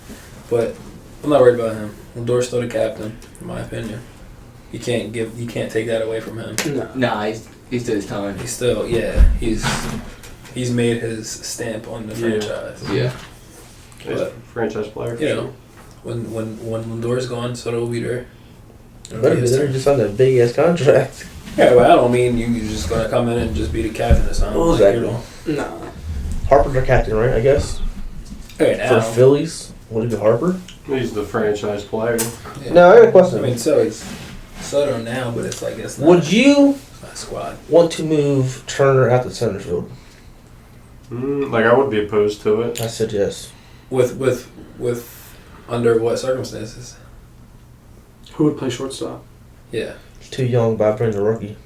Speaker 6: But I'm not worried about him. Lindor's still the captain, in my opinion. You can't take that away from him.
Speaker 5: No.
Speaker 8: Nah, he's to his time.
Speaker 6: He's still, he's made his stamp on the
Speaker 4: Yeah.
Speaker 6: franchise.
Speaker 8: Yeah.
Speaker 4: he's a franchise player. for
Speaker 6: You
Speaker 4: sure.
Speaker 6: know, when Lindor's gone, Soto will be there.
Speaker 2: Better be there just on that big ass contract.
Speaker 6: Yeah, well, I don't mean you're just gonna come in and just be the captain or something.
Speaker 2: Well,
Speaker 6: Like,
Speaker 2: exactly.
Speaker 6: you know.
Speaker 5: Nah.
Speaker 2: Harper's our captain, right? I guess
Speaker 6: Okay,
Speaker 2: for
Speaker 6: now.
Speaker 2: Phillies. Would it be Harper?
Speaker 4: He's the franchise player.
Speaker 6: Yeah.
Speaker 2: No, I got a question.
Speaker 6: I mean, so is Soto now, but it's like it's not,
Speaker 2: Would you
Speaker 6: it's not squad.
Speaker 2: want to move Turner out to center field?
Speaker 4: Like I would be opposed to it.
Speaker 2: I said yes.
Speaker 6: With under what circumstances?
Speaker 5: Who would play shortstop?
Speaker 6: Yeah.
Speaker 2: He's too young, but I bring the rookie.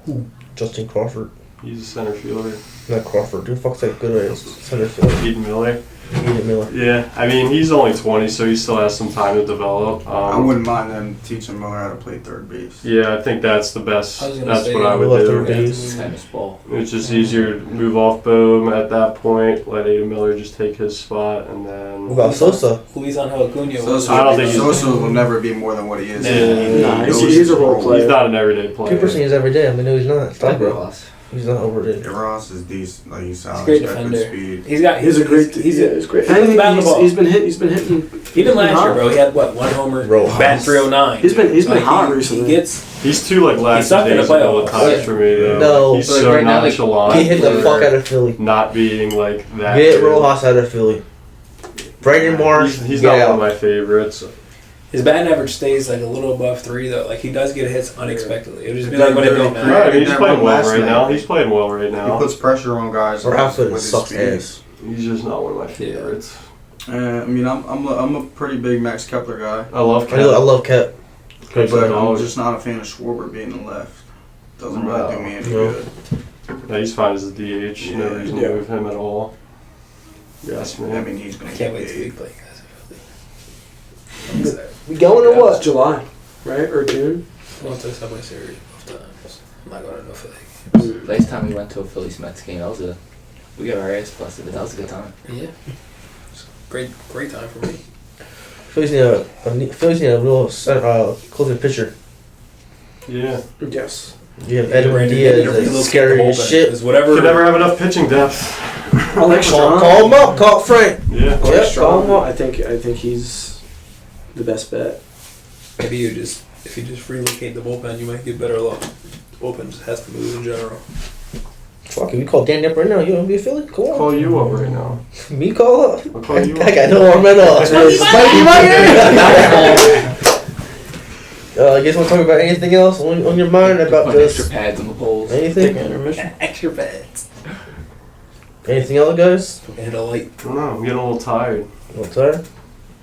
Speaker 6: Who?
Speaker 2: Justin Crawford.
Speaker 4: He's a center fielder.
Speaker 2: Not Crawford. Who the fuck's that good at center field?
Speaker 4: Eden Miller.
Speaker 2: Eden Miller.
Speaker 4: Yeah, I mean, he's only 20, so he still has some time to develop.
Speaker 7: I wouldn't mind them teaching Miller how to play third base.
Speaker 4: Yeah, I think that's the best.
Speaker 6: I was
Speaker 4: That's
Speaker 6: gonna say,
Speaker 4: what I
Speaker 2: we
Speaker 4: would
Speaker 2: left
Speaker 4: do.
Speaker 2: third base.
Speaker 8: Tennis ball.
Speaker 4: It's just easier to move off Boom at that point. Let Eden Miller just take his spot, and
Speaker 2: What
Speaker 4: then.
Speaker 2: about Sosa?
Speaker 6: Luis Angel Acuna was.
Speaker 4: I don't think he's-
Speaker 7: Sosa will never be more than what he is.
Speaker 4: Yeah.
Speaker 5: He's a role player.
Speaker 4: He's not an everyday player.
Speaker 2: People say he's every day. I mean, no, he's not. Stop it.
Speaker 8: Ross.
Speaker 2: He's not overrated.
Speaker 7: Ross is decent. Like he's solid.
Speaker 6: He's a great
Speaker 7: He's got good
Speaker 6: defender.
Speaker 7: speed.
Speaker 6: He's
Speaker 5: a great.
Speaker 6: He's
Speaker 5: great.
Speaker 6: He's been batting the ball.
Speaker 5: He's been hitting.
Speaker 6: Even last year, bro, he had what, 1 homer,
Speaker 2: Rojas.
Speaker 6: batting 309.
Speaker 5: He's been
Speaker 6: Like,
Speaker 5: hot
Speaker 6: he
Speaker 5: recently.
Speaker 6: gets.
Speaker 4: He's too like last
Speaker 6: sucked in the
Speaker 4: all the
Speaker 6: playoffs.
Speaker 4: times for me. Though.
Speaker 2: No.
Speaker 4: he's
Speaker 8: But, like,
Speaker 4: so
Speaker 8: right now, like,
Speaker 4: nonchalant.
Speaker 2: He hit the fuck out of Philly.
Speaker 4: Not being like that.
Speaker 2: Get
Speaker 4: good.
Speaker 2: Rojas out of Philly. Brandon Marsh.
Speaker 4: He's
Speaker 2: get
Speaker 4: not
Speaker 2: out.
Speaker 4: one of my favorites.
Speaker 6: His batting average stays like a little above 3 though. Like he does get hits unexpectedly. It just be
Speaker 7: Yeah,
Speaker 6: like when it
Speaker 7: yeah,
Speaker 6: don't
Speaker 7: yeah.
Speaker 6: matter.
Speaker 4: Right, I mean, he's
Speaker 7: That
Speaker 4: playing
Speaker 7: one
Speaker 4: well
Speaker 7: last
Speaker 4: right
Speaker 7: night.
Speaker 4: now. He's playing well right
Speaker 7: He
Speaker 4: now.
Speaker 7: puts pressure on guys.
Speaker 2: Or outfield
Speaker 7: with his
Speaker 2: sucks
Speaker 7: speed.
Speaker 2: ass.
Speaker 4: He's just not one of my favorites.
Speaker 7: I mean, I'm a pretty big Max Kepler guy,
Speaker 4: I love
Speaker 2: I
Speaker 4: Cat.
Speaker 2: love Cat.
Speaker 4: Great
Speaker 7: but I'm
Speaker 4: dog.
Speaker 7: just not a fan of Schwarber being the left. Doesn't
Speaker 4: Wow.
Speaker 7: really do me any
Speaker 2: No.
Speaker 7: good.
Speaker 4: Yeah, he's fine as a DH. No
Speaker 7: Yeah.
Speaker 4: reason
Speaker 5: Yeah.
Speaker 4: to move him at all. Yes,
Speaker 7: I
Speaker 4: man.
Speaker 7: mean, he's gonna
Speaker 6: I can't
Speaker 7: get
Speaker 6: wait to be
Speaker 7: paid.
Speaker 6: playing guys.
Speaker 2: We going or
Speaker 5: It's
Speaker 2: what?
Speaker 5: July, right, or June?
Speaker 6: I went to the Subway Series both times. I'm not going to no Philly.
Speaker 8: Last time we went to a Phillies Mets game, we got our ass busted, but that was a good time.
Speaker 6: Yeah. It's a great time for me.
Speaker 2: Phillies need a real closing pitcher.
Speaker 4: Yeah.
Speaker 5: Yes.
Speaker 2: You have Edwin
Speaker 6: Brandon
Speaker 2: Diaz.
Speaker 6: Diaz,
Speaker 2: That's
Speaker 6: he'll
Speaker 2: scary
Speaker 6: kick the
Speaker 2: as
Speaker 6: bullpen.
Speaker 2: shit.
Speaker 6: 'Cause whatever.
Speaker 4: Could never have enough pitching depth.
Speaker 5: I like Strong.
Speaker 2: Call him up. Call Frank.
Speaker 4: Yeah.
Speaker 5: I like
Speaker 2: Yep,
Speaker 5: Strong.
Speaker 2: call him up.
Speaker 5: I think he's the best bet.
Speaker 6: Maybe if you just relocate the bullpen, you might get better luck. The bullpen just has to move in general.
Speaker 2: Fuck it. We call Danny up right now. You want to be a Philly? Come
Speaker 4: I'll
Speaker 2: on.
Speaker 4: call you up right now.
Speaker 2: Me call up.
Speaker 4: I'll call you
Speaker 2: I
Speaker 4: up.
Speaker 2: got no arm at all. Spikey I guess we'll talk about anything else on your mind about
Speaker 8: Put extra
Speaker 2: this.
Speaker 8: pads on the poles.
Speaker 2: Anything?
Speaker 6: Extra pads.
Speaker 2: Anything else, guys?
Speaker 6: And a light.
Speaker 4: I don't know. I'm getting a little tired.
Speaker 2: What's that?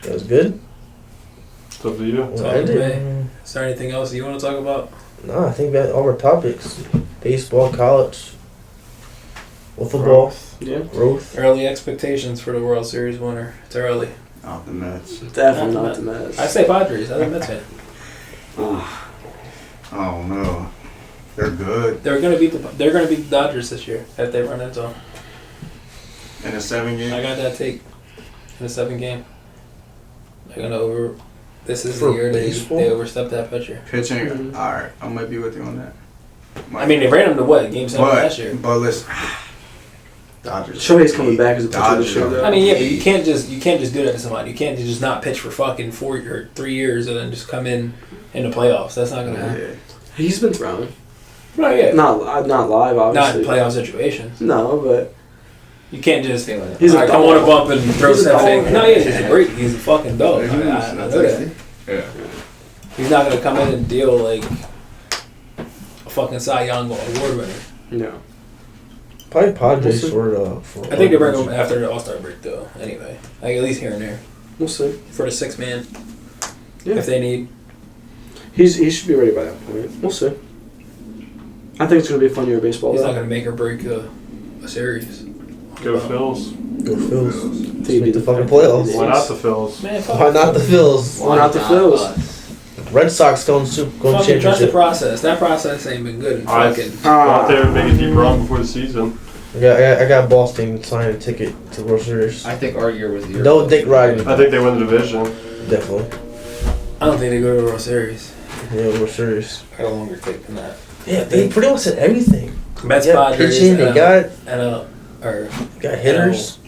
Speaker 2: That was good.
Speaker 4: It's up to you.
Speaker 2: Well,
Speaker 6: Talk
Speaker 2: I
Speaker 6: to
Speaker 2: did.
Speaker 6: me. Is there anything else you want to talk about?
Speaker 2: No, I think that all our topics: baseball, college, football,
Speaker 5: Yeah.
Speaker 2: growth.
Speaker 6: Early expectations for the World Series winner. It's early.
Speaker 7: Out the Mets.
Speaker 5: Definitely not the Mets.
Speaker 6: I say Padres. I think Mets fan.
Speaker 7: Oh no, they're good.
Speaker 6: They're gonna beat the Dodgers this year if they run into them.
Speaker 7: In a 7 game.
Speaker 6: I got that take in a 7 game. They're gonna over. This is
Speaker 2: For
Speaker 6: the year
Speaker 2: baseball?
Speaker 6: they overstepped that pitcher.
Speaker 7: Pitching.
Speaker 5: Mhm.
Speaker 7: All right, I might be with you on that.
Speaker 6: I mean, they ran him to what, game 7 last year.
Speaker 7: But listen, Dodgers.
Speaker 5: Shohei's coming back as a pitcher
Speaker 7: Dodgers.
Speaker 5: this year, though.
Speaker 6: I mean, yeah, but you can't just do that to somebody. You can't just not pitch for fucking 4 or 3 years and then just come in the playoffs. That's not gonna happen.
Speaker 7: Yeah.
Speaker 5: He's been thrown.
Speaker 6: Right? Yeah.
Speaker 5: Not live,
Speaker 6: Not
Speaker 5: obviously.
Speaker 6: in playoff situations.
Speaker 5: No, but
Speaker 6: You can't just.
Speaker 8: Thing like that.
Speaker 5: He's a
Speaker 6: Alright, come
Speaker 5: dog.
Speaker 6: on a bump and throw
Speaker 5: He's a
Speaker 6: something.
Speaker 5: dog.
Speaker 6: No, yeah, he's a great dog.
Speaker 7: Yeah,
Speaker 6: I know that.
Speaker 8: Yeah.
Speaker 6: He's not gonna come in and deal like a fucking Cy Young award winner.
Speaker 5: no.
Speaker 2: Probably Padres
Speaker 5: We'll
Speaker 2: for.
Speaker 6: I think they bring him after the All-Star break though. Anyway, like at least here and there
Speaker 5: We'll see.
Speaker 6: for the 6-man
Speaker 5: Yeah.
Speaker 6: if they need.
Speaker 5: He should be ready by that point. We'll see. I think it's going to be a fun year of baseball.
Speaker 6: He's
Speaker 5: though.
Speaker 6: not gonna make or break a series.
Speaker 4: Go Phils.
Speaker 2: Go Phils.
Speaker 5: Till
Speaker 2: Make the fucking playoffs.
Speaker 4: Why not the Phils?
Speaker 6: Man, fuck.
Speaker 2: Why not the Phils?
Speaker 5: Why not the Phils?
Speaker 8: us?
Speaker 2: Red Sox going
Speaker 6: Fucking trust the
Speaker 2: championship.
Speaker 6: process. That process ain't been good. In
Speaker 4: I
Speaker 6: fucking.
Speaker 4: go out there and make a deep run before the season.
Speaker 2: I got Boston signing a ticket to the World Series.
Speaker 8: I think our year was the year.
Speaker 2: No dick riding.
Speaker 4: I think they win the division.
Speaker 2: Definitely.
Speaker 6: I don't think they go to the World Series.
Speaker 2: Yeah, World Series.
Speaker 6: I got a longer take than that.
Speaker 2: Yeah, they pretty much said everything.
Speaker 6: Mets,
Speaker 2: They got
Speaker 6: Padres,
Speaker 2: pitching, they got hitters.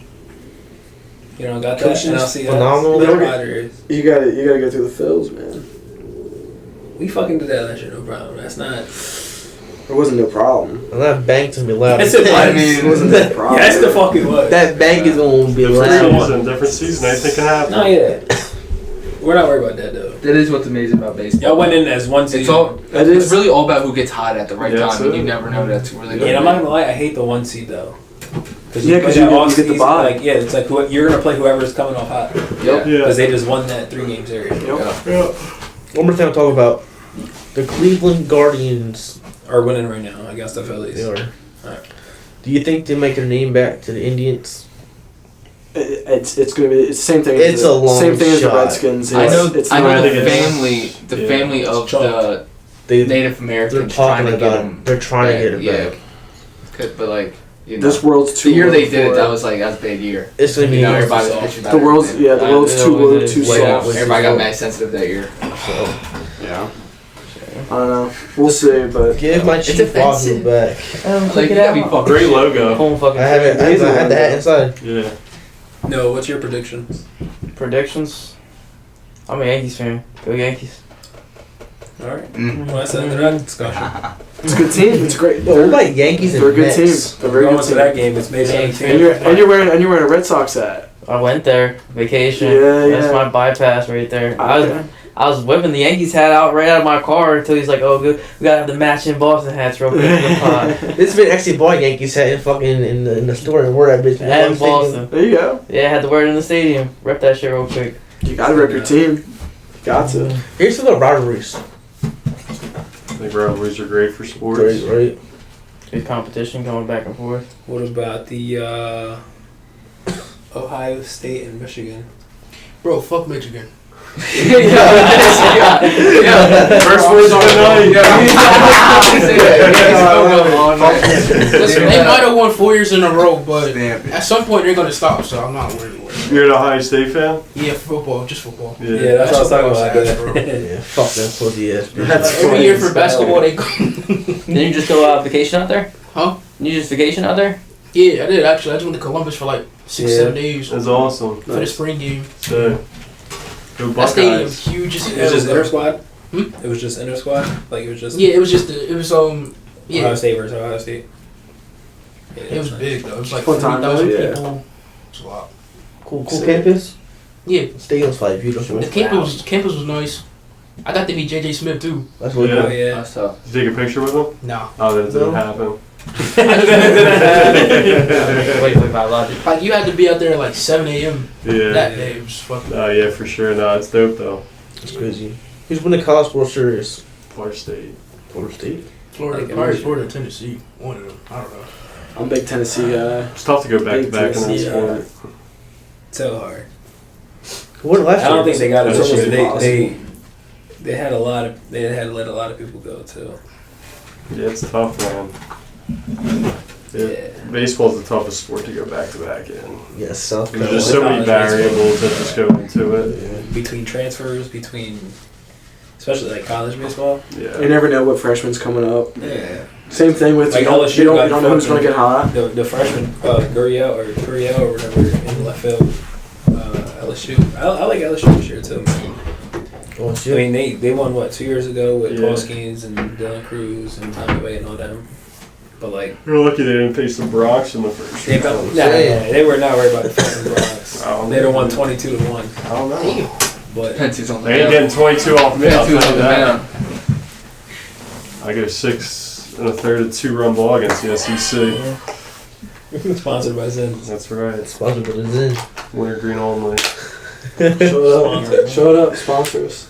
Speaker 6: You know, got
Speaker 2: Coaching's
Speaker 6: that. NLCS,
Speaker 2: phenomenal.
Speaker 6: Mets, Padres.
Speaker 5: You got to go through the Phils, man.
Speaker 6: We fucking did that last year, no problem. That's not.
Speaker 5: It wasn't no problem.
Speaker 2: And that bank to be loud.
Speaker 6: Yes, it was.
Speaker 5: I mean, it wasn't no problem.
Speaker 6: Yes, the fuck it was.
Speaker 2: That bank is gonna be
Speaker 4: Different
Speaker 2: loud.
Speaker 4: season. Anything can happen.
Speaker 6: No, yeah. We're not worried about that though.
Speaker 8: That is what's amazing about baseball.
Speaker 6: Y'all went in as one seed.
Speaker 8: It's all.
Speaker 5: It
Speaker 8: It's
Speaker 5: is.
Speaker 8: really all about who gets hot at the right
Speaker 4: Yeah,
Speaker 8: time,
Speaker 4: so-
Speaker 8: and you never know that's really good.
Speaker 6: Yeah, and I'm not gonna lie. I hate the 1 seed though.
Speaker 5: Yeah, 'cause you get the bye.
Speaker 6: Like, yeah, it's like you're gonna play whoever's coming off hot
Speaker 8: Yeah.
Speaker 4: Yeah.
Speaker 6: because they just won that 3-game series.
Speaker 5: Yep.
Speaker 4: Yeah.
Speaker 2: One more thing I'll talk about. The Cleveland Guardians.
Speaker 6: Are winning right now against the Phillies.
Speaker 2: They are.
Speaker 6: Alright.
Speaker 2: Do you think they make their name back to the Indians?
Speaker 5: It's gonna be it's the same thing.
Speaker 2: It's a long
Speaker 5: same thing as the
Speaker 2: shot.
Speaker 5: Redskins.
Speaker 8: I know.
Speaker 5: It's
Speaker 8: I
Speaker 5: not-
Speaker 8: know
Speaker 4: think
Speaker 8: the
Speaker 4: it's-
Speaker 8: family. The
Speaker 4: yeah,
Speaker 8: family
Speaker 6: it's
Speaker 8: of
Speaker 6: chalk.
Speaker 2: They,
Speaker 8: Native
Speaker 2: they're
Speaker 8: Americans trying
Speaker 2: talking
Speaker 8: to get
Speaker 2: about
Speaker 8: them.
Speaker 2: it. They're trying to get it
Speaker 8: Yeah.
Speaker 2: back.
Speaker 8: But like, you know,
Speaker 5: This world's too
Speaker 8: the year
Speaker 5: low
Speaker 8: they did
Speaker 5: for
Speaker 8: it, that was a big year.
Speaker 2: It's gonna be
Speaker 8: You know,
Speaker 2: years
Speaker 8: everybody
Speaker 2: to
Speaker 8: was
Speaker 2: solve.
Speaker 8: bitching about
Speaker 5: The
Speaker 8: it.
Speaker 5: world's
Speaker 8: man.
Speaker 5: the world's
Speaker 2: it
Speaker 5: too low,
Speaker 2: is
Speaker 5: too
Speaker 2: way
Speaker 8: Yeah,
Speaker 2: out.
Speaker 5: soft.
Speaker 8: everybody got mad sensitive that year.
Speaker 2: So
Speaker 5: Yeah. I don't know. We'll see, but
Speaker 2: give my
Speaker 8: It's
Speaker 2: Chief Wahoo
Speaker 8: offensive.
Speaker 2: back.
Speaker 8: Like, you gotta be fucking
Speaker 4: Great logo.
Speaker 3: Home fucking
Speaker 2: I have it. I had the hat inside.
Speaker 4: Yeah.
Speaker 6: No, what's your predictions?
Speaker 3: predictions. I'm a Yankees fan. Go Yankees.
Speaker 6: All right.
Speaker 8: Mm.
Speaker 6: Well, that's the end of that discussion.
Speaker 5: it's a good team. It's great.
Speaker 2: What about Yankees and
Speaker 5: They're a good team.
Speaker 2: Mets?
Speaker 5: They're a very
Speaker 6: Going
Speaker 5: good
Speaker 6: to
Speaker 5: team.
Speaker 6: that game, it's May
Speaker 3: Yankees
Speaker 6: 17th.
Speaker 5: And you're wearing a Red Sox hat.
Speaker 3: I went there vacation.
Speaker 5: Yeah,
Speaker 3: That's
Speaker 5: yeah.
Speaker 3: my bypass right there.
Speaker 5: Okay.
Speaker 3: I was whipping the Yankees hat out right out of my car until he's like, "Oh, good, we gotta have the matching Boston hats real quick." For the pod."
Speaker 2: This man actually bought Yankees hat in the store and wore that bitch.
Speaker 3: And Boston.
Speaker 5: There you go.
Speaker 3: Yeah, I had to wear it in the stadium. Rip that shit real quick.
Speaker 5: You gotta rep your team. Got to.
Speaker 2: Here's some of the rivalries.
Speaker 4: I think rivalries are great for sports.
Speaker 2: Great, right?
Speaker 3: Good competition going back and forth.
Speaker 6: What about the Ohio State and Michigan?
Speaker 9: Bro, fuck Michigan.
Speaker 4: First words of the night.
Speaker 9: Listen, they might have won 4 years in a row, but
Speaker 7: Stamp it.
Speaker 9: at some point they're gonna stop. So I'm not worried.
Speaker 4: You're an Ohio State fan?
Speaker 9: Yeah, football, just football.
Speaker 6: Yeah, that's what I was talking about.
Speaker 9: Bro.
Speaker 2: Yeah, fuck that pussy ass bitch.
Speaker 9: Every year for basketball, they go.
Speaker 3: Didn't you just go vacation out there?
Speaker 9: Huh?
Speaker 3: You just vacation out there?
Speaker 9: Yeah, I did actually. I just went to Columbus for like 6-7 days
Speaker 4: That's awesome.
Speaker 9: for the spring game.
Speaker 4: So, go
Speaker 9: That stadium
Speaker 4: Buckeyes.
Speaker 9: huge as
Speaker 6: It
Speaker 9: hell.
Speaker 6: was just
Speaker 9: bro.
Speaker 6: inter squad.
Speaker 9: Hmm?
Speaker 6: It was just inter squad. Like it was just.
Speaker 9: Yeah, it was just
Speaker 6: Ohio
Speaker 9: yeah,
Speaker 6: State versus Ohio State. Yeah,
Speaker 9: it was big though. It was like
Speaker 5: Fun time,
Speaker 9: 40,000
Speaker 5: yeah.
Speaker 9: people. It's a lot.
Speaker 2: Cool
Speaker 5: Sick.
Speaker 2: campus.
Speaker 9: Yeah,
Speaker 2: Stadium's probably beautiful.
Speaker 9: the campus was nice. I got to meet JJ Smith too.
Speaker 2: That's really
Speaker 4: Yeah.
Speaker 6: Oh
Speaker 2: cool.
Speaker 6: yeah.
Speaker 8: That's tough.
Speaker 4: Did you take a picture with him?
Speaker 9: Nah,
Speaker 4: Oh, that didn't
Speaker 2: No.
Speaker 4: happen.
Speaker 3: Wait, my logic.
Speaker 9: like you had to be out there at like 7 a.m.
Speaker 4: Yeah.
Speaker 9: that day. It was fucking.
Speaker 4: Oh, yeah, for sure. No, it's dope, though.
Speaker 2: It's crazy. Who's won the college World Series?
Speaker 4: Florida State.
Speaker 2: Florida State.
Speaker 9: Florida, probably Florida, Tennessee, one of them. I don't know.
Speaker 5: I'm a big Tennessee guy.
Speaker 4: It's tough to go back to back in that
Speaker 5: Big
Speaker 4: sport.
Speaker 6: So hard.
Speaker 2: Who won last
Speaker 6: I don't think they got it
Speaker 5: It's
Speaker 6: this year.
Speaker 5: almost
Speaker 6: They had a lot of. They had to let a lot of people go too.
Speaker 4: Yeah, it's tough, man. Yeah. Baseball's the toughest sport to go back to back in.
Speaker 2: Yes, South
Speaker 4: There's
Speaker 2: Carolina.
Speaker 4: just so many
Speaker 6: College baseball.
Speaker 4: variables that just go into it.
Speaker 6: Between transfers, especially like college baseball.
Speaker 5: You
Speaker 4: Yeah.
Speaker 5: never know what freshman's coming up.
Speaker 6: Yeah.
Speaker 5: Same thing with
Speaker 6: Like
Speaker 5: you don't,
Speaker 6: LSU
Speaker 5: you don't,
Speaker 6: got
Speaker 5: you don't know who's gonna get hot.
Speaker 6: The freshman Guriel or whatever in the left field. LSU. I like LSU this year too.
Speaker 2: Oh,
Speaker 6: I
Speaker 2: shit.
Speaker 6: mean they won what 2 years ago with
Speaker 4: Yeah.
Speaker 6: Paul Skeens and Dylan Cruz and Tommy Way and all them. But like
Speaker 4: You're lucky they didn't face the Bronx in the first
Speaker 6: they,
Speaker 4: round.
Speaker 6: they were not worried about the fucking Bronx.
Speaker 4: Oh,
Speaker 6: They'd have won 22-1.
Speaker 4: I don't know.
Speaker 6: But
Speaker 8: Pence's on the
Speaker 4: They ain't
Speaker 8: mound.
Speaker 4: getting 22 off me. I'll
Speaker 8: Pence's
Speaker 4: tell
Speaker 8: on
Speaker 4: you
Speaker 8: the
Speaker 4: that.
Speaker 8: mound.
Speaker 4: I go 6 1/3 2-run ball against the SEC.
Speaker 6: sponsored by Zen.
Speaker 4: That's right.
Speaker 2: Sponsored by the Zen.
Speaker 4: Wintergreen only.
Speaker 5: Show it up, sponsors.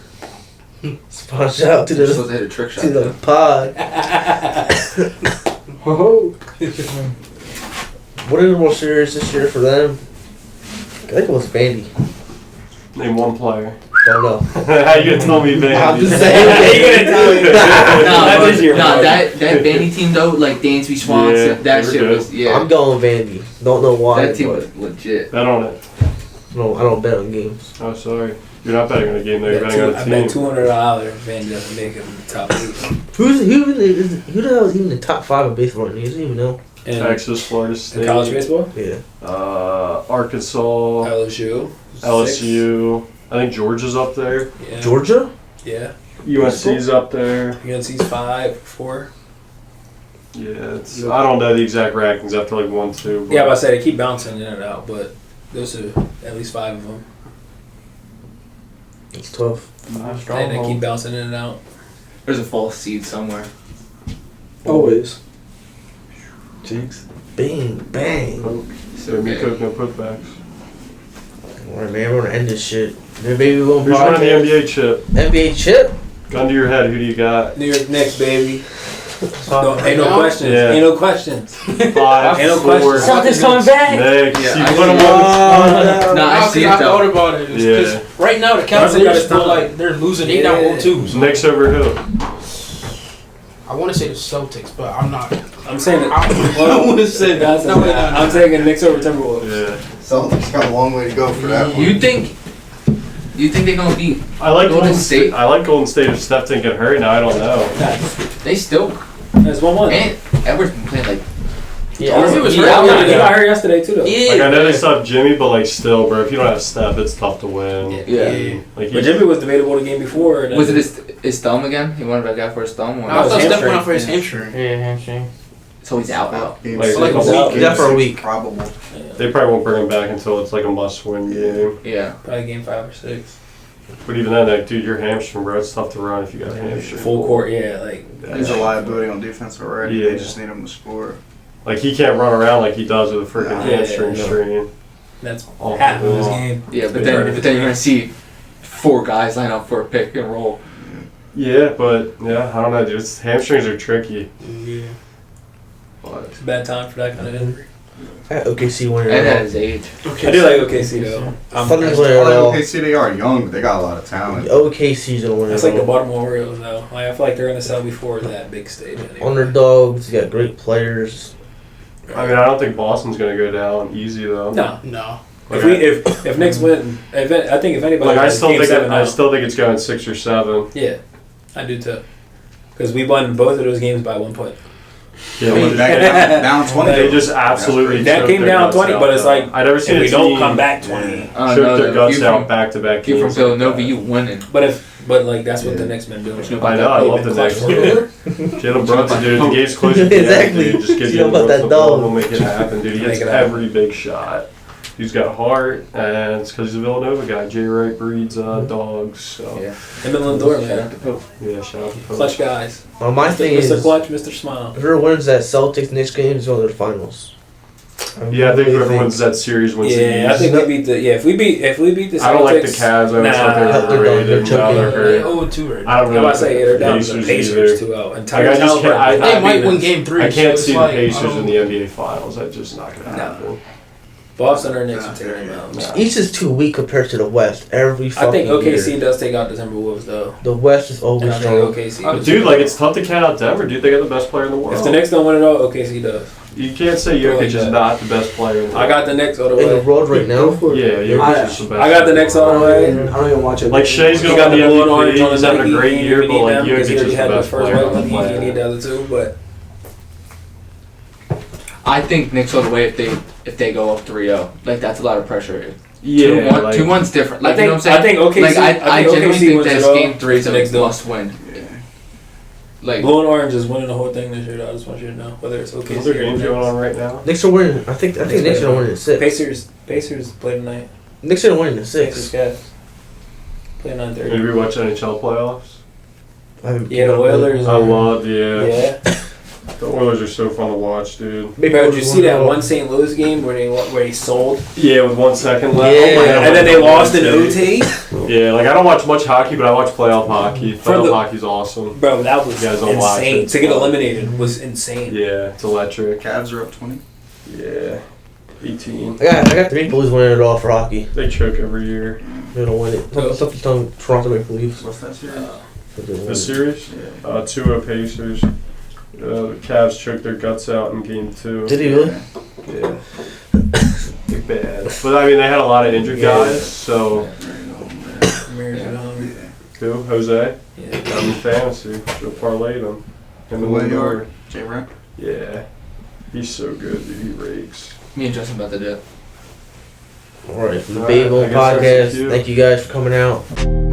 Speaker 2: Sponsor out to
Speaker 8: They're supposed
Speaker 2: the
Speaker 8: to hit a trick shot.
Speaker 2: to the
Speaker 8: though.
Speaker 2: pod.
Speaker 5: Ho
Speaker 2: What are the World Series this year for them? I think it was Vandy.
Speaker 4: Name one player.
Speaker 2: Don't know.
Speaker 4: How you gonna tell me, man?
Speaker 2: I'm just saying.
Speaker 8: That Vandy team though, like Dansby Swanson,
Speaker 4: Yeah,
Speaker 8: that
Speaker 4: they were
Speaker 8: shit
Speaker 4: good.
Speaker 8: was yeah.
Speaker 2: I'm going Vandy. Don't know why.
Speaker 8: That team
Speaker 2: but
Speaker 8: was legit.
Speaker 4: Bet on it.
Speaker 2: no, I don't bet on games.
Speaker 4: Oh, sorry. You're not betting on a game, though. You're betting on a
Speaker 6: I
Speaker 4: team.
Speaker 6: bet $200 Van doesn't make it in the top 8.
Speaker 2: Who the hell is even the top 5 of baseball? He doesn't even know.
Speaker 6: And
Speaker 4: Texas, Florida State.
Speaker 6: in college baseball,
Speaker 2: Yeah.
Speaker 4: Arkansas,
Speaker 6: LSU.
Speaker 4: LSU. I think Georgia's up there.
Speaker 6: Yeah.
Speaker 2: Georgia?
Speaker 6: Yeah.
Speaker 4: USC's up there.
Speaker 6: UNC's 5, 4.
Speaker 4: Yeah, it's, I don't know the exact rankings after like 1, 2. But
Speaker 6: Yeah, but I said they keep bouncing in and out, but those are at least 5 of them.
Speaker 2: It's tough.
Speaker 6: And they keep bouncing in and out.
Speaker 8: There's a false seed somewhere.
Speaker 5: Always.
Speaker 2: Jinx. Bang, bang.
Speaker 4: So me cook no putbacks.
Speaker 2: Alright, man, we're gonna end this shit. The Baby Bone
Speaker 4: Who's
Speaker 2: podcast.
Speaker 4: winning the NBA chip?
Speaker 2: NBA chip?
Speaker 4: Gun to your head. Who do you got?
Speaker 6: New York Knicks, baby. Ain't no questions.
Speaker 4: Yeah.
Speaker 6: Ain't no questions.
Speaker 4: 5,
Speaker 6: Ain't no
Speaker 4: 4.
Speaker 6: questions.
Speaker 3: Celtics coming back.
Speaker 4: Next.
Speaker 8: Yeah,
Speaker 4: You
Speaker 8: I
Speaker 4: put
Speaker 8: see
Speaker 4: them
Speaker 8: it.
Speaker 4: on.
Speaker 8: Nah, I see it
Speaker 9: I thought
Speaker 8: though.
Speaker 9: about it.
Speaker 4: Yeah.
Speaker 9: Because right now the
Speaker 6: Brunson got
Speaker 9: Cavaliers
Speaker 6: his
Speaker 9: feel
Speaker 6: time.
Speaker 9: like they're losing. They down 0-2. So
Speaker 4: Knicks over who?
Speaker 9: I want to say the Celtics, but I'm not.
Speaker 6: I'm saying it.
Speaker 9: I want to say
Speaker 6: That's
Speaker 9: that. No, no, no.
Speaker 6: I'm taking Knicks over Timberwolves.
Speaker 4: Yeah.
Speaker 7: Celtics got a long way to go for that one.
Speaker 8: You think they're gonna beat?
Speaker 4: I like
Speaker 8: Golden State?
Speaker 4: I like Golden State if Steph didn't get hurt. Now I don't know.
Speaker 8: They still.
Speaker 6: That's 1-1.
Speaker 8: And Edwards been playing like.
Speaker 3: Yeah,
Speaker 6: He
Speaker 3: was
Speaker 6: got hurt yesterday too, though.
Speaker 4: Like I know they still have Jimmy, but like still, bro, if you don't have Steph, it's tough to win.
Speaker 8: Yeah.
Speaker 4: Like
Speaker 6: But Jimmy was debatable the game before.
Speaker 8: Was it his thumb again? He wanted back out for his thumb. Or
Speaker 9: I thought
Speaker 6: his
Speaker 9: Steph went
Speaker 6: hamstring.
Speaker 9: out for his hamstring.
Speaker 3: Yeah, hamstring.
Speaker 8: So he's out.
Speaker 7: Game
Speaker 4: Like,
Speaker 7: six.
Speaker 4: like a
Speaker 6: week.
Speaker 2: Yeah, for a week.
Speaker 7: Probable.
Speaker 4: They probably won't bring him back until it's like a must-win game.
Speaker 8: Yeah.
Speaker 6: Probably game 5 or 6.
Speaker 4: But even then, like, dude, your hamstring, bro, it's tough to run if you got a hamstring.
Speaker 6: Full court, yeah. Like
Speaker 7: He's a liability on defense already.
Speaker 4: Yeah.
Speaker 7: They just need him to score.
Speaker 4: Like he can't run around like he does with a freaking
Speaker 7: Yeah,
Speaker 4: hamstring
Speaker 6: yeah.
Speaker 4: strain.
Speaker 6: that's
Speaker 4: Oh,
Speaker 6: half of his
Speaker 4: wow.
Speaker 6: game.
Speaker 8: Yeah, but then you're gonna see 4 guys line up for a pick and roll.
Speaker 4: Yeah, but yeah, I don't know, dude. Hamstrings are tricky.
Speaker 9: Yeah.
Speaker 4: But
Speaker 6: It's a bad time for that kind of injury.
Speaker 2: I had OKC winning
Speaker 8: And
Speaker 2: it
Speaker 8: at
Speaker 2: all.
Speaker 8: his age.
Speaker 6: I do like OKC though.
Speaker 2: Thunder's
Speaker 7: I
Speaker 2: winning it all.
Speaker 7: OKC, they are young, but they got a lot of talent.
Speaker 2: OKC's gonna win
Speaker 6: That's
Speaker 2: it
Speaker 6: like the
Speaker 2: all.
Speaker 6: Baltimore Orioles though. Like I feel like they're gonna sell before that big stage. Anyway.
Speaker 2: Underdogs, you got great players.
Speaker 4: I mean, I don't think Boston's gonna go down easy though.
Speaker 6: No.
Speaker 9: No.
Speaker 6: If we if Knicks win, I think if anybody
Speaker 4: Like I
Speaker 6: wins
Speaker 4: still
Speaker 6: game
Speaker 4: think
Speaker 6: 7
Speaker 4: I
Speaker 6: out.
Speaker 4: still think it's going 6 or 7.
Speaker 6: Yeah, I do too. Because we won both of those games by 1 point.
Speaker 4: Yeah,
Speaker 7: They
Speaker 4: but
Speaker 7: got down 20.
Speaker 4: they just absolutely
Speaker 6: That
Speaker 4: choked
Speaker 6: came
Speaker 4: their
Speaker 6: down
Speaker 4: guts
Speaker 6: 20,
Speaker 4: out,
Speaker 6: but it's
Speaker 4: though.
Speaker 6: like,
Speaker 4: I never seen
Speaker 6: If
Speaker 4: a
Speaker 6: we don't
Speaker 4: team
Speaker 6: come back 20.
Speaker 8: I
Speaker 4: choke
Speaker 8: know
Speaker 4: their
Speaker 8: that.
Speaker 4: guts
Speaker 8: You
Speaker 4: out
Speaker 8: from,
Speaker 4: back to back
Speaker 8: you from
Speaker 4: games.
Speaker 8: Villanova, you winning.
Speaker 6: But like that's what the Knicks been doing.
Speaker 4: I know, I love the Knicks. Jalen Brunson, dude, the game's close to the end,
Speaker 2: Exactly.
Speaker 4: dude. Just give
Speaker 2: You know
Speaker 4: Jalen
Speaker 2: about
Speaker 4: Brunson
Speaker 2: that
Speaker 4: the ball,
Speaker 2: dog.
Speaker 4: we'll make it happen, dude. He hits
Speaker 6: Make it happen.
Speaker 4: every big shot. He's got heart, and it's because he's a Villanova guy. Jay Wright breeds dogs, so
Speaker 8: Yeah.
Speaker 6: Him and Lindor,
Speaker 8: Shout out
Speaker 6: man.
Speaker 8: to Pope.
Speaker 4: yeah, shout out to Pope.
Speaker 6: Clutch guys.
Speaker 2: Well, my thing is,
Speaker 6: Mr. Clutch, Mr. Smile.
Speaker 2: whoever wins that Celtics Knicks game is going to the finals.
Speaker 4: Yeah, I think
Speaker 2: really
Speaker 4: whoever wins that series wins the
Speaker 6: Yeah, I
Speaker 4: East.
Speaker 6: think we beat the. Yeah, if we beat the Celtics.
Speaker 4: I don't like the Cavs. I always thought they
Speaker 6: Nah.
Speaker 4: were overrated.
Speaker 2: They're
Speaker 4: Now
Speaker 2: choking.
Speaker 4: they're
Speaker 9: They
Speaker 4: hurt.
Speaker 9: 0-2 right now.
Speaker 4: I don't
Speaker 6: I'm
Speaker 4: really
Speaker 6: about to say they're down to the
Speaker 4: Pacers
Speaker 6: Pacers
Speaker 4: either.
Speaker 6: 2-0. And
Speaker 4: Like, I just can't- I-
Speaker 9: They might
Speaker 6: beat
Speaker 9: win
Speaker 6: them.
Speaker 9: game 3.
Speaker 4: I can't
Speaker 9: so
Speaker 4: see
Speaker 9: it's
Speaker 4: the
Speaker 9: like,
Speaker 4: Pacers in the NBA Finals. That's just not going to
Speaker 6: No.
Speaker 4: happen.
Speaker 6: Boston or Knicks will take them out.
Speaker 2: East is too weak compared to the West every fucking
Speaker 6: I think OKC
Speaker 2: year.
Speaker 6: does take out the Timberwolves though.
Speaker 2: The West is
Speaker 6: And
Speaker 2: always
Speaker 6: I think
Speaker 2: strong.
Speaker 6: OKC.
Speaker 4: Dude, like it's tough to count out Denver, dude. They got the best player in the world.
Speaker 6: If the Knicks don't win it all, OKC does.
Speaker 4: You can't say Jokic is not the best player in the world.
Speaker 6: I got the Knicks all the
Speaker 2: In the
Speaker 6: way.
Speaker 2: world right now.
Speaker 4: Yeah, Jokic is the best.
Speaker 6: I got the Knicks all the way.
Speaker 5: I don't even watch it.
Speaker 4: Like Shay's
Speaker 6: He
Speaker 4: gonna
Speaker 6: got
Speaker 4: win
Speaker 6: the
Speaker 4: the
Speaker 6: blue and orange
Speaker 4: MVP.
Speaker 6: on
Speaker 4: He's
Speaker 6: the
Speaker 4: having a
Speaker 6: Nike.
Speaker 4: great
Speaker 6: He
Speaker 4: year,
Speaker 6: didn't
Speaker 4: but
Speaker 6: need
Speaker 4: like
Speaker 6: them
Speaker 4: Jokic
Speaker 6: because he
Speaker 4: is
Speaker 6: already
Speaker 4: the
Speaker 6: had the
Speaker 4: best
Speaker 6: first
Speaker 4: player
Speaker 6: white
Speaker 4: on the
Speaker 6: one. He didn't need
Speaker 4: planet.
Speaker 6: the other two, but
Speaker 8: I think Knicks all the way if they go up 3-0. Like that's a lot of pressure.
Speaker 4: Yeah,
Speaker 8: 2-1,
Speaker 4: like,
Speaker 8: 2-1's different. Like
Speaker 6: I think
Speaker 8: you know what I'm saying?
Speaker 6: OKC.
Speaker 8: Like I
Speaker 6: think
Speaker 8: genuinely
Speaker 6: OKC
Speaker 8: think
Speaker 6: wins
Speaker 8: that's
Speaker 6: it all.
Speaker 8: game 3 is
Speaker 6: The Knicks
Speaker 8: a
Speaker 6: don't.
Speaker 8: must win. Like
Speaker 6: Blue and orange is winning the whole thing this year. Though. I just want you to know whether it's
Speaker 4: Is
Speaker 6: OKC
Speaker 4: there
Speaker 6: or
Speaker 4: games going
Speaker 6: Knicks.
Speaker 4: on right now?
Speaker 2: Knicks are winning. I think Knicks are gonna win in 6.
Speaker 6: Pacers play tonight.
Speaker 2: Knicks are gonna win in
Speaker 6: Pacers
Speaker 2: 6.
Speaker 6: Cavs play 9:30.
Speaker 4: Maybe watch NHL playoffs.
Speaker 6: Yeah, the Oilers.
Speaker 4: I love, yeah.
Speaker 6: Yeah.
Speaker 4: The Oilers are so fun to watch, dude.
Speaker 6: Bro, did you see that one St. Louis game where he sold?
Speaker 4: Yeah, with 1 second left.
Speaker 2: Yeah.
Speaker 4: Oh my God,
Speaker 6: And then they lost in
Speaker 4: OT.
Speaker 6: OT?
Speaker 4: Yeah, like I don't watch much hockey, but I watch playoff hockey.
Speaker 6: For
Speaker 4: Playoff
Speaker 6: the-
Speaker 4: hockey's awesome.
Speaker 6: Bro, that was
Speaker 4: You guys don't watch
Speaker 6: insane.
Speaker 4: it.
Speaker 6: To get eliminated was insane.
Speaker 4: Yeah, it's electric.
Speaker 7: Cavs are up 20.
Speaker 4: Yeah, 18.
Speaker 2: I got the Maple Leafs winning it all for hockey.
Speaker 4: They choke every year.
Speaker 2: They're gonna win it. Something's telling Toronto Maple Leafs.
Speaker 7: What's that series?
Speaker 2: that they're gonna win
Speaker 4: The
Speaker 2: it.
Speaker 4: series? 2-0 Pacers. The Cavs choked their guts out in game 2.
Speaker 2: Did he really?
Speaker 4: Yeah. They're bad. But I mean, they had a lot of injured guys, so. Who? Jose?
Speaker 6: Yeah.
Speaker 4: Got him in fantasy. Should have parlayed him. Him and Lindor.
Speaker 7: Jay Wright.
Speaker 4: Yeah. He's so good, dude. He rakes.
Speaker 8: me and Justin about to do it.
Speaker 2: Alright, for the
Speaker 4: Alright,
Speaker 2: Baesball
Speaker 4: I guess that's
Speaker 2: podcast.
Speaker 4: cute.
Speaker 2: Thank you guys for coming out.